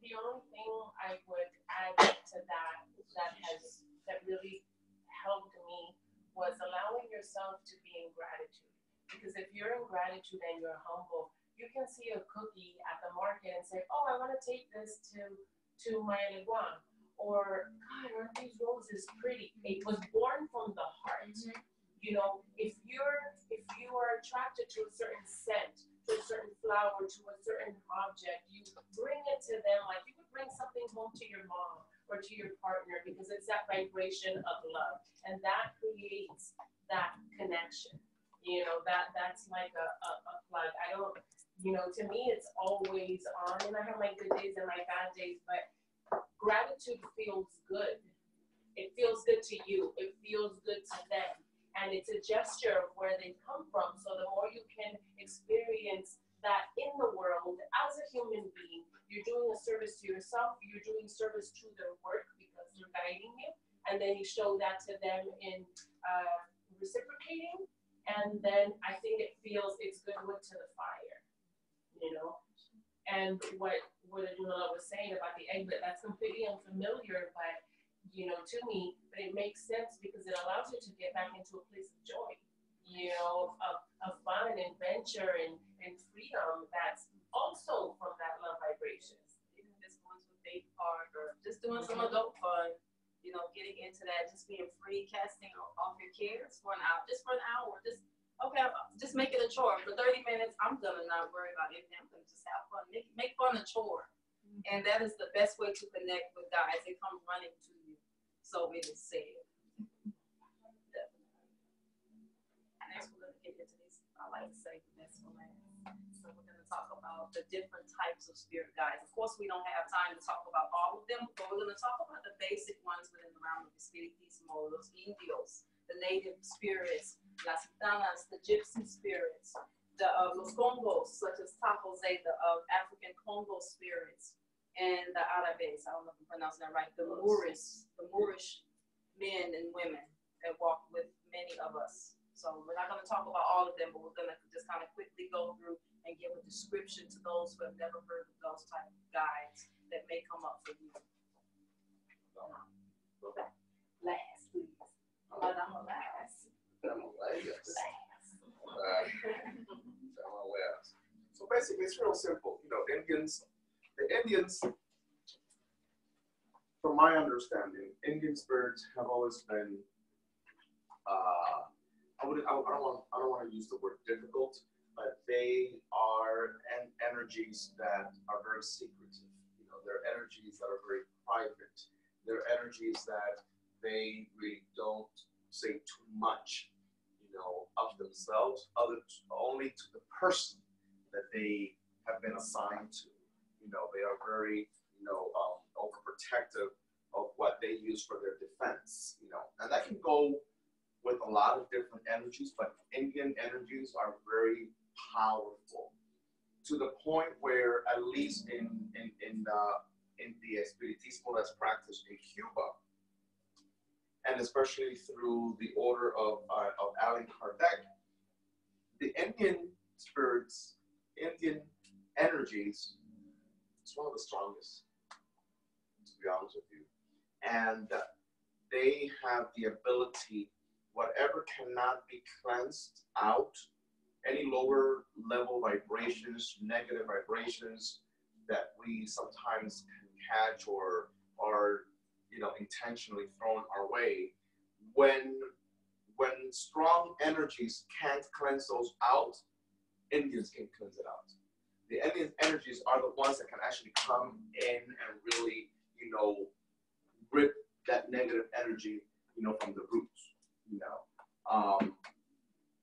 The only thing I would add to that really helped me was allowing yourself to be in gratitude. Because if you're in gratitude and you're humble, you can see a cookie at the market and say, oh, I want to take this to my Leguan. Or, God, aren't these roses pretty? It was born from the heart. Mm-hmm. You know, if you are attracted to a certain scent, to a certain flower, to a certain object, you bring it to them like you would bring something home to your mom or to your partner, because it's that vibration of love. And that creates that connection. You know, that's like a plug. I don't, you know, to me it's always on, and I have my good days and my bad days, but gratitude feels good. It feels good to you. It feels good to them. And it's a gesture of where they come from. So the more you can experience that in the world as a human being, you're doing a service to yourself, you're doing service to their work because they're guiding you. And then you show that to them in reciprocating. And then I think it's good wood to the fire, you know? And what Adunala was saying about the egg, that's completely unfamiliar, but you know, to me, but it makes sense because it allows you to get back into a place of joy, you know, of fun and adventure and freedom that's also from that love vibration. Even just going to a big park or just doing some adult fun, you know, getting into that, just being free, casting off your cares for an hour, just make it a chore. For 30 minutes, I'm gonna not worry about anything. I'm gonna just have fun. Make fun a chore. And that is the best way to connect with God. They come running to you. So it is said. Definitely. Next, we're going to get into these. I like to say next one. So we're going to talk about the different types of spirit guides. Of course, we don't have time to talk about all of them, but we're going to talk about the basic ones within the realm of the Espiritismo, los indios, the native spirits, las gitanas, the gypsy spirits, los Congos, such as Taco Zeta, of African Congo spirits, and the Arabes, I don't know if I'm pronouncing that right, the Moorish men and women that walk with many of us. So we're not going to talk about all of them, but we're going to just kind of quickly go through and give a description to those who have never heard of those type of guides that may come up for you. Go back. Last, please. Madame last. So basically, it's real simple. You know, the Indians, from my understanding, Indian spirits have always been. I don't want to use the word difficult, but they are energies that are very secretive. You know, they're energies that are very private. They're energies that they really don't say too much, you know, of themselves, only to the person that they have been assigned to. You know, they are very, you know, overprotective of what they use for their defense, you know, and that can go with a lot of different energies, but Indian energies are very powerful to the point where, at least in the Espiritismo that's practiced in Cuba, and especially through the order of Allan Kardec, the Indian spirits strongest, to be honest with you. And they have the ability, whatever cannot be cleansed out, any lower level vibrations, negative vibrations that we sometimes can catch or are, intentionally thrown our way, when strong energies can't cleanse those out, Indians can cleanse it out. The Indian energies are the ones that can actually come in and really, rip that negative energy, from the roots,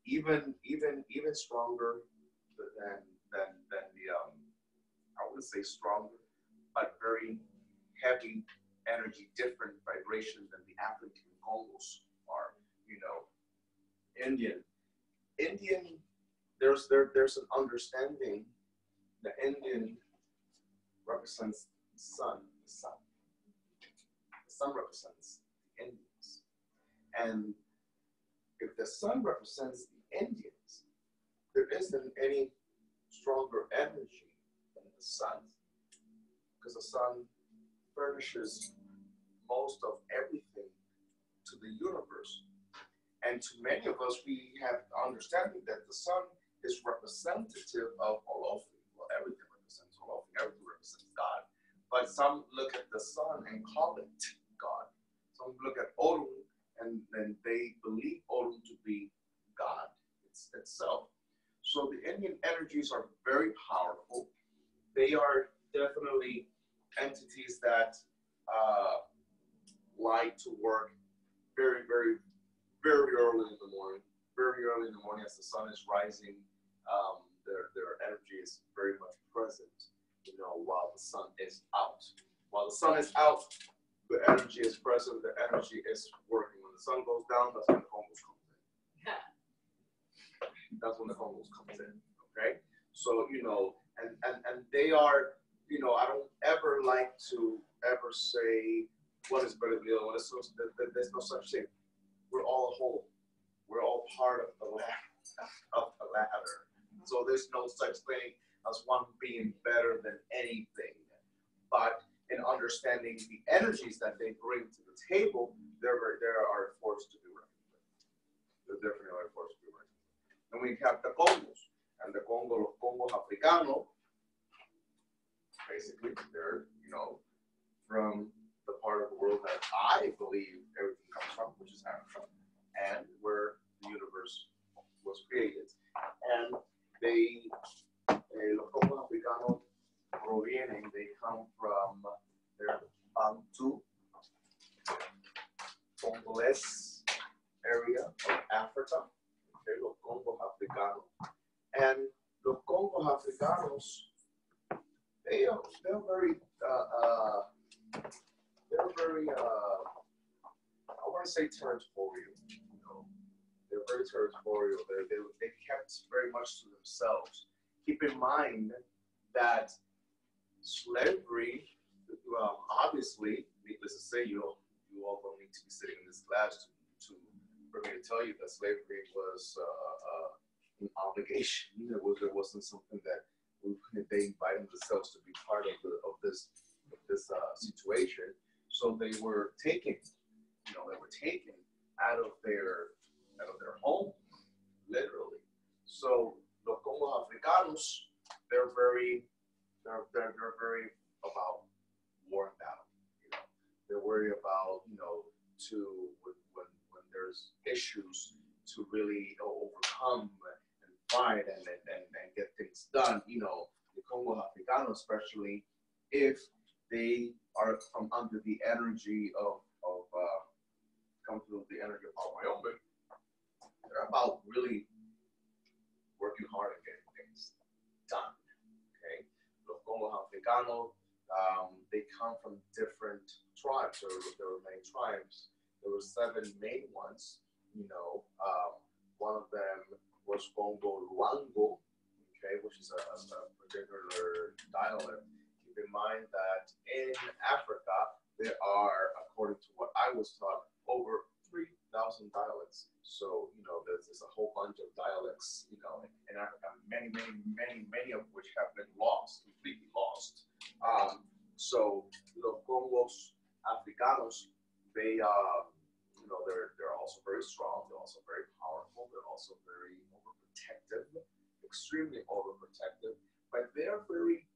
even stronger than the I wouldn't say stronger, but very heavy energy, different vibration than the African Congos are, Indian, there's an understanding that Indian represents the sun. The sun represents the Indians. And if the sun represents the Indians, there isn't any stronger energy than the sun. Because the sun furnishes most of everything to the universe. And to many of us, we have understanding that the sun is representative of Olofin. Well, everything represents Olofin, everything represents God. But some look at the sun and call it God. Some look at Orun and they believe Orun to be God itself. So the Indian energies are very powerful. They are definitely entities that like to work very, very, very early in the morning. Very early in the morning as the sun is rising, their energy is very much present, while the sun is out. While the sun is out, the energy is present, the energy is working. When the sun goes down, that's when the Congos comes in. That's when the Congos comes in, okay? So, and they are, I don't ever like to ever say what is better than the other one. There's no such thing. We're all whole. We're all part of the ladder. So there's no such thing as one being better than anything. But in understanding the energies that they bring to the table, there are a force to be reckoned with. There definitely are a force to be reckoned with. And we have the Congos. And the Congo Africano, basically, they're, from the part of the world that I believe everything comes from, which is Africa, and where the universe was created. And los Congos Africanos provienen, they come from their Bantu, Congolese area of Africa, okay, los Congos Africanos. And los Congos Africanos, they're very, I want to say territorial. They're very territorial. They kept very much to themselves. Keep in mind that slavery, obviously, needless to say, you all don't need to be sitting in this class for me to tell you that slavery was an obligation. There wasn't something that they invited themselves to be part of this situation. So they were taken, out of their home, literally. So los Congos Africanos, they're very about war and battle. They're worried about when there's issues to really overcome and fight and get things done. The Congo Africano, especially if they are from under the energy of the energy of Wyoming, they're about really working hard and getting things done. Okay, los Congo Africano, they come from different tribes. There were many tribes. There were 7 main ones. One of them was Congo Luango, okay, which is a particular dialect. Keep in mind that in Africa, there are, according to what I was taught, over 3,000 dialects. So, there's a whole bunch of dialects, in Africa, many of which have been lost, completely lost. extremely overprotective, but they're very humane.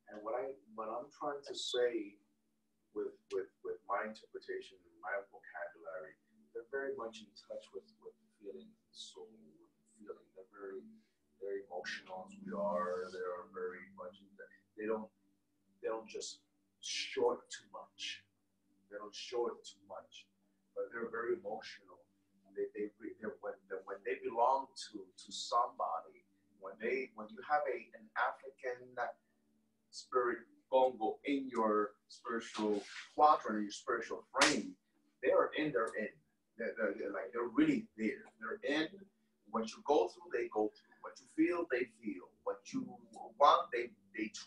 And what I'm trying to say with my interpretation and my vocabulary, they're very much in touch with feeling, soul, feeling. They're very emotional as we are. They are very much. They don't just show it too much. They don't show it too much, but they're very emotional. When they belong to somebody, when you have an African spirit Congo in your spiritual quadrant, in your spiritual frame, they're in. They're really there. They're in. What you go through, they go through. What you feel, they feel. What you want, they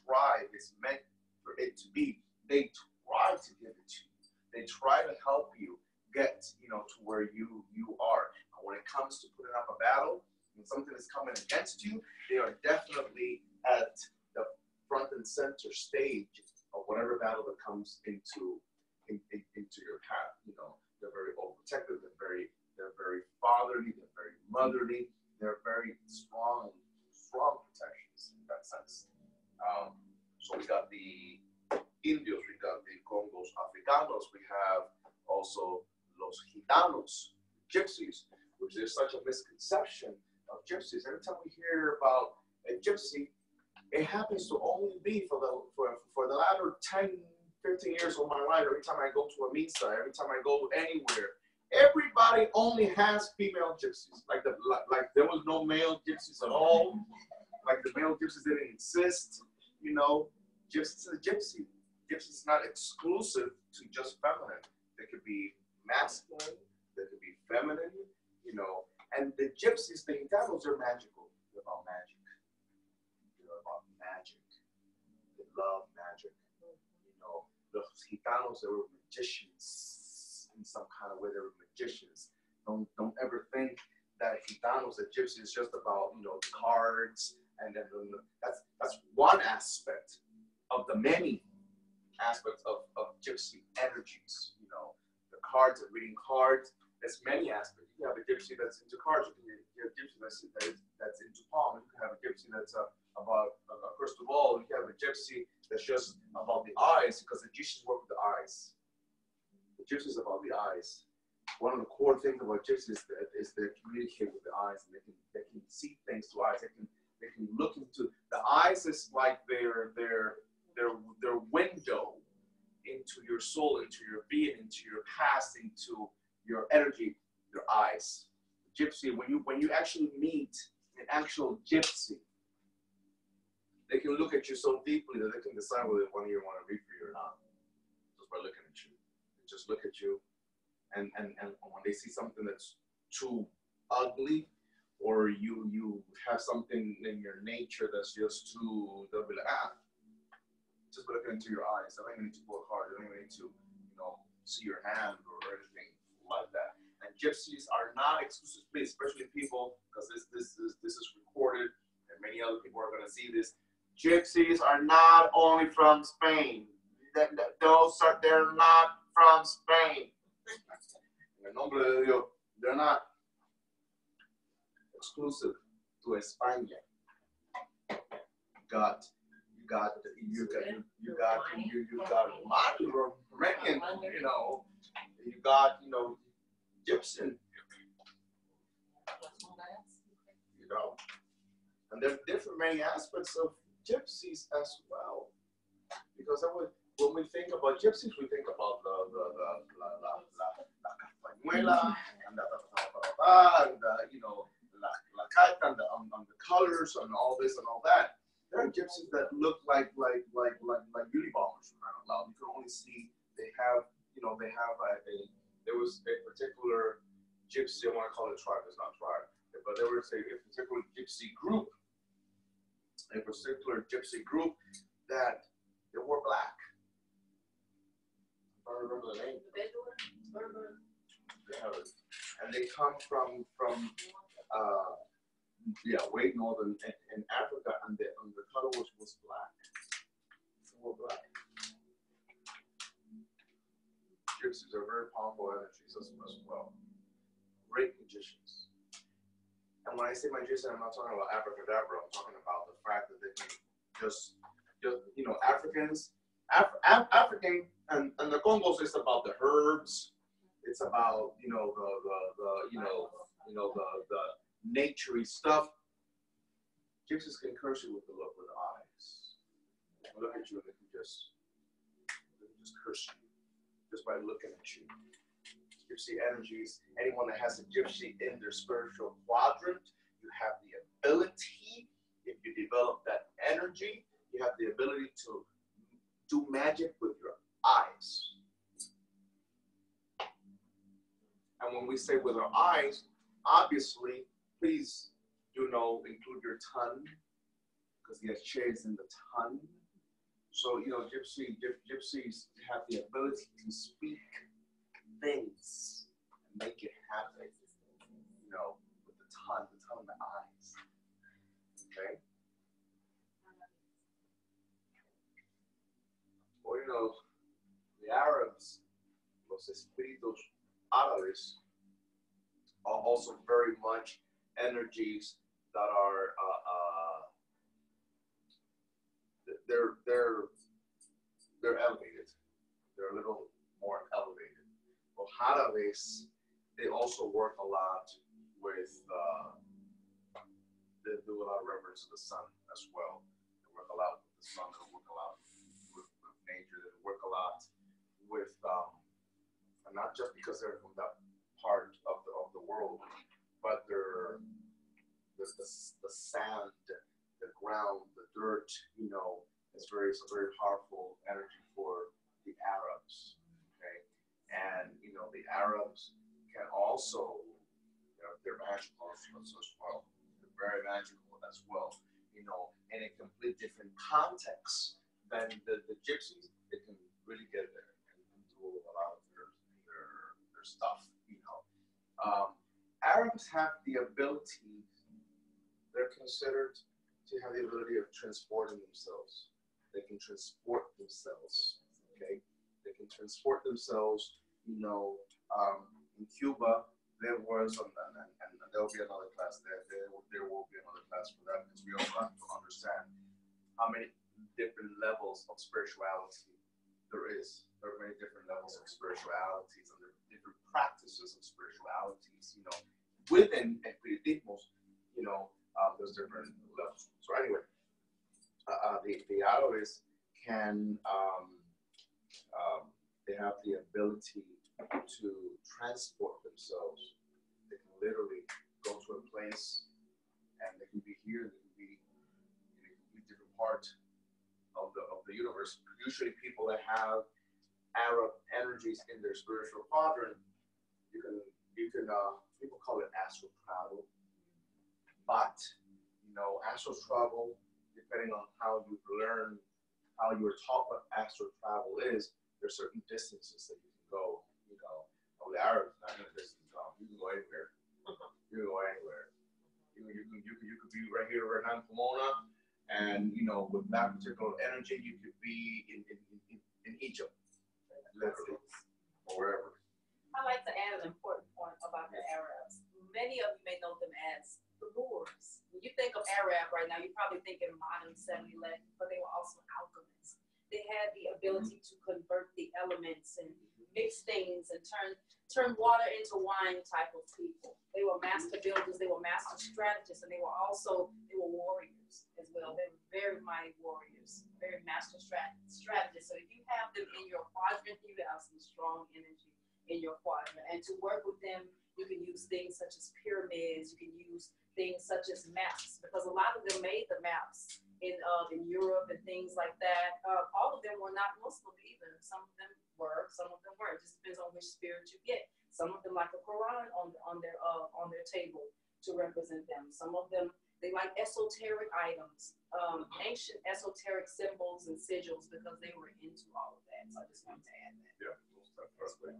try. It's meant for it to be. They try to give it to you. They try to help you get, to where you are. And when it comes to putting up a battle, when something is coming against you, they are definitely at the front and center stage of whatever battle that comes into your path. They're very overprotective. They're very fatherly. They're very motherly. They're very strong protections in that sense. So we got the Indios, we got the Congos Africanos, we have also los Gitanos, gypsies, which there's such a misconception of gypsies. Every time we hear about a gypsy, it happens to only be for the latter 10, 15 years of my life. Every time I go to a misa, every time I go anywhere, everybody only has female gypsies. Like there was no male gypsies at all. Like the male gypsies didn't exist. Gypsy is not exclusive to just feminine. They could be masculine, they could be feminine, And the gypsies, the Gitanos, are magical. They're about magic. They're about magic. They love magic. The Gitanos, they were magicians in some kind of way. They were magicians. Don't ever think that Gitanos, that gypsy, is just about cards, and then that's one aspect of the many aspects of gypsy energies. The cards and reading cards. There's many aspects. You can have a gypsy that's into cards. You can have a gypsy that's into palm. You can have a gypsy that's about a crystal ball. You can have a gypsy that's just about the eyes, because the gypsies work with the eyes. The gypsies about the eyes. One of the core things about gypsies is they communicate with the eyes, and they can see things through eyes. They can look into the eyes. Is like their window into your soul, into your being, into your past, into your energy, your eyes. Gypsy, when you actually meet an actual gypsy, they can look at you so deeply that they can decide whether one of you want to read for you or not, just by looking at you. They just look at you, and when they see something that's too ugly, or you have something in your nature that's just too, they'll be like, just by looking into your eyes. I don't even need to pull hard. I don't even need to, see your hand or anything like that. And gypsies are not exclusive, especially people, because this is recorded, and many other people are going to see this. Gypsies are not only from Spain. They're not from Spain. En el nombre de Dios, they're not exclusive to España. You got Romanian, you got, Gypsy, and there are different many aspects of gypsies as well, because when we think about gypsies, we think about la castañuela and la carta and the colors and all this and all that. There are gypsies that look like beauty bombers. You can only see there was a particular gypsy, I want to call it tribe, it's not tribe, but there was a particular gypsy group that they wore black. I don't remember the name. And they come from way northern in Africa, and the color was black. They were black. Gypsies are very powerful energies as well. great magicians. And when I say magician, I'm not talking about abracadabra. I'm talking about the fact that they can just you know, Africans, African, and the Congos is about the herbs. It's about, you know, the naturey stuff. Gypsies can curse you with the look with the eyes. They look at you and they can just curse you just by looking at you. Gypsy energies, anyone that has a gypsy in their spiritual quadrant, you have the ability, if you develop that energy, you have the ability to do magic with your eyes. And when we say with our eyes, obviously, please do know, include your tongue, because the H is in the tongue. So, you know, gypsies have the ability to speak things and make it happen, you know, with the tongue and the eyes. Okay? Well, you know, the Arabs, los espíritus árabes, are also very much energies that are they're elevated. They're a little more elevated. Well, Árabes, they also work a lot with they do a lot of reverence to the sun as well. They work a lot with the sun. They work a lot with nature. They work a lot with and not just because they're from that part of the world, but they're the sand, the ground, the dirt, you know, it's a very powerful energy for the Arabs. Okay, and you know the Arabs can also, you know, they're magical as well. They're very magical as well. You know, in a complete different context than the gypsies, they can really get there and do a lot of their stuff. You know, Arabs have the ability. They're considered to have the ability of transporting themselves. They can transport themselves, okay? They can transport themselves, you know, in Cuba, there was, and there will be another class there will be another class for that, because we also have to understand how many different levels of spirituality there is. There are many different levels of spiritualities, and there are different practices of spiritualities, you know, within Espiritismos, you know, there's different levels. So anyway, the Árabes can, they have the ability to transport themselves. They can literally go to a place, and they can be here, they can be in a completely different part of the universe. Usually people that have Arab energies in their spiritual quadrant, you can people call it astral travel. But, you know, astral travel, depending on how you learn, how you were taught what astral travel is, there's certain distances that you can go, you know. The Arabs, not going to distance go. You can go anywhere. You can go anywhere. You could be right here, right now in Pomona, and, you know, with that particular energy, you could be in Egypt, literally, or wherever. I'd like to add an important point about the Arabs. Many of you may know them as the Moors. When you think of Arab right now, you're probably thinking modern 7-Eleven, but they were also alchemists. They had the ability to convert the elements and mix things and turn water into wine type of people. They were master builders, they were master strategists, and they were warriors as well. They were very mighty warriors, very master strategists. So if you have them in your quadrant, you have some strong energy in your quadrant. And to work with them, you can use things such as pyramids, you can use things such as maps, because a lot of them made the maps in Europe and things like that. All of them were not Muslim either. Some of them were, some of them weren't. It just depends on which spirit you get. Some of them like a Quran on their table to represent them. Some of them, they like esoteric items, ancient esoteric symbols and sigils, because they were into all of that. So I just wanted to add that. Yeah, that's right.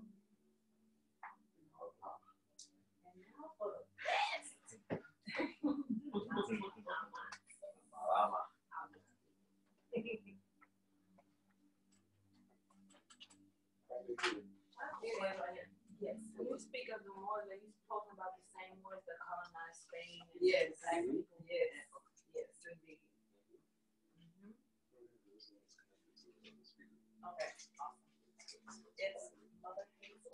And now for the best. Yes. When you speak of the Moors, are you talking about campaign. Yes. Exactly. Yes. Yes, indeed. Mhm. Okay. Awesome. It's Mother Hazel.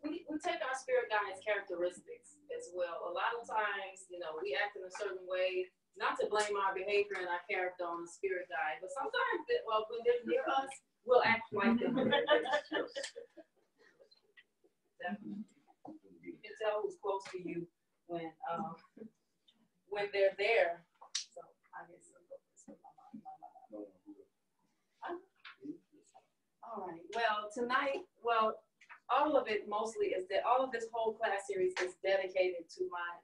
We take our spirit guides characteristics as well. A lot of times, we act in a certain way, not to blame our behavior and our character on the spirit guide, but sometimes, when they're near us, we'll act like them. Definitely. You can tell who's close to you when they're there. So I guess I'll go this with my mom. All right. Well, tonight, all of it mostly is that all of this whole class series is dedicated to my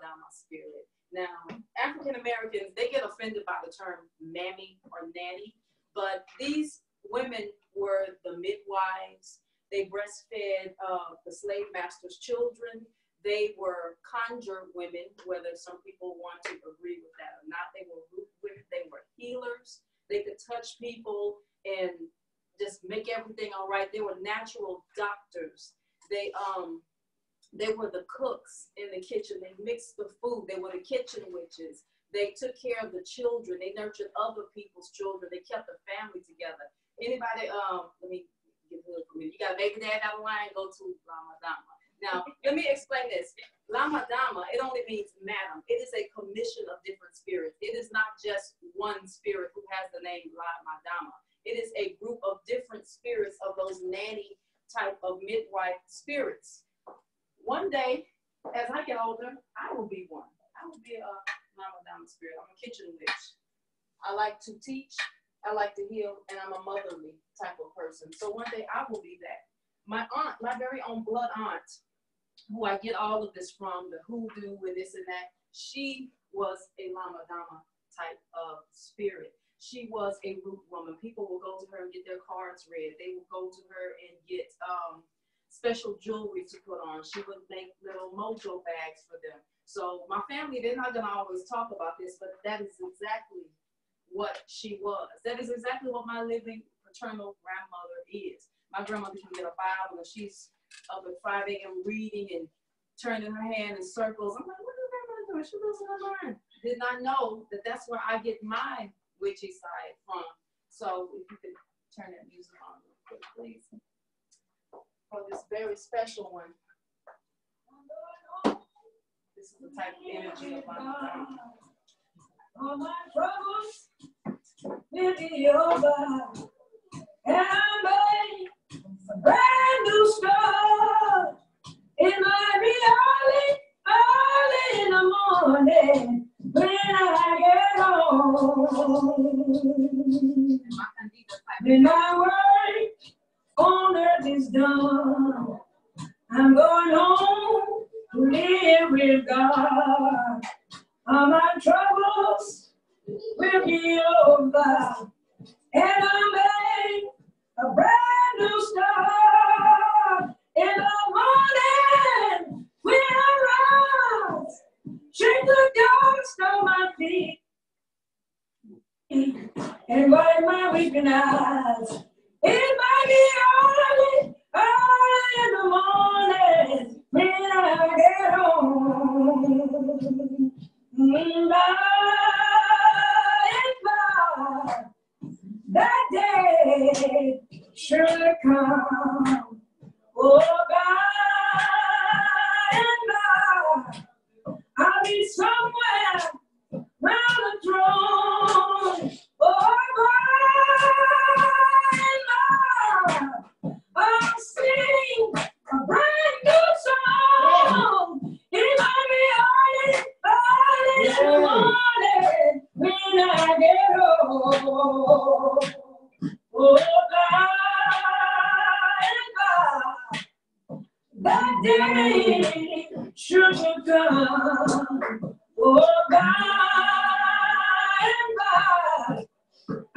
Dharma spirit. Now, African Americans, they get offended by the term mammy or nanny, but these women were the midwives. They breastfed the slave master's children. They were conjure women, whether some people want to agree with that or not. They were root women. They were healers. They could touch people and just make everything all right. They were natural doctors. They were the cooks in the kitchen. They mixed the food. They were the kitchen witches. They took care of the children. They nurtured other people's children. They kept the family together. Anybody, let me get good for me. You got a baby dad out of line, go to Lama Dama. Now, let me explain this. Lama Dama, it only means madam. It is a commission of different spirits. It is not just one spirit who has the name Lama Dama. It is a group of different spirits of those nanny type of midwife spirits. One day, as I get older, I will be one. I will be a Lama Dama spirit. I'm a kitchen witch. I like to teach, I like to heal, and I'm a motherly type of person. So one day I will be that. My aunt, my very own blood aunt, who I get all of this from, the hoodoo and this and that, she was a Lama Dama type of spirit. She was a root woman. People will go to her and get their cards read. They will go to her and get special jewelry to put on. She would make little mojo bags for them. So my family, they're not going to always talk about this, but that is exactly what she was. That is exactly what my living paternal grandmother is. My grandmother can get a Bible and she's up at 5 a.m. reading and turning her hand in circles. I'm like, what is grandmother doing? She losing her mind. Did not know that that's where I get my witchy side from. So if you could turn that music on real quick, please. For this very special one. This is the type of energy of my life. All my troubles will be over, and I made a brand new start. It might be early in the morning when I get home. When my work on earth is done, I'm going home to live with God. All my troubles will be over, and I make a brand new start. In the morning, when I rise, shake the dust on my feet, and wipe my weeping eyes. It might be early in the morning when I get home. By that day should come. Oh, by and by, I'll be somewhere round the throne. Oh, by and by, I'll sing a brand new song. It might be early in the morning when I get home. Oh, by and by, that day should come. Oh, by and by,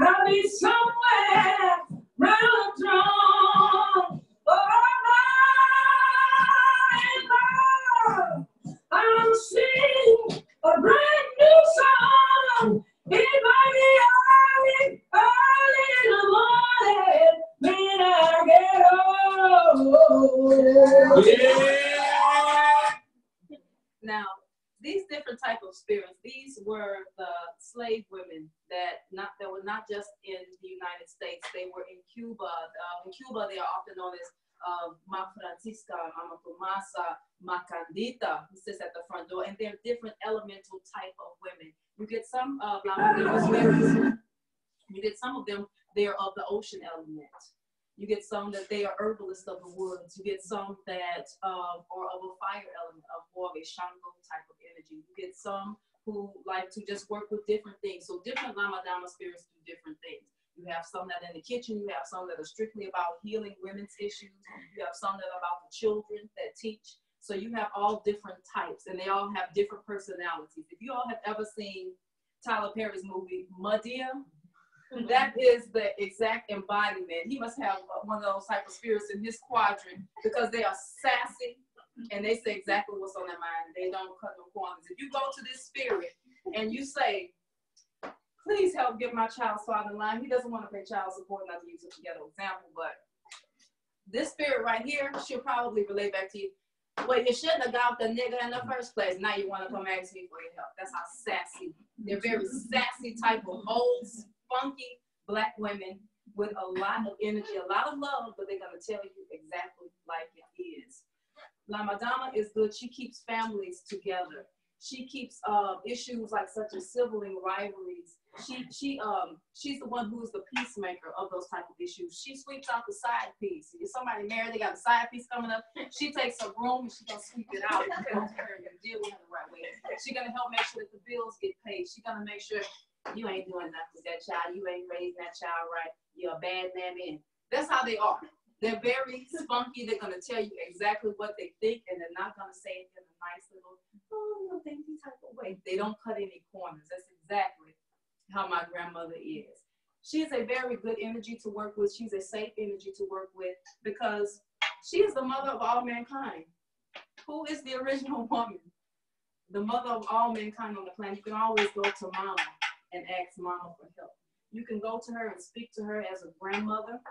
I'll be somewhere round the throne. Oh, by and by, I'll sing a brand new song. It might be Now, these different type of spirits, these were the slave women that were not just in the United States. They were in Cuba. In Cuba, they are often known as Ma Francisca, Ama Tomasa, Ma Candita, who sits at the front door, and they're different elemental type of women. You get some you get some of them, they're of the ocean element. You get some that they are herbalists of the woods. You get some that are of a fire element, of more of a Shango type of energy. You get some who like to just work with different things. So different Lama Dama spirits do different things. You have some that are in the kitchen. You have some that are strictly about healing women's issues. You have some that are about the children that teach. So you have all different types, and they all have different personalities. If you all have ever seen Tyler Perry's movie, Madea, that is the exact embodiment. He must have one of those type of spirits in his quadrant because they are sassy and they say exactly what's on their mind. They don't cut no corners. If you go to this spirit and you say, please help get my child's father in line, he doesn't want to pay child support, not to use a ghetto example, but this spirit right here, she'll probably relate back to you. Well, you shouldn't have got the nigga in the first place. Now you want to come ask me for your help. That's how sassy. They're very sassy type of old, funky Black women with a lot of energy, a lot of love, but they're going to tell you exactly like it is. Lama Dama is good. She keeps families together. She keeps issues like such as sibling rivalries. She's the one who is the peacemaker of those type of issues. She sweeps out the side piece. If somebody married, they got a side piece coming up. She takes a broom and she's gonna sweep it out and come to her and deal with her the right way. She's gonna help make sure that the bills get paid. She's gonna make sure you ain't doing nothing with that child. You ain't raising that child right. You're a bad man. That's how they are. They're very spunky. They're gonna tell you exactly what they think, and they're not gonna say it in a nice little, dainty type of way. They don't cut any corners. That's exactly how my grandmother is. She is a very good energy to work with. She's a safe energy to work with because she is the mother of all mankind. Who is the original woman? The mother of all mankind on the planet. You can always go to Mama and ask Mama for help. You can go to her and speak to her as a grandmother.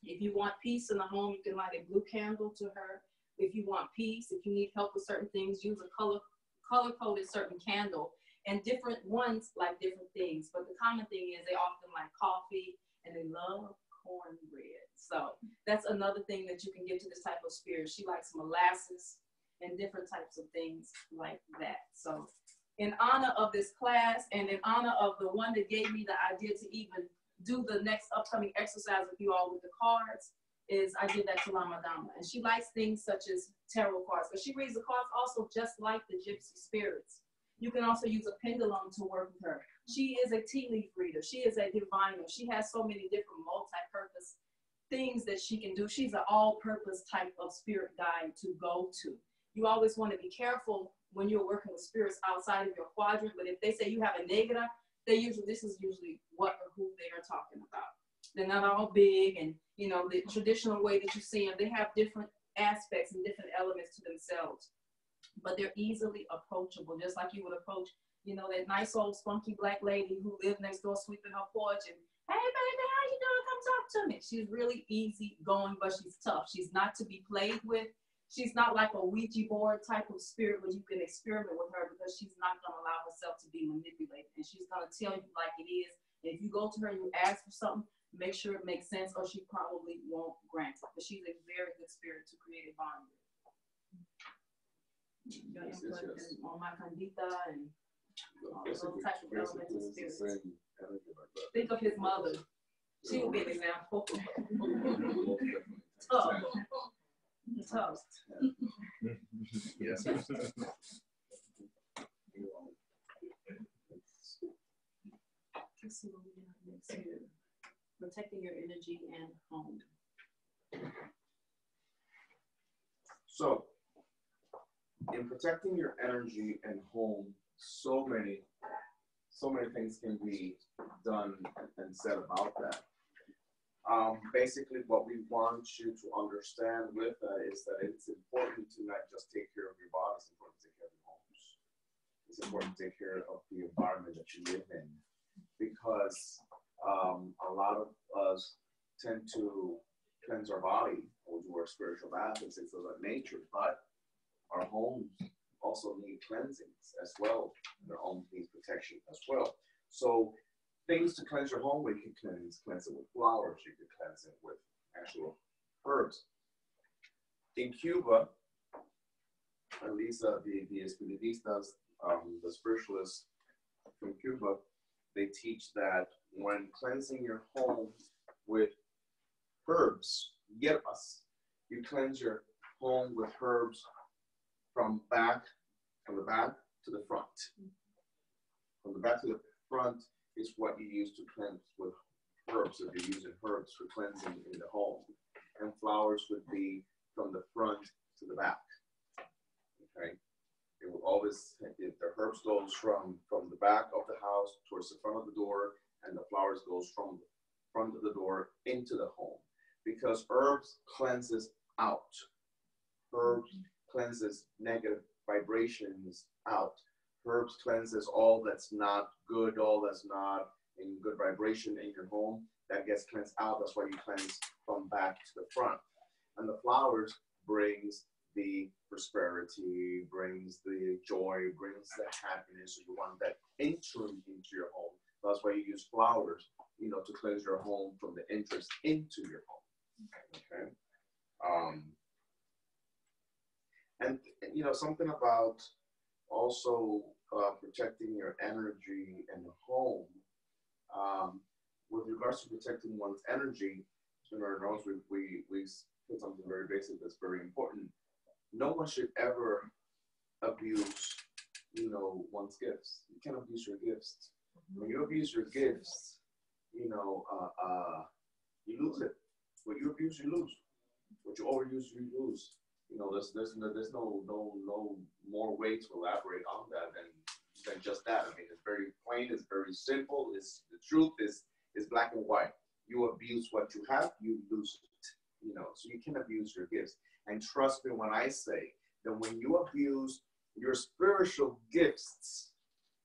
If you want peace in the home, you can light a blue candle to her. If you want peace, if you need help with certain things, use a color-coded certain candle. And different ones like different things. But the common thing is they often like coffee and they love cornbread. So that's another thing that you can give to this type of spirit. She likes molasses and different types of things like that. So in honor of this class and in honor of the one that gave me the idea to even do the next upcoming exercise with you all with the cards, is I did that to Lama Dama. And she likes things such as tarot cards. But she reads the cards also just like the gypsy spirits. You can also use a pendulum to work with her. She is a tea leaf reader. She is a diviner. She has so many different multi-purpose things that she can do. She's an all-purpose type of spirit guide to go to. You always want to be careful when you're working with spirits outside of your quadrant, but if they say you have a negative, this is usually what or who they are talking about. They're not all big and, the traditional way that you see them, they have different aspects and different elements to themselves. But they're easily approachable, just like you would approach, that nice old spunky Black lady who lived next door sweeping her porch and, hey, baby, how you doing? Come talk to me. She's really easy going, but she's tough. She's not to be played with. She's not like a Ouija board type of spirit where you can experiment with her because she's not going to allow herself to be manipulated. And she's going to tell you like it is. And if you go to her and you ask for something, make sure it makes sense or she probably won't grant it. But she's a very good spirit to create a bond with. Your input on my Candita and all those types of elemental spirits. Think of his mother. She would be an example. Tough. Tough. Yes. Let's see what we got next here. Protecting your energy and home. So, in protecting your energy and home, so many things can be done and said about that. Basically, what we want you to understand with that is that it's important to not just take care of your body, it's important to take care of your homes. It's important to take care of the environment that you live in, because a lot of us tend to cleanse our body or do our spiritual bath and things of that nature, but our homes also need cleansings as well. Their home needs protection as well. So things to cleanse your home, you can cleanse it with flowers, you can cleanse it with actual herbs. In Cuba, at least the espiritistas, the spiritualists from Cuba, they teach that when cleansing your home with herbs, hierbas, you cleanse your home with herbs from the back to the front. From the back to the front is what you use to cleanse with herbs, if you're using herbs for cleansing in the home. And flowers would be from the front to the back. Okay? It will always, the herbs goes from the back of the house towards the front of the door, and the flowers goes from the front of the door into the home. Because herbs cleanses out. Herbs cleanses negative vibrations out. Herbs cleanses all that's not good, all that's not in good vibration in your home. That gets cleansed out. That's why you cleanse from back to the front. And the flowers brings the prosperity, brings the joy, brings the happiness. So you want that entering into your home. That's why you use flowers, to cleanse your home from the entrance into your home. Okay. And something about also protecting your energy in the home. With regards to protecting one's energy, we put something very basic that's very important. No one should ever abuse, one's gifts. You can't abuse your gifts. When you abuse your gifts, you lose it. What you abuse, you lose. What you overuse, you lose. There's no more way to elaborate on that than just that. I mean, it's very plain. It's very simple. It's the truth is black and white. You abuse what you have, you lose it. So you can abuse your gifts. And trust me when I say that when you abuse your spiritual gifts,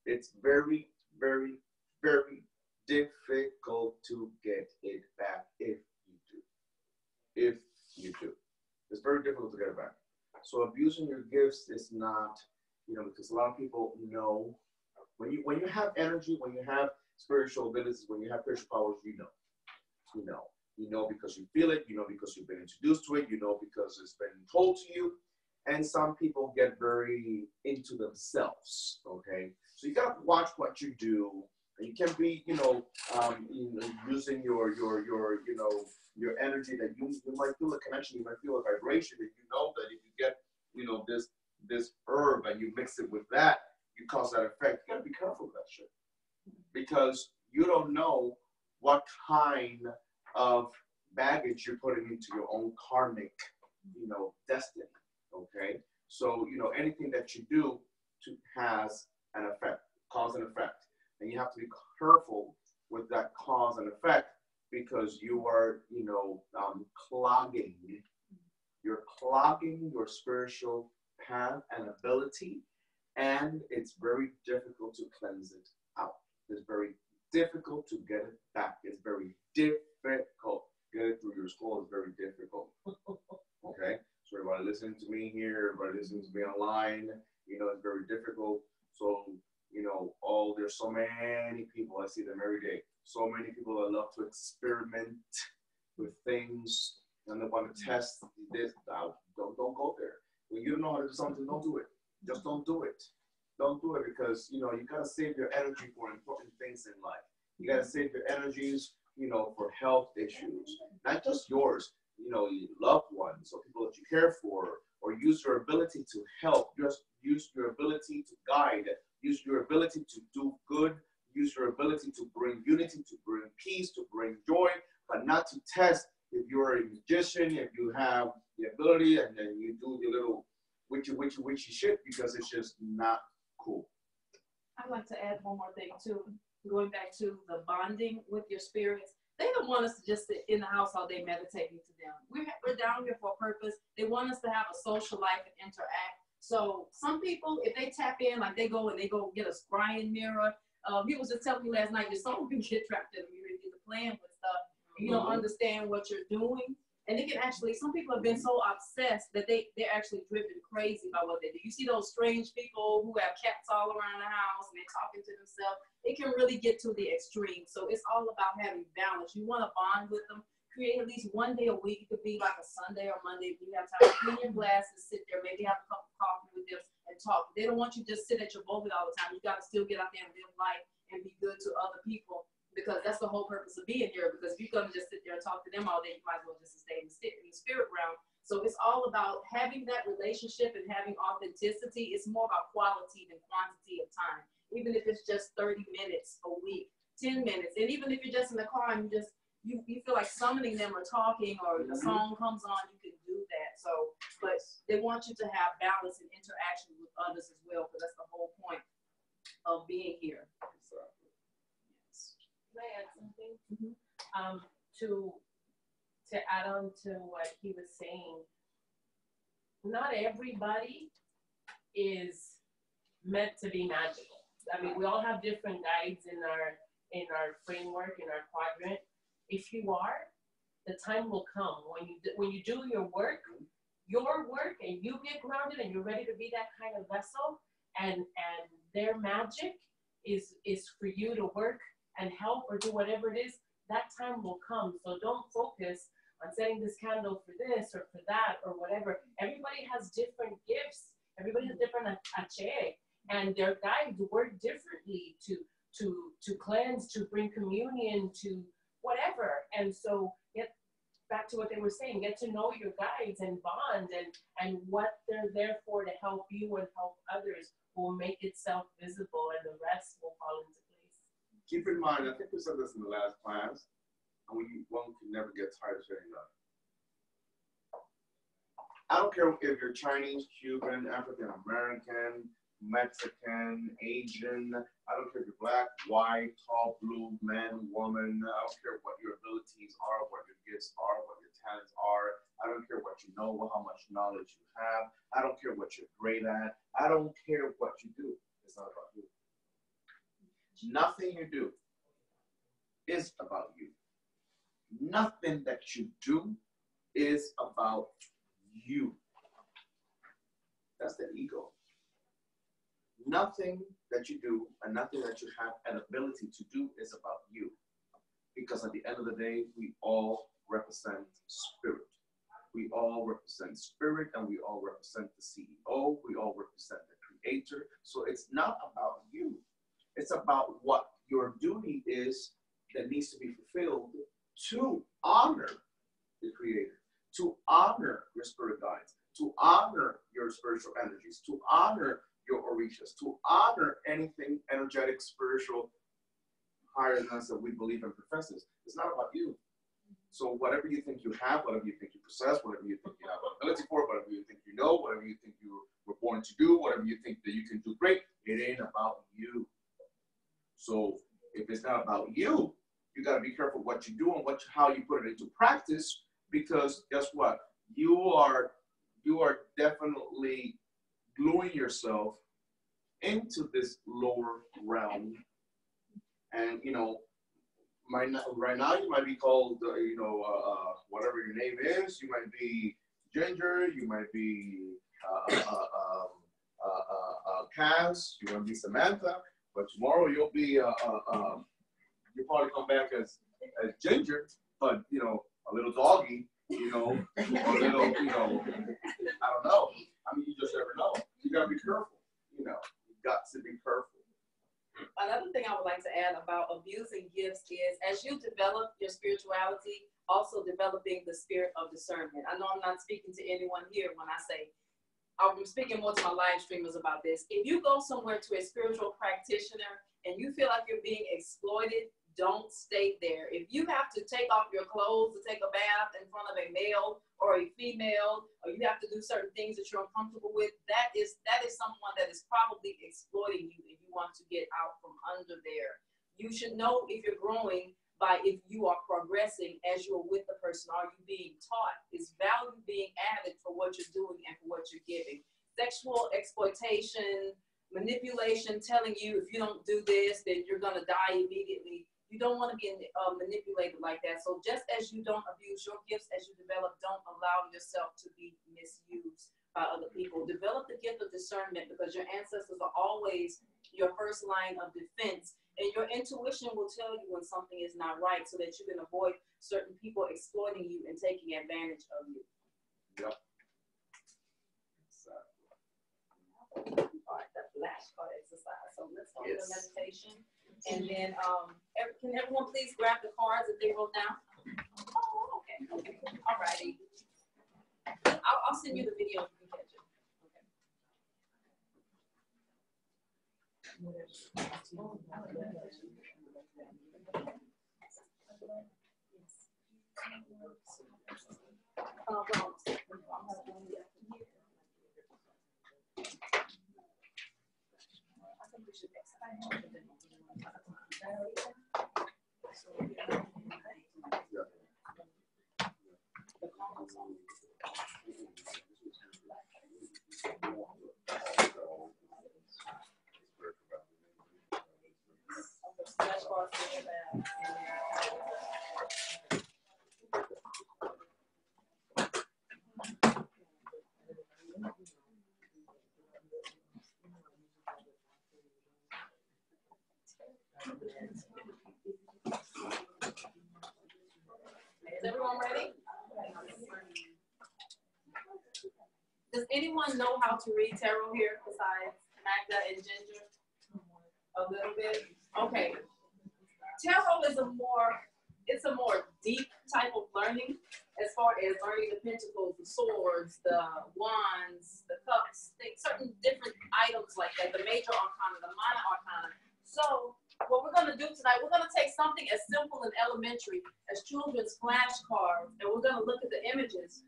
it's very, very, very difficult to get it back if you do. If you do. It's very difficult to get it back. So abusing your gifts is not, because a lot of people know when you have energy, when you have spiritual abilities, when you have spiritual powers, you know because you feel it, because you've been introduced to it, because it's been told to you. And some people get very into themselves. Okay, so you gotta watch what you do. And you can't be, using your energy that you might feel a connection, you might feel a vibration, and that if you get, this herb and you mix it with that, you cause that effect. You gotta be careful with that shit. Because you don't know what kind of baggage you're putting into your own karmic, destiny. Okay? So, anything that you do has an effect, cause and effect. And you have to be careful with that cause and effect because you are, clogging. You're clogging your spiritual path and ability, and it's very difficult to cleanse it out. It's very difficult to get it back. It's very difficult. Get it through your skull is very difficult. Okay? So everybody listening to me here, everybody listening to me online, it's very difficult. So, there's so many people, I see them every day. So many people that love to experiment with things and they want to test this out. Don't go there. When you don't know how to do something, don't do it. Just don't do it. Don't do it because, you got to save your energy for important things in life. You got to save your energies, for health issues. Not just yours, your loved ones or people that you care for, or use your ability to help. Just use your ability to guide. Use your ability to do good. Use your ability to bring unity, to bring peace, to bring joy, but not to test if you're a magician, if you have the ability, and then you do your little witchy shit because it's just not cool. I'd like to add one more thing too. Going back to the bonding with your spirits. They don't want us to just sit in the house all day meditating to them. We're down here for a purpose. They want us to have a social life and interact. So some people, if they tap in, like they go get a scrying mirror. He was just telling me last night, your soul can get trapped in a mirror, you get to playing with stuff. And you don't understand what you're doing. And it can actually, some people have been so obsessed that they're actually driven crazy by what they do. You see those strange people who have cats all around the house and they're talking to themselves. It can really get to the extreme. So it's all about having balance. You want to bond with them. Create at least one day a week. It could be like a Sunday or Monday. If you have time to clean your glasses, sit there, maybe have a cup of coffee with them and talk. They don't want you to just sit at your boat all the time. You got to still get out there and live life and be good to other people. Because that's the whole purpose of being here. Because if you're going to just sit there and talk to them all day, you might as well just stay in the spirit realm. So it's all about having that relationship and having authenticity. It's more about quality than quantity of time. Even if it's just 30 minutes a week, 10 minutes. And even if you're just in the car and you feel like summoning them or talking or the song comes on, you can do that. So, but they want you to have balance and interaction with others as well. Because that's the whole point of being here. Can I add something? To add on to what he was saying, not everybody is meant to be magical. I mean, we all have different guides in our framework, in our quadrant. If you are, the time will come when you do your work, and you get grounded and you're ready to be that kind of vessel, and their magic is for you to work and help or do whatever it is, that time will come. So don't focus on setting this candle for this or for that or whatever. Everybody has different gifts. Everybody has different ache, and their guides work differently to cleanse, to bring communion, to whatever. And so get back to what they were saying, get to know your guides and bond and what they're there for to help you and help others will make itself visible, and the rest will fall into place. Keep in mind, I think we said this in the last class, and one can never get tired of saying that. I don't care if you're Chinese, Cuban, African American, Mexican, Asian. I don't care if you're black, white, tall, blue, man, woman. I don't care what your abilities are, what your gifts are, what your talents are. I don't care what you know, how much knowledge you have. I don't care what you're great at. I don't care what you do. It's not about you. Nothing you do is about you. Nothing that you do is about you. That's the ego. Nothing that you do and nothing that you have an ability to do is about you. Because at the end of the day, we all represent spirit. We all represent spirit, and we all represent the CEO. We all represent the creator. So it's not about you. It's about what your duty is that needs to be fulfilled to honor the creator, to honor your spirit guides, to honor your spiritual energies, to honor your orishas, to honor anything energetic, spiritual, higher than us that we believe and professes. It's not about you. So whatever you think you have, whatever you think you possess, whatever you think you have ability for, whatever you think you know, whatever you think you were born to do, whatever you think that you can do great, it ain't about you. So if it's not about you, you got to be careful what you do and how you put it into practice, because guess what? You are definitely gluing yourself into this lower realm. And, you know, right now you might be called, whatever your name is. You might be Ginger. You might be Kaz. You might be Samantha. But tomorrow you'll be, you'll probably come back as Ginger, but, you know, a little doggy, you know, or a little, you know, I don't know. I mean, you just never know. You got to be careful, you know. You got to be careful. Another thing I would like to add about abusing gifts is, as you develop your spirituality, also developing the spirit of discernment. I know I'm not speaking to anyone here when I say, I'm speaking more to my live streamers about this. If you go somewhere to a spiritual practitioner and you feel like you're being exploited, don't stay there. If you have to take off your clothes to take a bath in front of a male or a female, or you have to do certain things that you're uncomfortable with, that is someone that is probably exploiting you if you want to get out from under there. You should know if you're growing by if you are progressing as you're with the person. Are you being taught? Is value being added for what you're doing and for what you're giving? Sexual exploitation, manipulation, telling you if you don't do this, then you're going to die immediately. You don't want to be manipulated like that. So just as you don't abuse your gifts as you develop, don't allow yourself to be misused by other people. Develop the gift of discernment, because your ancestors are always your first line of defense. And your intuition will tell you when something is not right, so that you can avoid certain people exploiting you and taking advantage of you. Yep. All right, that flashcard exercise. So let's go to the meditation. And then, can everyone please grab the cards that they wrote down? Oh, okay. All righty. I'll send you the video if you can catch it. Is everyone ready? Does anyone know how to read tarot here besides Magda and Ginger? A little bit? Okay. Tarot is a more deep type of learning, as far as learning the pentacles, the swords, the wands, the cups, certain different items like that, the major arcana, the minor arcana. So what we're going to do tonight, we're going to take something as simple and elementary as children's flashcards, and we're going to look at the images.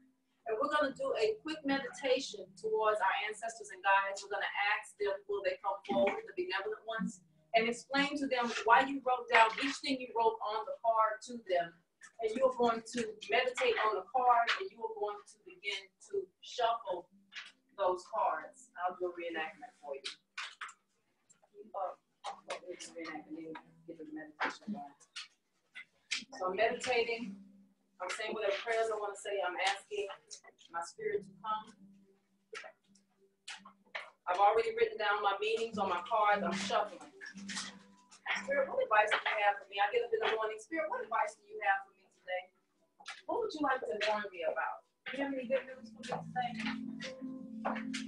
And we're going to do a quick meditation towards our ancestors and guides. We're going to ask them, will they come forward, the benevolent ones, and explain to them why you wrote down each thing you wrote on the card to them. And you are going to meditate on the card, and you are going to begin to shuffle those cards. I'll do a reenactment for you. So I'm meditating. I'm saying whatever prayers I want to say. I'm asking my spirit to come. I've already written down my meanings on my cards. I'm shuffling. Spirit, what advice do you have for me? I get up in the morning. Spirit, what advice do you have for me today? What would you like to warn me about? Do you have any good news for me today?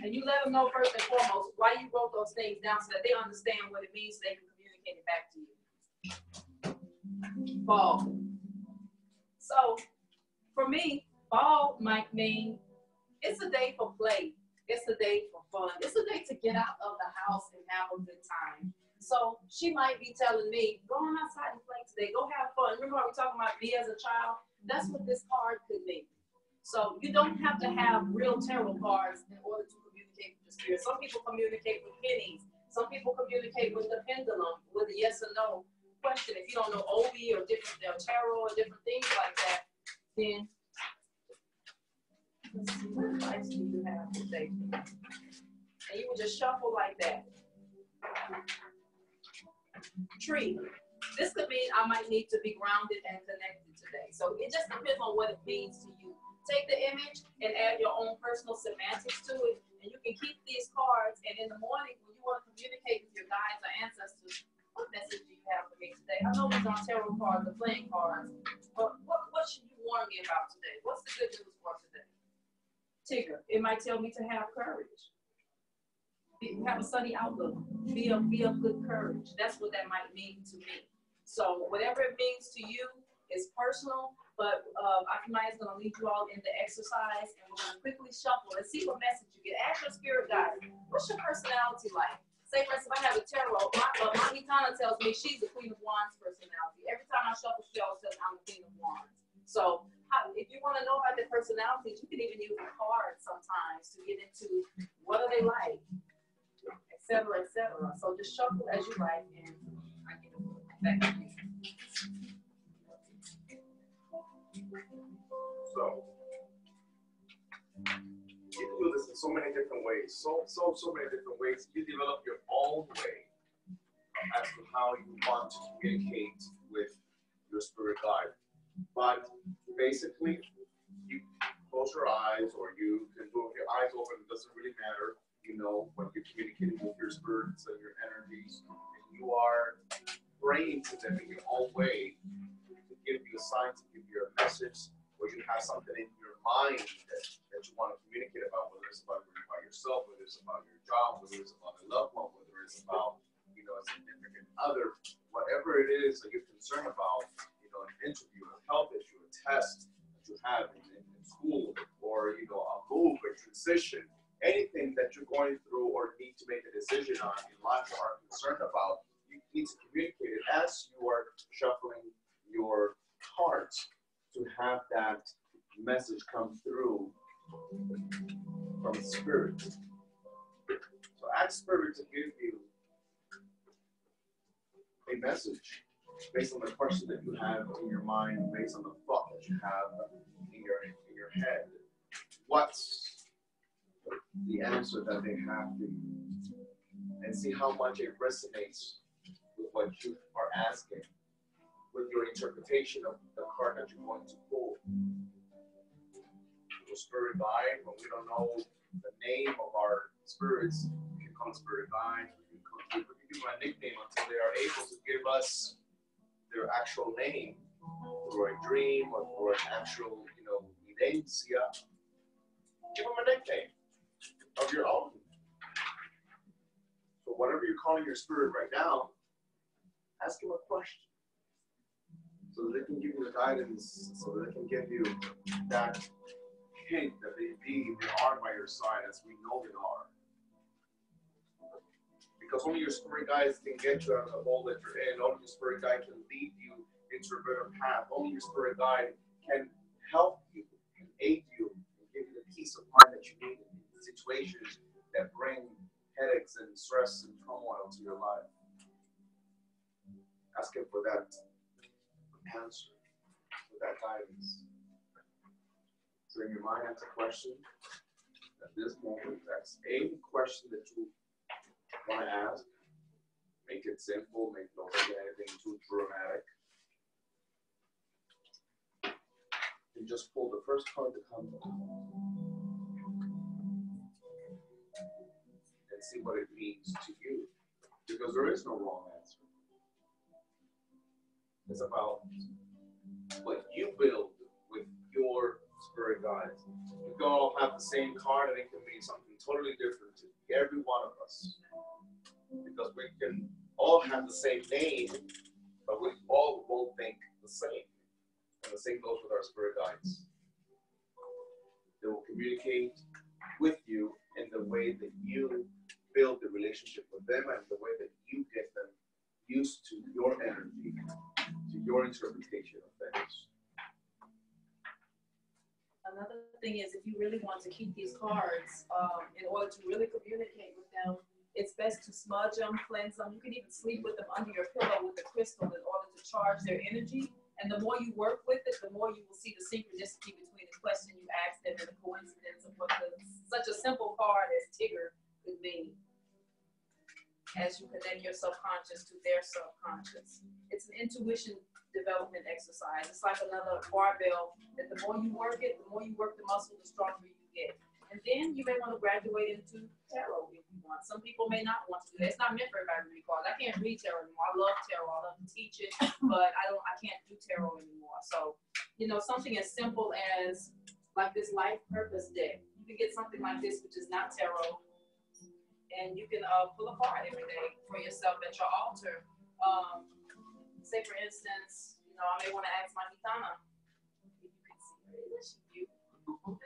And you let them know first and foremost why you wrote those things down, so that they understand what it means, so they can communicate it back to you. Ball. So, for me, ball might mean it's a day for play. It's a day for fun. It's a day to get out of the house and have a good time. So, she might be telling me, go on outside and play today. Go have fun. Remember how we talking about me as a child? That's what this card could mean. So, you don't have to have real tarot cards in order to communicate with the spirit. Some people communicate with pennies. Some people communicate with the pendulum, with a yes or no question. If you don't know Obi or different tarot or different things like that, then let's see, what advice do you have today? And you would just shuffle like that. Tree. This could mean I might need to be grounded and connected today. So it just depends on what it means to you. Take the image and add your own personal semantics to it, and you can keep these cards. And in the morning, when you want to communicate with your guides or ancestors, what message do you have for me today? I know these aren't tarot cards, the playing cards, but what should you warn me about today? What's the good news for today? Tigger, it might tell me to have courage. Have a sunny outlook. Be of good courage. That's what that might mean to me. So whatever it means to you is personal, but Akamai is going to lead you all in the exercise, and we're going to quickly shuffle and see what message you get. Ask your spirit guide, what's your personality like? Say, for instance, if I have a tarot, my Gitana tells me she's the Queen of Wands personality. Every time I shuffle, she always says I'm the Queen of Wands. So if you want to know about their personalities, you can even use a card sometimes to get into what are they like, et cetera, et cetera. So just shuffle as you like, and I get it back to you. So, you can do this in so many different ways. So many different ways. You develop your own way as to how you want to communicate with your spirit guide. But basically, you close your eyes, or you can do it with your eyes open. It doesn't really matter. You know, when you're communicating with your spirits and your energies, and you are praying to them in your own way to give you a sign, to give you a message, or you have something in your mind that you want to communicate about, whether it's about yourself, whether it's about your job, whether it's about a loved one, whether it's about, you know, a significant other, whatever it is that you're concerned about, you know, an interview, a health issue, a test that you have in school, or, you know, a move, a transition, anything that you're going through or need to make a decision on in life or are concerned about, you need to communicate it as you are shuffling your cards to have that message come through from Spirit. So ask Spirit to give you a message based on the question that you have in your mind, based on the thought that you have in your head. What's the answer that they have for you? And see how much it resonates with what you are asking, with your interpretation of the card that you're going to pull. Your spirit guide, when we don't know the name of our spirits, we can call spirit guide, we can give them a nickname until they are able to give us their actual name through a dream or through an actual, you know, evidencia. Give them a nickname of your own. So whatever you're calling your spirit right now, ask them a question, so that they can give you the guidance, so that they can give you that hint that they are by your side, as we know they are. Because only your spirit guides can get you out of the hole that you're in. Only your spirit guide can lead you into a better path. Only your spirit guide can help you, can aid you, and give you the peace of mind that you need in situations that bring headaches and stress and turmoil to your life. Ask him for that answer, for that guidance. So in your mind, ask a question. At this moment, that's any question that you want to ask. Make it simple. Don't make anything too dramatic. And just pull the first card that comes up and see what it means to you. Because there is no wrong answer. It's about what you build with your spirit guides. We can all have the same card, and it can mean something totally different to every one of us. Because we can all have the same name, but we all won't think the same. And the same goes with our spirit guides. They will communicate with you in the way that you build the relationship with them, and the way that you get them used to your energy, to your interpretation of things. Another thing is, if you really want to keep these cards, in order to really communicate with them, it's best to smudge them, cleanse them. You can even sleep with them under your pillow with the crystal in order to charge their energy. And the more you work with it, the more you will see the synchronicity between the question you asked them and the coincidence of what such a simple card as Tigger could be, as you connect your subconscious to their subconscious. It's an intuition development exercise. It's like another barbell, that the more you work it, the more you work the muscle, the stronger you get. And then you may want to graduate into tarot if you want. Some people may not want to do that. It's not meant for everybody to read cards. I can't read tarot anymore. I love tarot. I love to teach it, but I can't do tarot anymore. So, you know, something as simple as like this life purpose deck. You can get something like this, which is not tarot, and you can pull a card every day for yourself at your altar. Say, for instance, you know, I may want to ask my Gitana, if you can see her, isn't she beautiful?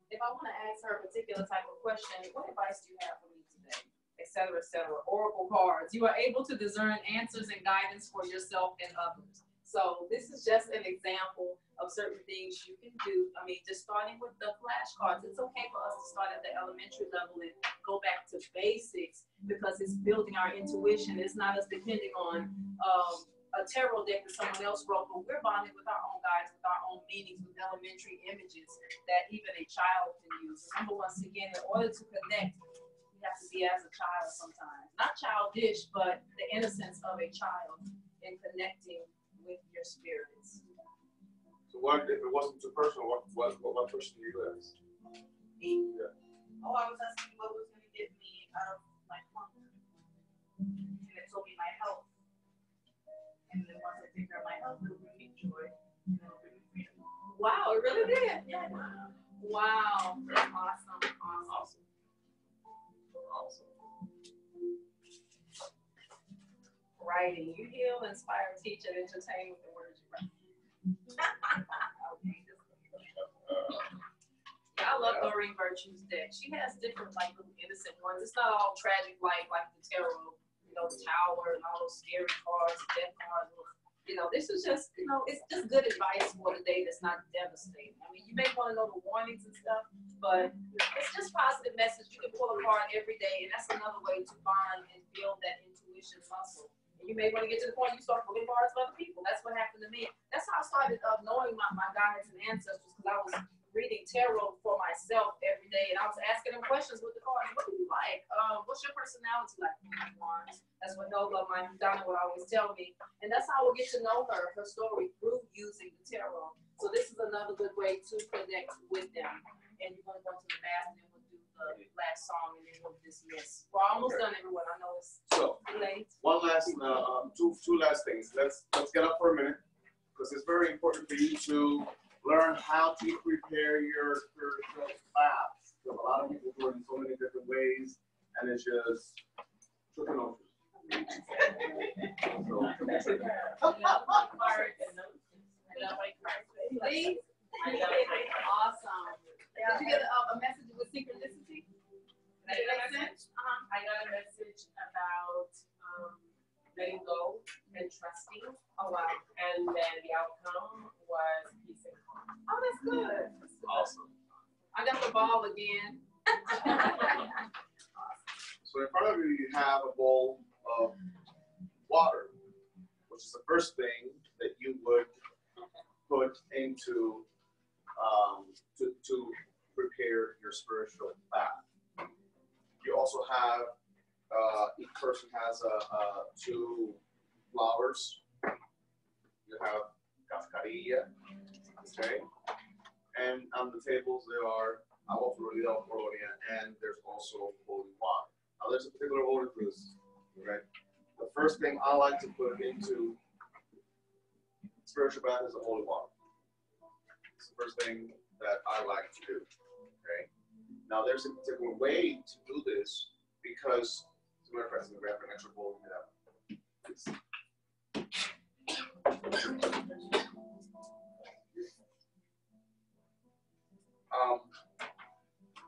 If I want to ask her a particular type of question, what advice do you have for me today? Et cetera, et cetera. Oracle cards. You are able to discern answers and guidance for yourself and others. So this is just an example of certain things you can do. I mean, just starting with the flashcards. It's okay for us to start at the elementary level and go back to basics, because it's building our intuition. It's not us depending on a tarot deck that someone else wrote, but we're bonding with our own guides, with our own meanings, with elementary images that even a child can use. Remember, once again, in order to connect, we have to be as a child sometimes. Not childish, but the innocence of a child in connecting with your spirits. So what if it wasn't too personal? What question do you ask? Me? Yeah. Oh, I was asking what was going to get me out of my funk. And it told me my health. And then once I take care of my health, it'll bring me joy. And it'll bring me freedom. Wow, it really did. Yeah. Wow. Awesome. Writing. You heal, inspire, teach, and entertain with the words you write. I love Doreen Virtue's deck. She has different, like, little innocent ones. It's not all tragic, like the tarot, you know, the tower and all those scary cards, death cards. You know, this is just, you know, it's just good advice for the day that's not devastating. I mean, you may want to know the warnings and stuff, but it's just positive message. You can pull a card every day, and that's another way to bond and build that intuition muscle. And you may want to get to the point you start pulling cards for other people. That's what happened to me. That's how I started knowing my guides and ancestors, because I was reading tarot for myself every day, and I was asking them questions with the cards. What do you like? What's your personality like? That's what Nola, my Donna, would always tell me, and that's how I would get to know her story through using the tarot. So this is another good way to connect with them. And you're going to go to the bath, and then we'll do the last song, and then we'll dismiss. We're almost done, everyone. I know it's late. One last, two last things. Let's get up for a minute, because it's very important for you to learn how to prepare your spiritual bath. Because a lot of people do it in so many different ways, and it's just tripping over. Please. Awesome. Did you get a message with synchronicity? I got a message about letting go and trusting. Oh, wow. And then the outcome was peace and calm. Oh, that's good. Awesome. I got the ball again. So in front of you, you have a bowl of water, which is the first thing that you would put into to prepare your spiritual bath. You also have each person has two flowers. You have cascarilla, okay, and on the tables there are agua florida or colonia, and there's also holy water. Now there's a particular order for this, okay? The first thing I like to put into spiritual bath is the holy water. It's the first thing that I like to do, okay? Now there's a particular way to do this, because, as a matter of fact, I'm going to grab an extra bowl.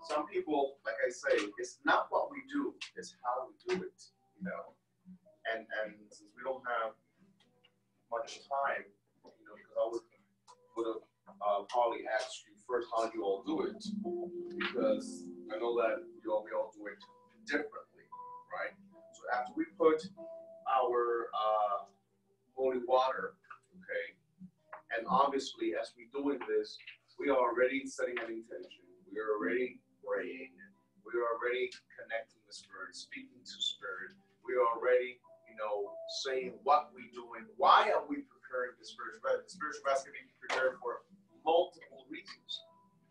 Some people, like I say, it's not what we do, it's how we do it, you know. And since we don't have much time, you know, because I would have probably asked you first how you all do it, because I know that we all do it differently, right? So after we put our holy water, okay, and obviously as we're doing this, we are already setting an intention. We are already praying. We are already connecting with Spirit, speaking to Spirit. We are already, you know, saying what we're doing. Why are we preparing the spiritual bath? The spiritual bath can be prepared for multiple reasons.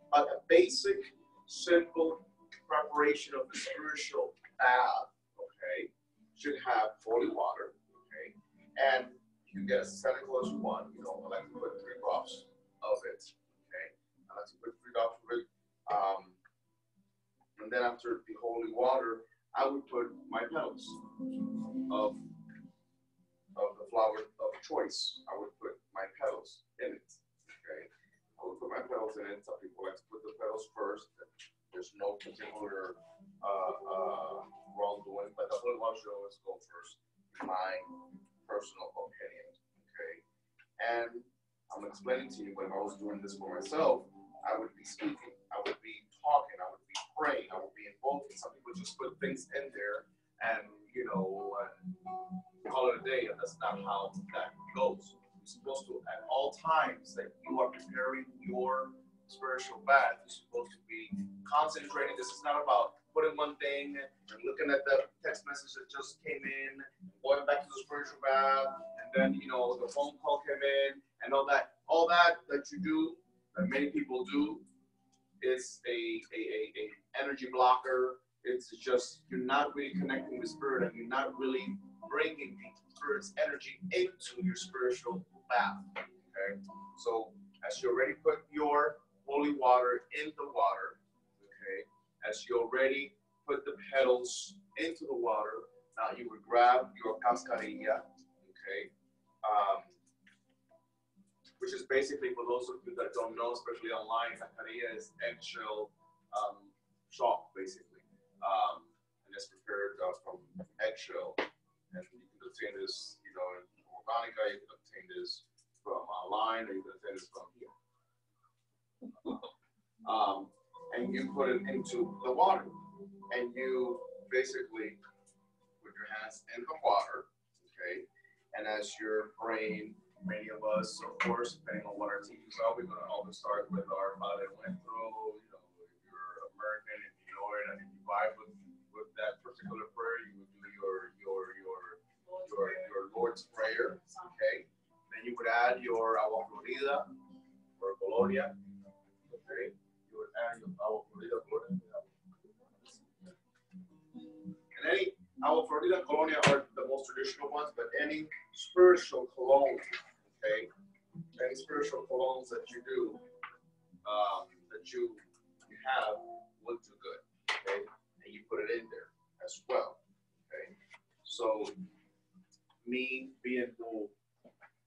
But a basic, simple preparation of the spiritual bath, okay, should have holy water, okay, and you can get as technical as you want. You know, I like to put 3 drops of it, okay. I like to put 3 drops of it, and then after the holy water, I would put my petals of the flower of choice. I would put my petals in it, okay. I would put my petals in it. Some people like to put the petals first. There's no particular wrongdoing, but the holy water should always go first, in my personal opinion, okay. And I'm explaining to you, when I was doing this for myself, I would be speaking, I would be talking, I would be praying, I would be invoking. Some people just put things in there and, you know, call it a day, and that's not how that goes. You're supposed to, at all times that you are preparing your spiritual bath, you're supposed to be concentrating. This is not about putting one thing and looking at the text message that just came in, going back to the spiritual bath, and then, you know, the phone call came in, and all that you do, that many people do, is a energy blocker. It's just, you're not really connecting with spirit, and you're not really bringing the spirit's energy into your spiritual bath. Okay, so as you already put your holy water in the water, okay, as you already put the petals into the water, now you would grab your cascarilla, okay, which is basically, for those of you that don't know, especially online, cascarilla is eggshell chalk, basically, and it's prepared from eggshell, and you can obtain this, you know, in Orgánica, you can obtain this from online, or you can obtain this from here. And you put it into the water, and you basically put your hands in the water, okay? And as you're praying, many of us, of course, depending on what our teachings are, we're going to always start with our Padre Nuestro. You know, if you're American, if you know it, and if you vibe with that particular prayer, you would do your Lord's Prayer, okay? Then you would add your Agua Florida or Colonia, okay? You would add your Agua Florida, Colonia. And any Agua Florida, Colonia are the most traditional ones, but any spiritual cologne, okay? Any spiritual colognes that you do, that you have, would do good, okay? And you put it in there as well, okay? So, me being who,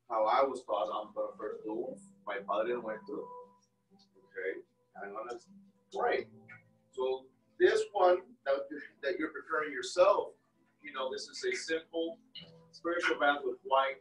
how I was taught, I'm going to first do my Padre Nuestro, okay? And I'm going to pray. So, this one that you're preparing yourself, you know, this is a simple spiritual bath with white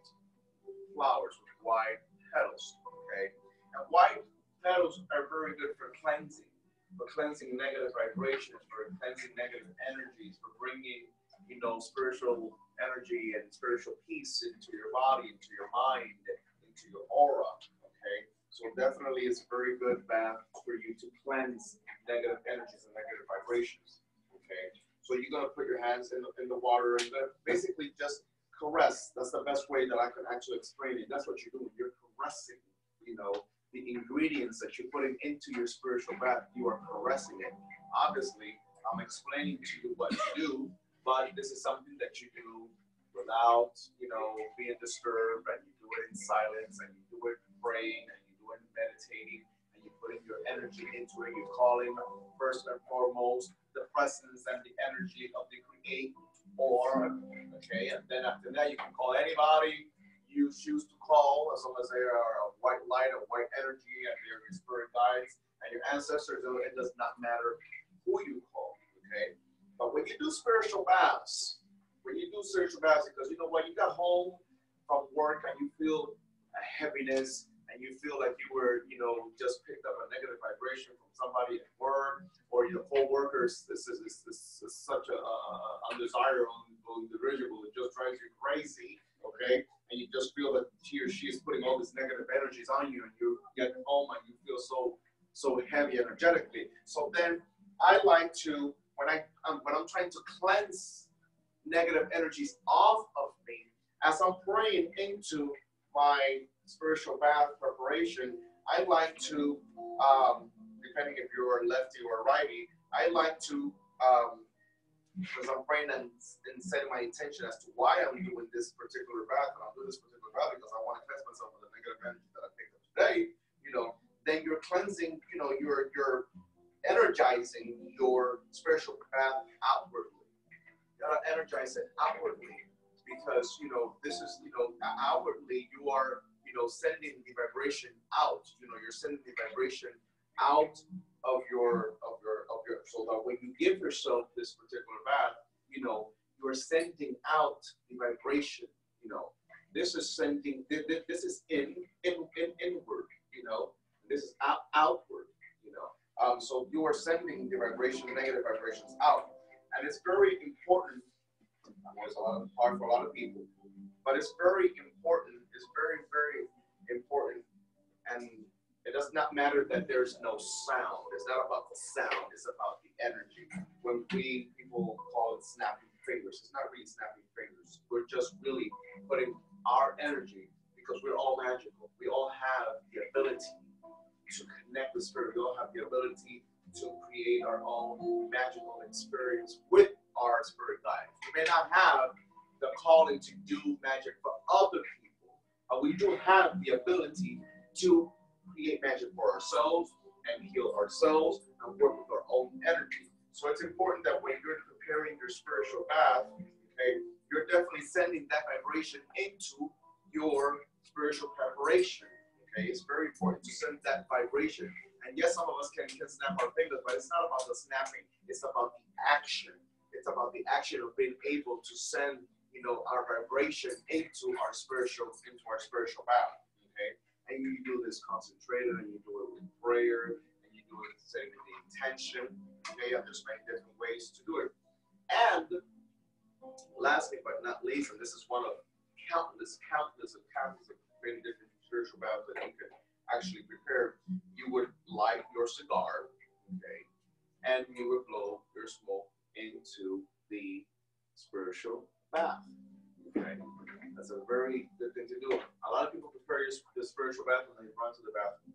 flowers, with white petals, okay? And white petals are very good for cleansing negative vibrations, for cleansing negative energies, for bringing, you know, spiritual energy and spiritual peace into your body, into your mind, into your aura, okay? So definitely it's a very good bath for you to cleanse negative energies and negative vibrations, okay? So you're going to put your hands in the water and basically just caress. That's the best way that I can actually explain it. That's what you're doing. You're caressing, you know, the ingredients that you're putting into your spiritual bath. You are caressing it. Obviously, I'm explaining to you what to do, but this is something that you do without, you know, being disturbed, and you do it in silence, and you do it praying, and you do it meditating, and you're putting your energy into it. You're calling first and foremost the presence and the energy of the Creator, okay? And then after that, you can call anybody you choose to call, as long as they are a white light, a white energy, and they're your spirit guides and your ancestors. It does not matter who you call, okay? But when you do spiritual baths, because you know what, you got home from work and you feel a heaviness, and you feel like you were, you know, just picked up a negative vibration from somebody at work, or your co-workers, this is such a undesirable individual, it just drives you crazy, okay? And you just feel that he or she is putting all these negative energies on you, and you get home and you feel so heavy energetically. So then I like to, when I'm trying to cleanse negative energies off of me, as I'm praying into my spiritual bath preparation, I like to, depending if you're lefty or righty, I like to, because I'm praying and setting my intention as to why I'm doing this particular bath, and I'm doing this particular bath because I want to cleanse myself of the negative energy that I picked up today, you know, then you're cleansing, you know, you're energizing your spiritual bath outwardly. You gotta energize it outwardly, because, you know, this is, you know, outwardly you are, you know, sending the vibration out. You know, you're sending the vibration out of your, so that when you give yourself this particular bath, you know, you're sending out the vibration. You know, this is sending, this is inward, you know, this is outward, you know. So you are sending the vibration, negative vibrations out. And it's very important. I know it's hard for a lot of people, but it's very important. It's very, very important. And It does not matter that there's no sound. It's not about the sound. It's about the energy. When people call it snapping fingers, it's not really snapping fingers. We're just really putting our energy, because we're all magical. We all have the ability to connect with spirit. We all have the ability to create our own magical experience with our spirit guides. We may not have the calling to do magic for other people, but we do have the ability to create magic for ourselves and heal ourselves and work with our own energy. So it's important that when you're preparing your spiritual bath, okay, you're definitely sending that vibration into your spiritual preparation. Okay, it's very important to send that vibration. And yes, some of us can snap our fingers, but it's not about the snapping. It's about the action. It's about the action of being able to send, our vibration into our spiritual bath. Okay, and you do this concentrated, and you do it with prayer, and you do it setting the intention. Okay, there's many different ways to do it. And lastly, but not least, and this is one of countless of many different spiritual baths that you can actually prepare. You would light your cigar, okay, and you would blow your smoke into the spiritual bath. Okay, that's a very good thing to do. A lot of people prepare the spiritual bath when they run to the bathroom.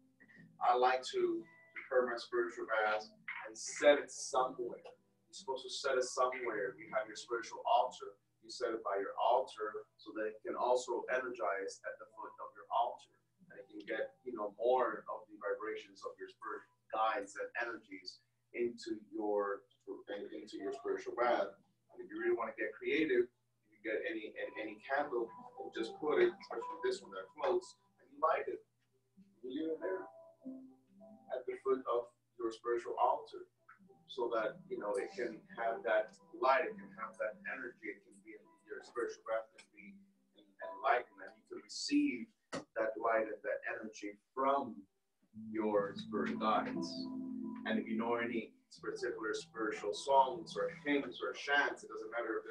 I like to prepare my spiritual bath and set it somewhere. You're supposed to set it somewhere. You have your spiritual altar. You set it by your altar so that it can also energize at the foot of your altar. And it can get, more of the vibrations of your spirit guides and energies into your spiritual bath. And if you really want to get creative, you get any candle, and just put it, especially this one that floats, and you light it. You leave it there at the foot of your spiritual altar, so that it can have that light, it can have that energy, it can be in your spiritual bath, can be enlightened, and you can receive that light and that energy from your spirit guides. And if you know any particular spiritual songs or hymns or chants, it doesn't matter if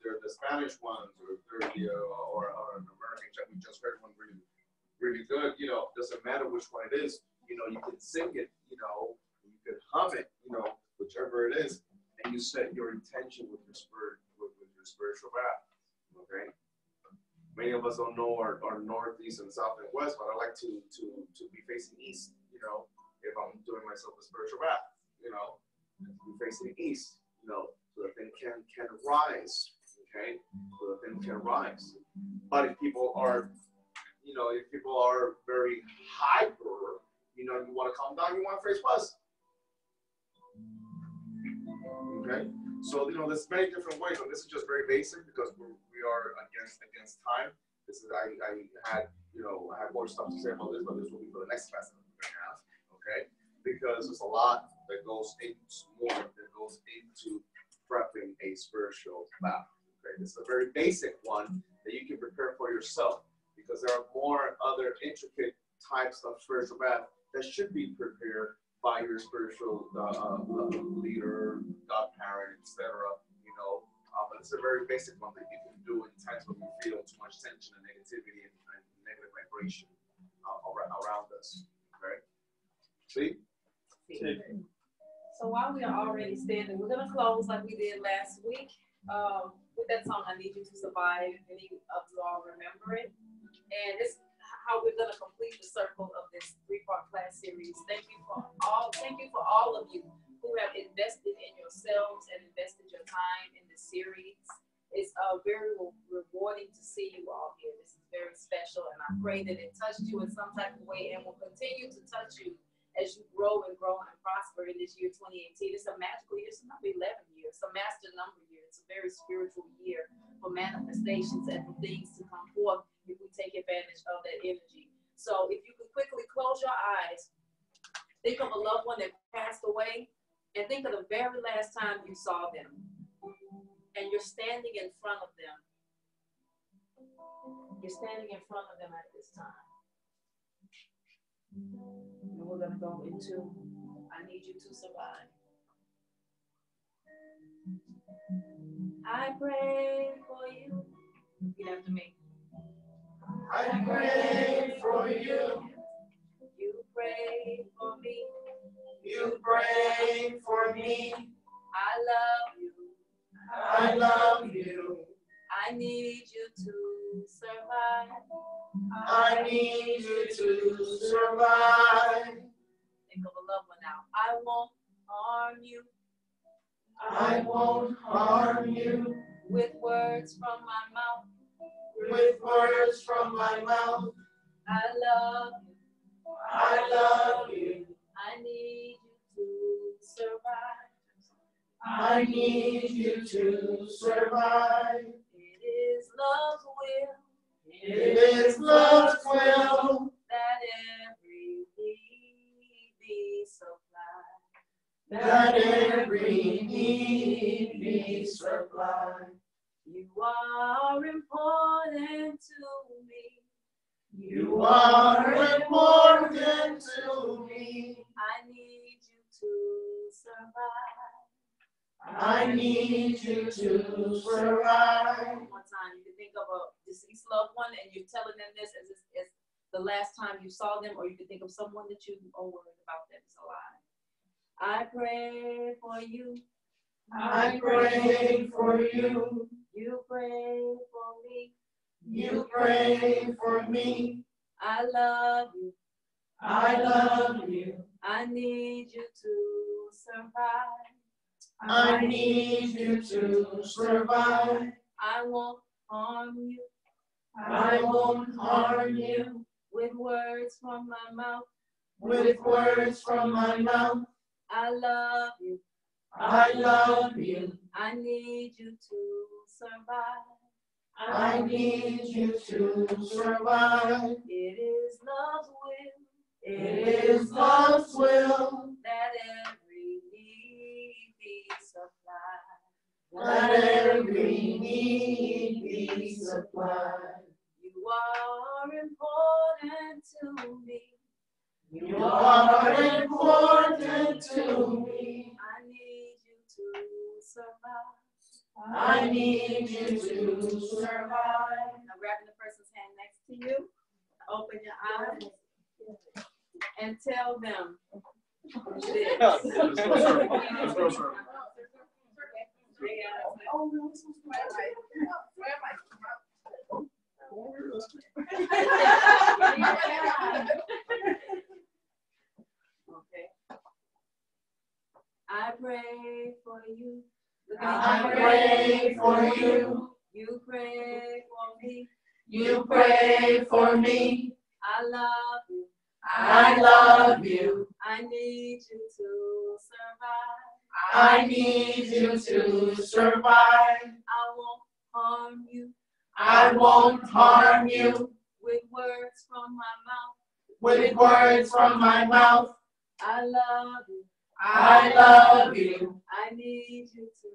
they're the Spanish ones or if they're or an American chant. We just heard one really good. Doesn't matter which one it is. You can sing it. You can hum it. Whichever it is, and you set your intention with your spiritual bath. Okay. Many of us don't know our north, east, and south and west, but I like to be facing east. If I'm doing myself a spiritual bath, be facing east. So the thing can rise. Okay, so the thing can rise. But if people are, very hyper, you want to calm down, you want to face west. Okay, so there's many different ways, and this is just very basic because we are against time. This is I had more stuff to say about this, but this will be for the next class that we're going to have. Okay, because there's a lot that goes into prepping a spiritual bath. Okay, this is a very basic one that you can prepare for yourself, because there are more other intricate types of spiritual bath that should be prepared by your spiritual leader, godparent, etc. But it's a very basic one that you can do in times when you feel too much tension and negativity and negative vibration around us. Okay? See? So while we are already standing, we're gonna close like we did last week with that song, "I Need You to Survive." Many of you all remember it, and it's how we're gonna complete the circle of this 3-part class series. Thank you for all of you who have invested in yourselves and invested your time in this series. It's very rewarding to see you all here. This is very special, and I pray that it touched you in some type of way and will continue to touch you as you grow and prosper in this year 2018. It's a magical year. It's number 11 year. It's a master number year. It's a very spiritual year for manifestations and for things to come forth if we take advantage of that energy. So if you could quickly close your eyes, think of a loved one that passed away, and think of the very last time you saw them. And you're standing in front of them. You're standing in front of them at this time. And we're going to go into "I Need You to Survive." I pray for you. Repeat after me. I pray for you. You pray me. I love you. I love you. I need you to survive. I need you to survive. Think of a loved one now. I won't harm you. I won't harm you. With words from my mouth. With words from my mouth. I love you. I love you. I need you to survive. I need you to survive. It is love's will. It is love's will That every need be supplied. that every need be supplied. You are important to me. You are important to me. I need you to survive. I need you to survive. One more time, you can think of a deceased loved one and you're telling them this as the last time you saw them, or you can think of someone that you are worried about that is alive. I pray for you. I pray for you. You pray for me. You pray for me. I love you. I love you. I need you to survive. I need you to survive. I won't harm you. I won't harm you. With words from my mouth. With words from my mouth. I love you. I love you. I need you to survive. I need you to survive. It is love's will. It is love's will That every need be supplied. that every need be supplied. You are important to me. You are important to me. I need you to survive. I need you to survive. Now grabbing the person's hand next to you. Open your eyes and tell them this. Let's go, sir. Let's go, sir. Okay. I pray for you. I pray for you. You pray for me. You pray for me. I love you. I love you. I need you to survive. I need you to survive. I won't harm you. I won't harm you. With words from my mouth. With words from my mouth. I love you. I love you. I need you to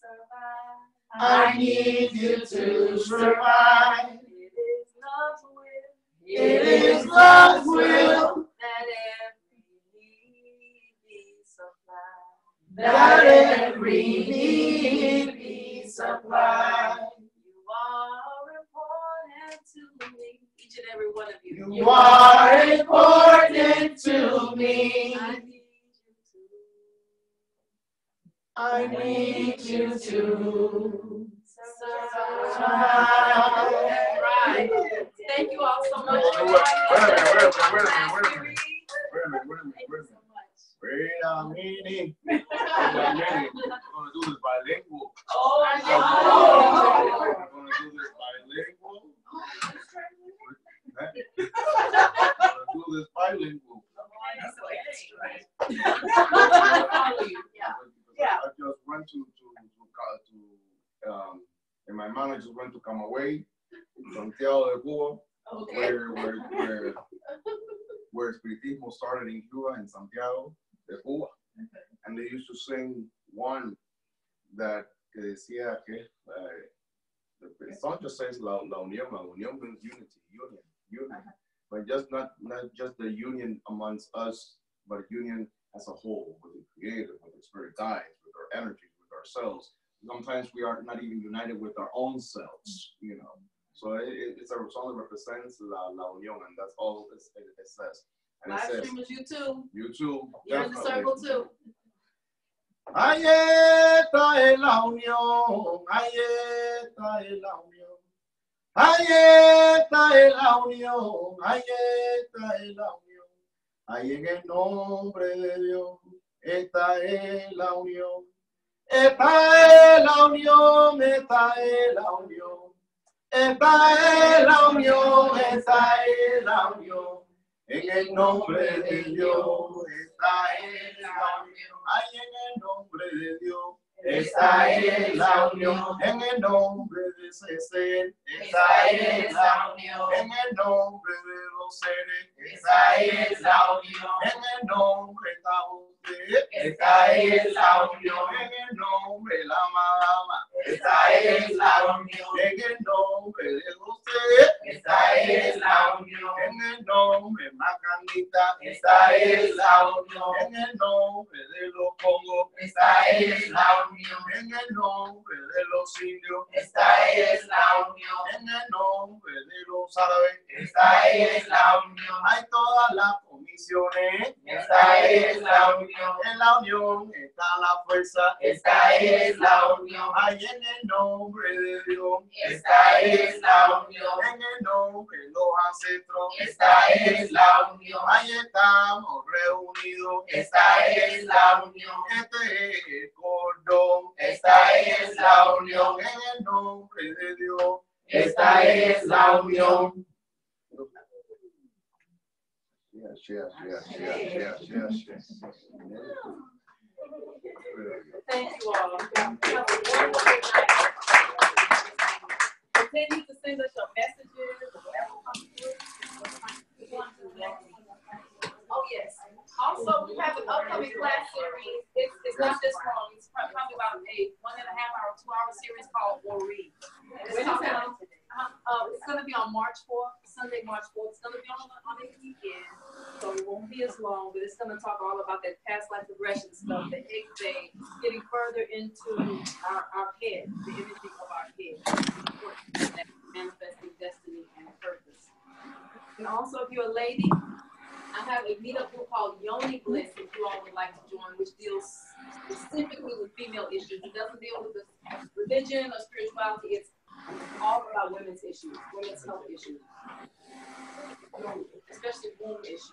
survive. I need you to survive. It is love's will. It is love's will That every need be supplied. that every need be supplied. You are important to me. Each and every one of you. You are important to me. I need you to I need you to survive. survive. Right. Thank you all so much. Wait a minute, wait a minute. Thank you so much. Wait a minute. We're gonna do this bilingual. Oh, We're gonna do this bilingual. We're gonna do this bilingual. I just went to and my mom just went to Camagüey, Santiago de Cuba, where Spiritismo started in Cuba, in Santiago de Cuba. And they used to sing one that que decía que the song just says la unión means unity, union. But just not just the union amongst us, but union as a whole, with the Creator, with the Spirit guides, with our energies, with ourselves. Sometimes we are not even united with our own selves, you know. So it's a song that represents la unión, and that's all it says. And Live it says, streamers, you too. you too. You're in the circle too. Ahí está en la unión, ahí está en la unión. Ahí está en la unión, ahí está en la unión. Ahí en el nombre de Dios está en la unión. Está en la unión, está en la unión. Está en la unión, está en la unión. En el nombre de Dios está en la unión. Ahí en el nombre de Dios está en la unión. En el nombre de César está en la unión. En el nombre de los seres está en la unión. En el nombre de usted está en la unión. En el nombre de la mamá está en la unión. En el nombre de usted está en la unión. En el nombre de Macanita está en la unión. En el nombre de los Congos está en la unión. En el nombre de los indios está en la unión. En el nombre de los árabes está en la unión. Hay todas las comisiones está en la unión. En la unión está la fuerza está en la unión. Hay en el nombre de Dios está en la unión. En el nombre de los ancestros está en la unión. Ahí estamos reunidos está en la unión. Este es el cordón está en la unión. En el nombre de Dios está en la unión. Yes. Thank you all. Have a wonderful night. Continue to send us your messages or whatever comes through. Oh, yes. Also, we have an upcoming class series. It's not this long. It's probably about a 1.5-hour, 2-hour series called Ori. It's going to be on March 4th, Sunday, March 4th. It's going to be on a weekend, so it won't be as long, but it's going to talk all about that past life regression stuff, the egg day, getting further into our head, the imaging of our head, manifesting destiny and purpose. And also, if you're a lady, I have a meetup group called Yoni Bliss, if you all would like to join, which deals specifically with female issues. It doesn't deal with the religion or spirituality. It's all about women's issues, women's health issues, especially womb issues.